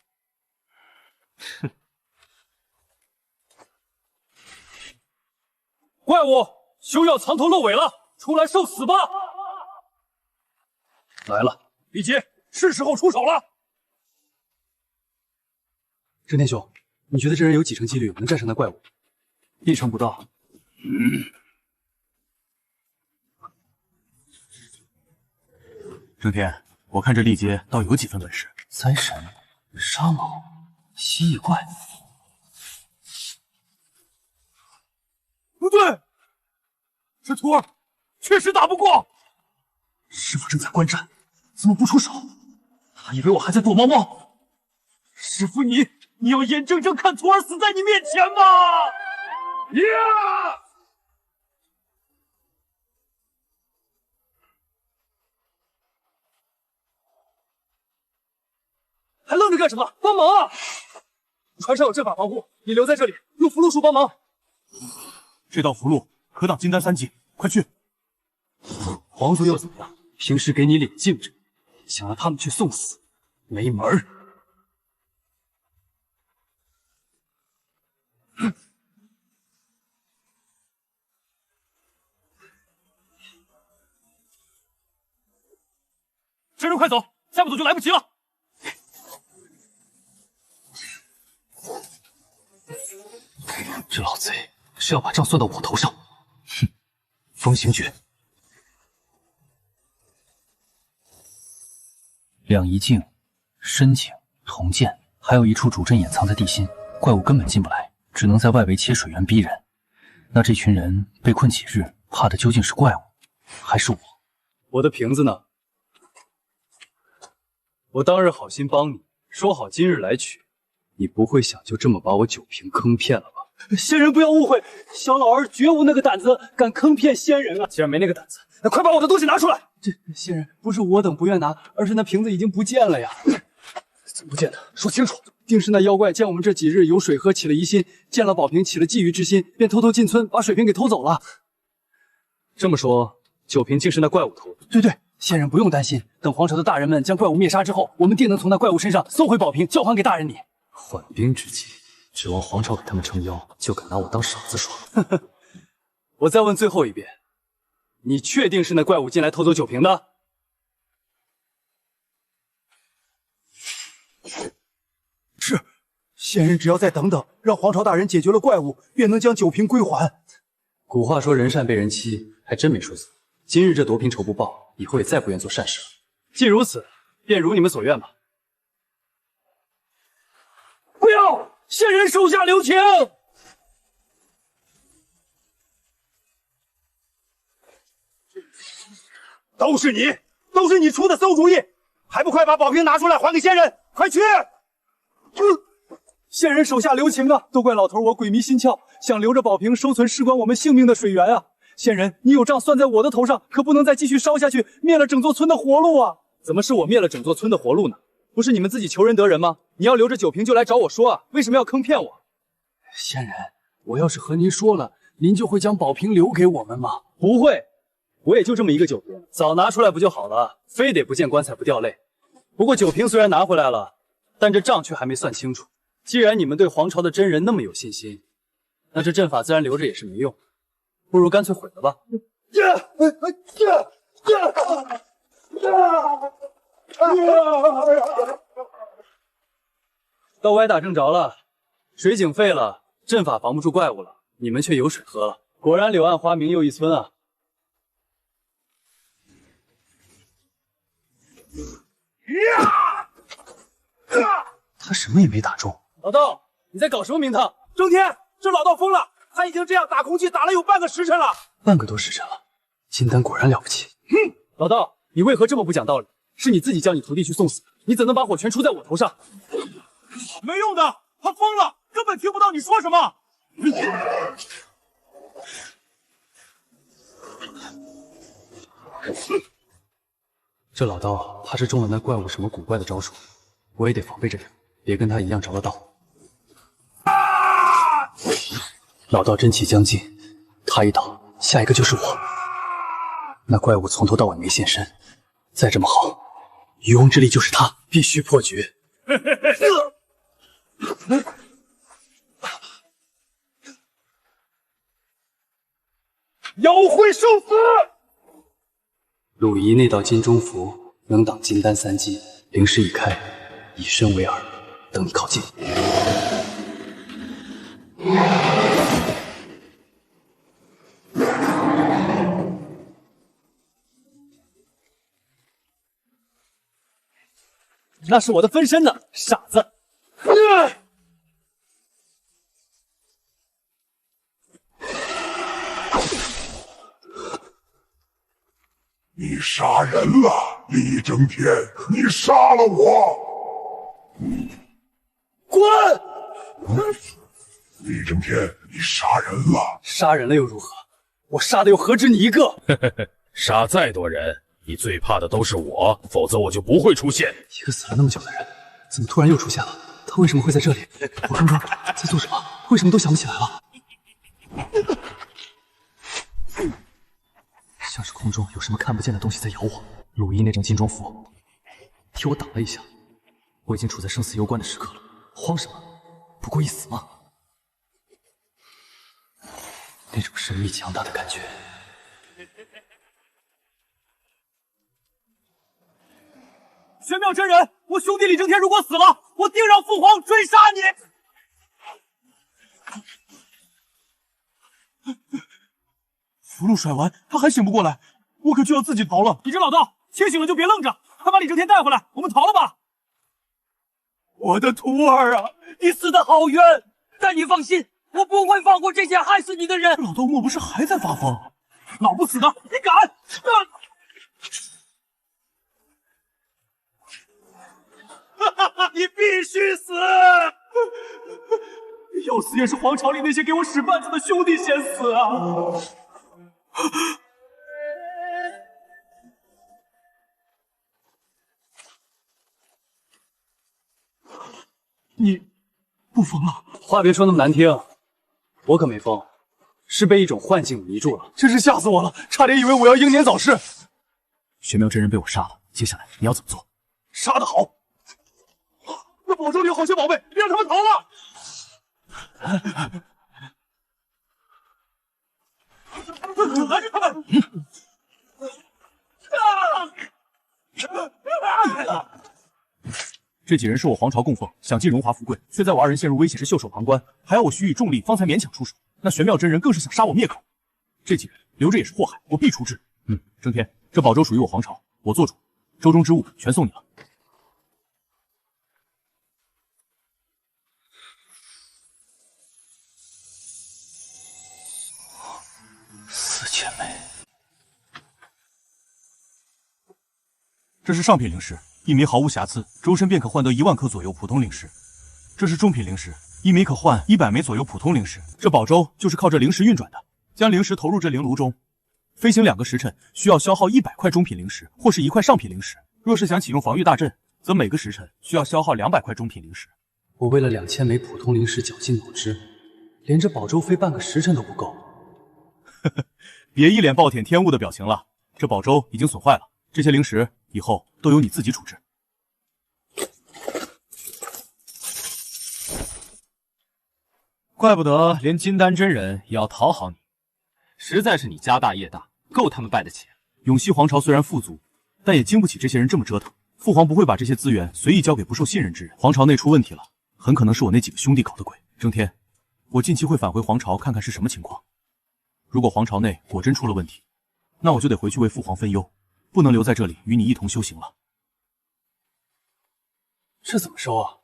怪物休要藏头露尾了，出来受死吧！来了，李杰，是时候出手了。真天兄，你觉得这人有几成几率能战胜那怪物？1成不到。郑天，我看这历劫倒有几分本事。灾神、沙蟒、蜥蜴怪，不对，这徒儿确实打不过。师傅正在观战，怎么不出手？他以为我还在躲猫猫。师傅，你要眼睁睁看徒儿死在你面前吗？呀！还愣着干什么？帮忙啊！船上有阵法防护，你留在这里，用符箓术帮忙。这道符箓可挡金丹3级，快去！皇族又怎么样？平时给你脸敬着，想让他们去送死，没门儿！真人快走，再不走就来不及了。这老贼是要把账算到我头上。哼，风行诀，两仪镜、深井、铜剑，还有一处主阵掩藏在地心，怪物根本进不来，只能在外围切水源逼人。那这群人被困几日，怕的究竟是怪物，还是我？我的瓶子呢？我当日好心帮你，说好今日来取，你不会想就这么把我酒瓶坑骗了吧？仙人不要误会，小老儿绝无那个胆子敢坑骗仙人啊！既然没那个胆子，那快把我的东西拿出来！这仙人不是我等不愿拿，而是那瓶子已经不见了呀！怎么不见的？说清楚！定是那妖怪见我们这几日有水喝，起了疑心，见了宝瓶起了觊觎之心，便偷偷进村把水瓶给偷走了。这么说，酒瓶竟是那怪物偷的？对对，仙人不用担心，等皇朝的大人们将怪物灭杀之后，我们定能从那怪物身上搜回宝瓶，交还给大人你。缓兵之计。指望皇朝给他们撑腰，就敢拿我当傻子耍？我再问最后一遍，你确定是那怪物进来偷走酒瓶的？是，仙人只要再等等，让皇朝大人解决了怪物，便能将酒瓶归还。古话说人善被人欺，还真没说错。今日这夺瓶仇不报，以后也再不愿做善事了。既如此，便如你们所愿吧。不要！仙人手下留情！都是你出的馊主意，还不快把宝瓶拿出来还给仙人！快去！仙人手下留情啊！都怪老头我鬼迷心窍，想留着宝瓶收存事关我们性命的水源啊！仙人，你有账算在我的头上，可不能再继续烧下去，灭了整座村的活路啊！怎么是我灭了整座村的活路呢？不是你们自己求人得人吗？你要留着酒瓶就来找我说啊，为什么要坑骗我？仙人，我要是和您说了，您就会将宝瓶留给我们吗？不会，我也就这么一个酒瓶，早拿出来不就好了？非得不见棺材不掉泪。不过酒瓶虽然拿回来了，但这账却还没算清楚。既然你们对皇朝的真人那么有信心，那这阵法自然留着也是没用，不如干脆毁了吧。道歪打正着了，水井废了，阵法防不住怪物了，你们却有水喝了。果然柳暗花明又一村啊！他什么也没打中。老道，你在搞什么名堂？郑天，这老道疯了，他已经这样打空气打了有半个时辰了。半个多时辰了，金丹果然了不起。老道，你为何这么不讲道理？是你自己叫你徒弟去送死，你怎能把火全出在我头上？没用的，他疯了，根本听不到你说什么。这老道怕是中了那怪物什么古怪的招数，我也得防备着点，别跟他一样着了道。老道真气将尽，他一倒，下一个就是我。那怪物从头到尾没现身，再这么好，渔翁之利就是他，必须破局。妖会受死！鲁仪那道金钟符能挡金丹3击，灵石已开，以身为饵，等你靠近。那是我的分身呢，傻子！你杀人了，李争天！你杀了我！滚！李争天，你杀人了！杀人了又如何？我杀的又何止你一个？杀再多人，你最怕的都是我，否则我就不会出现。一个死了那么久的人，怎么突然又出现了？他为什么会在这里？我刚刚在做什么？为什么都想不起来了？像是空中有什么看不见的东西在咬我。鲁伊那张金钟符替我挡了一下，我已经处在生死攸关的时刻了，慌什么？不过一死吗？那种神秘强大的感觉。玄妙真人，我兄弟李争天如果死了，我定让父皇追杀你！符箓甩完，他还醒不过来，我可就要自己逃了。你这老道，清醒了就别愣着，快把李争天带回来，我们逃了吧！我的徒儿啊，你死得好冤，但你放心，我不会放过这些害死你的人。老道莫不是还在发疯？老不死的，你敢！你必须死！要死也是皇朝里那些给我使绊子的兄弟先死啊！你不疯了？话别说那么难听，我可没疯，是被一种幻境迷住了。真是吓死我了，差点以为我要英年早逝。玄妙真人被我杀了，接下来你要怎么做？杀得好！那宝珠里有好些宝贝，别让他们逃了！拦住他们！这几人是我皇朝供奉，想尽荣华富贵，却在我2人陷入危险时袖手旁观，还要我许以重力，方才勉强出手。那玄妙真人更是想杀我灭口。这几人留着也是祸害，我必除之。争天，这宝舟属于我皇朝，我做主，舟中之物全送你了。4000枚，这是上品灵石，一枚毫无瑕疵，周身便可换得1万颗左右普通灵石。这是中品灵石，一枚可换100枚左右普通灵石。这宝舟就是靠这灵石运转的，将灵石投入这灵炉中，飞行2个时辰需要消耗100块中品灵石，或是1块上品灵石。若是想启用防御大阵，则每个时辰需要消耗200块中品灵石。我为了2000枚普通灵石绞尽脑汁，连这宝舟飞半个时辰都不够。别一脸暴殄天物的表情了，这宝粥已经损坏了，这些零食以后都由你自己处置。怪不得连金丹真人也要讨好你，实在是你家大业大，够他们拜得起。永熙皇朝虽然富足，但也经不起这些人这么折腾。父皇不会把这些资源随意交给不受信任之人。皇朝内出问题了，很可能是我那几个兄弟搞的鬼。征天，我近期会返回皇朝看看是什么情况。如果皇朝内果真出了问题，那我就得回去为父皇分忧，不能留在这里与你一同修行了。这怎么收啊？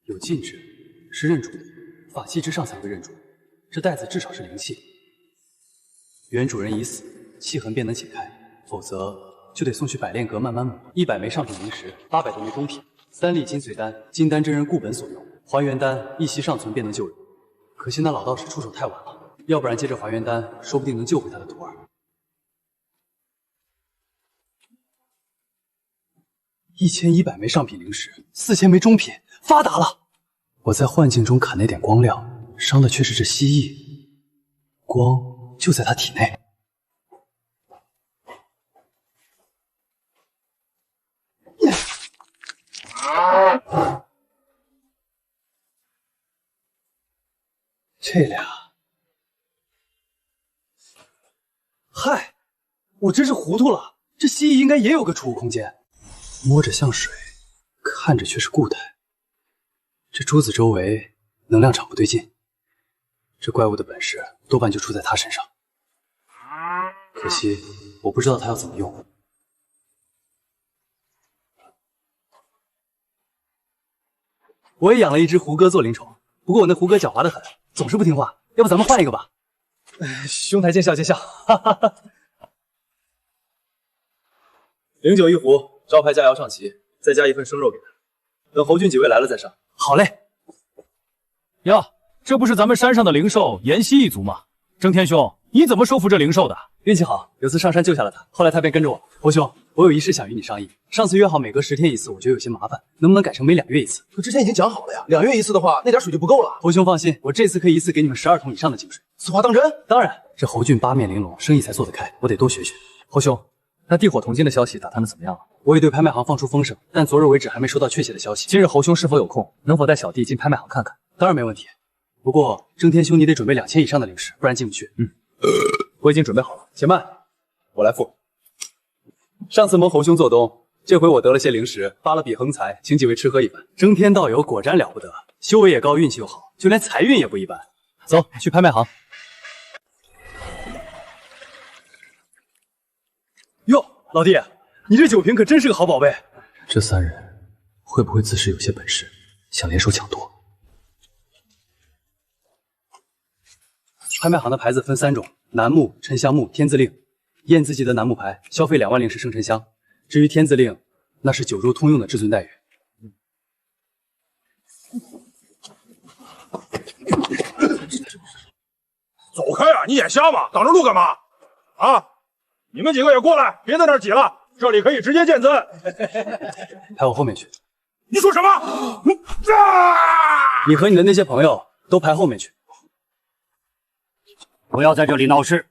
有禁制，是认主的，法器之上才会认主。这袋子至少是灵器，原主人已死，气痕便能解开，否则就得送去百炼阁慢慢磨。100枚上品灵石，800多枚中品，3粒金髓丹，金丹真人固本所用，还原丹一息尚存便能救人。可惜那老道士出手太晚了，要不然借着还原丹，说不定能救回他的徒儿。1100枚上品灵石，4000枚中品，发达了！我在幻境中砍那点光亮，伤的却是这蜥蜴，光就在他体内。这俩，嗨，我真是糊涂了，这蜥蜴应该也有个储物空间。摸着像水，看着却是固态。这珠子周围能量场不对劲，这怪物的本事多半就出在他身上。可惜我不知道他要怎么用。我也养了一只胡歌做灵宠，不过我那胡歌狡猾的很，总是不听话。要不咱们换一个吧？兄台见笑见笑，哈哈哈。0酒一壶。招牌佳肴上齐，再加一份生肉给他。等侯俊几位来了再上。好嘞。哟，这不是咱们山上的灵兽妍希一族吗？征天兄，你怎么收服这灵兽的？运气好，有次上山救下了他，后来他便跟着我。侯兄，我有一事想与你商议。上次约好每隔10天一次，我觉得有些麻烦，能不能改成每2月一次？可之前已经讲好了呀，2月一次的话，那点水就不够了。侯兄放心，我这次可以一次给你们12桶以上的净水。此话当真？当然，这侯俊8面玲珑，生意才做得开，我得多学学。侯兄。那地火铜金的消息打探的怎么样了？我已对拍卖行放出风声，但昨日为止还没收到确切的消息。今日侯兄是否有空，能否带小弟进拍卖行看看？当然没问题。不过征天兄，你得准备2000以上的灵石，不然进不去。我已经准备好了。且慢，我来付。上次蒙侯兄做东，这回我得了些灵石，发了笔横财，请几位吃喝一番。征天道友果然了不得，修为也高，运气又好，就连财运也不一般。走去拍卖行。哟，老弟，你这酒瓶可真是个好宝贝。这3人会不会自恃有些本事，想联手抢夺？拍卖行的牌子分3种：楠木、沉香木、天字令。验自己的楠木牌，消费2万灵石生沉香；至于天字令，那是9州通用的至尊待遇。走开啊！你眼瞎吗？挡着路干嘛？啊！你们几个也过来，别在那儿挤了，这里可以直接见尊。排我后面去。你说什么？你和你的那些朋友都排后面去。不要在这里闹事，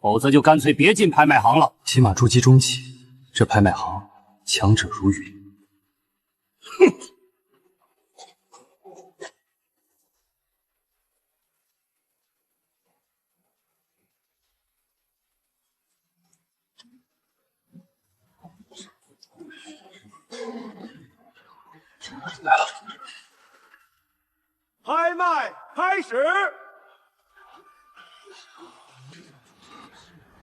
否则就干脆别进拍卖行了。起码筑基中期，这拍卖行强者如云。哼！来了，拍卖开始。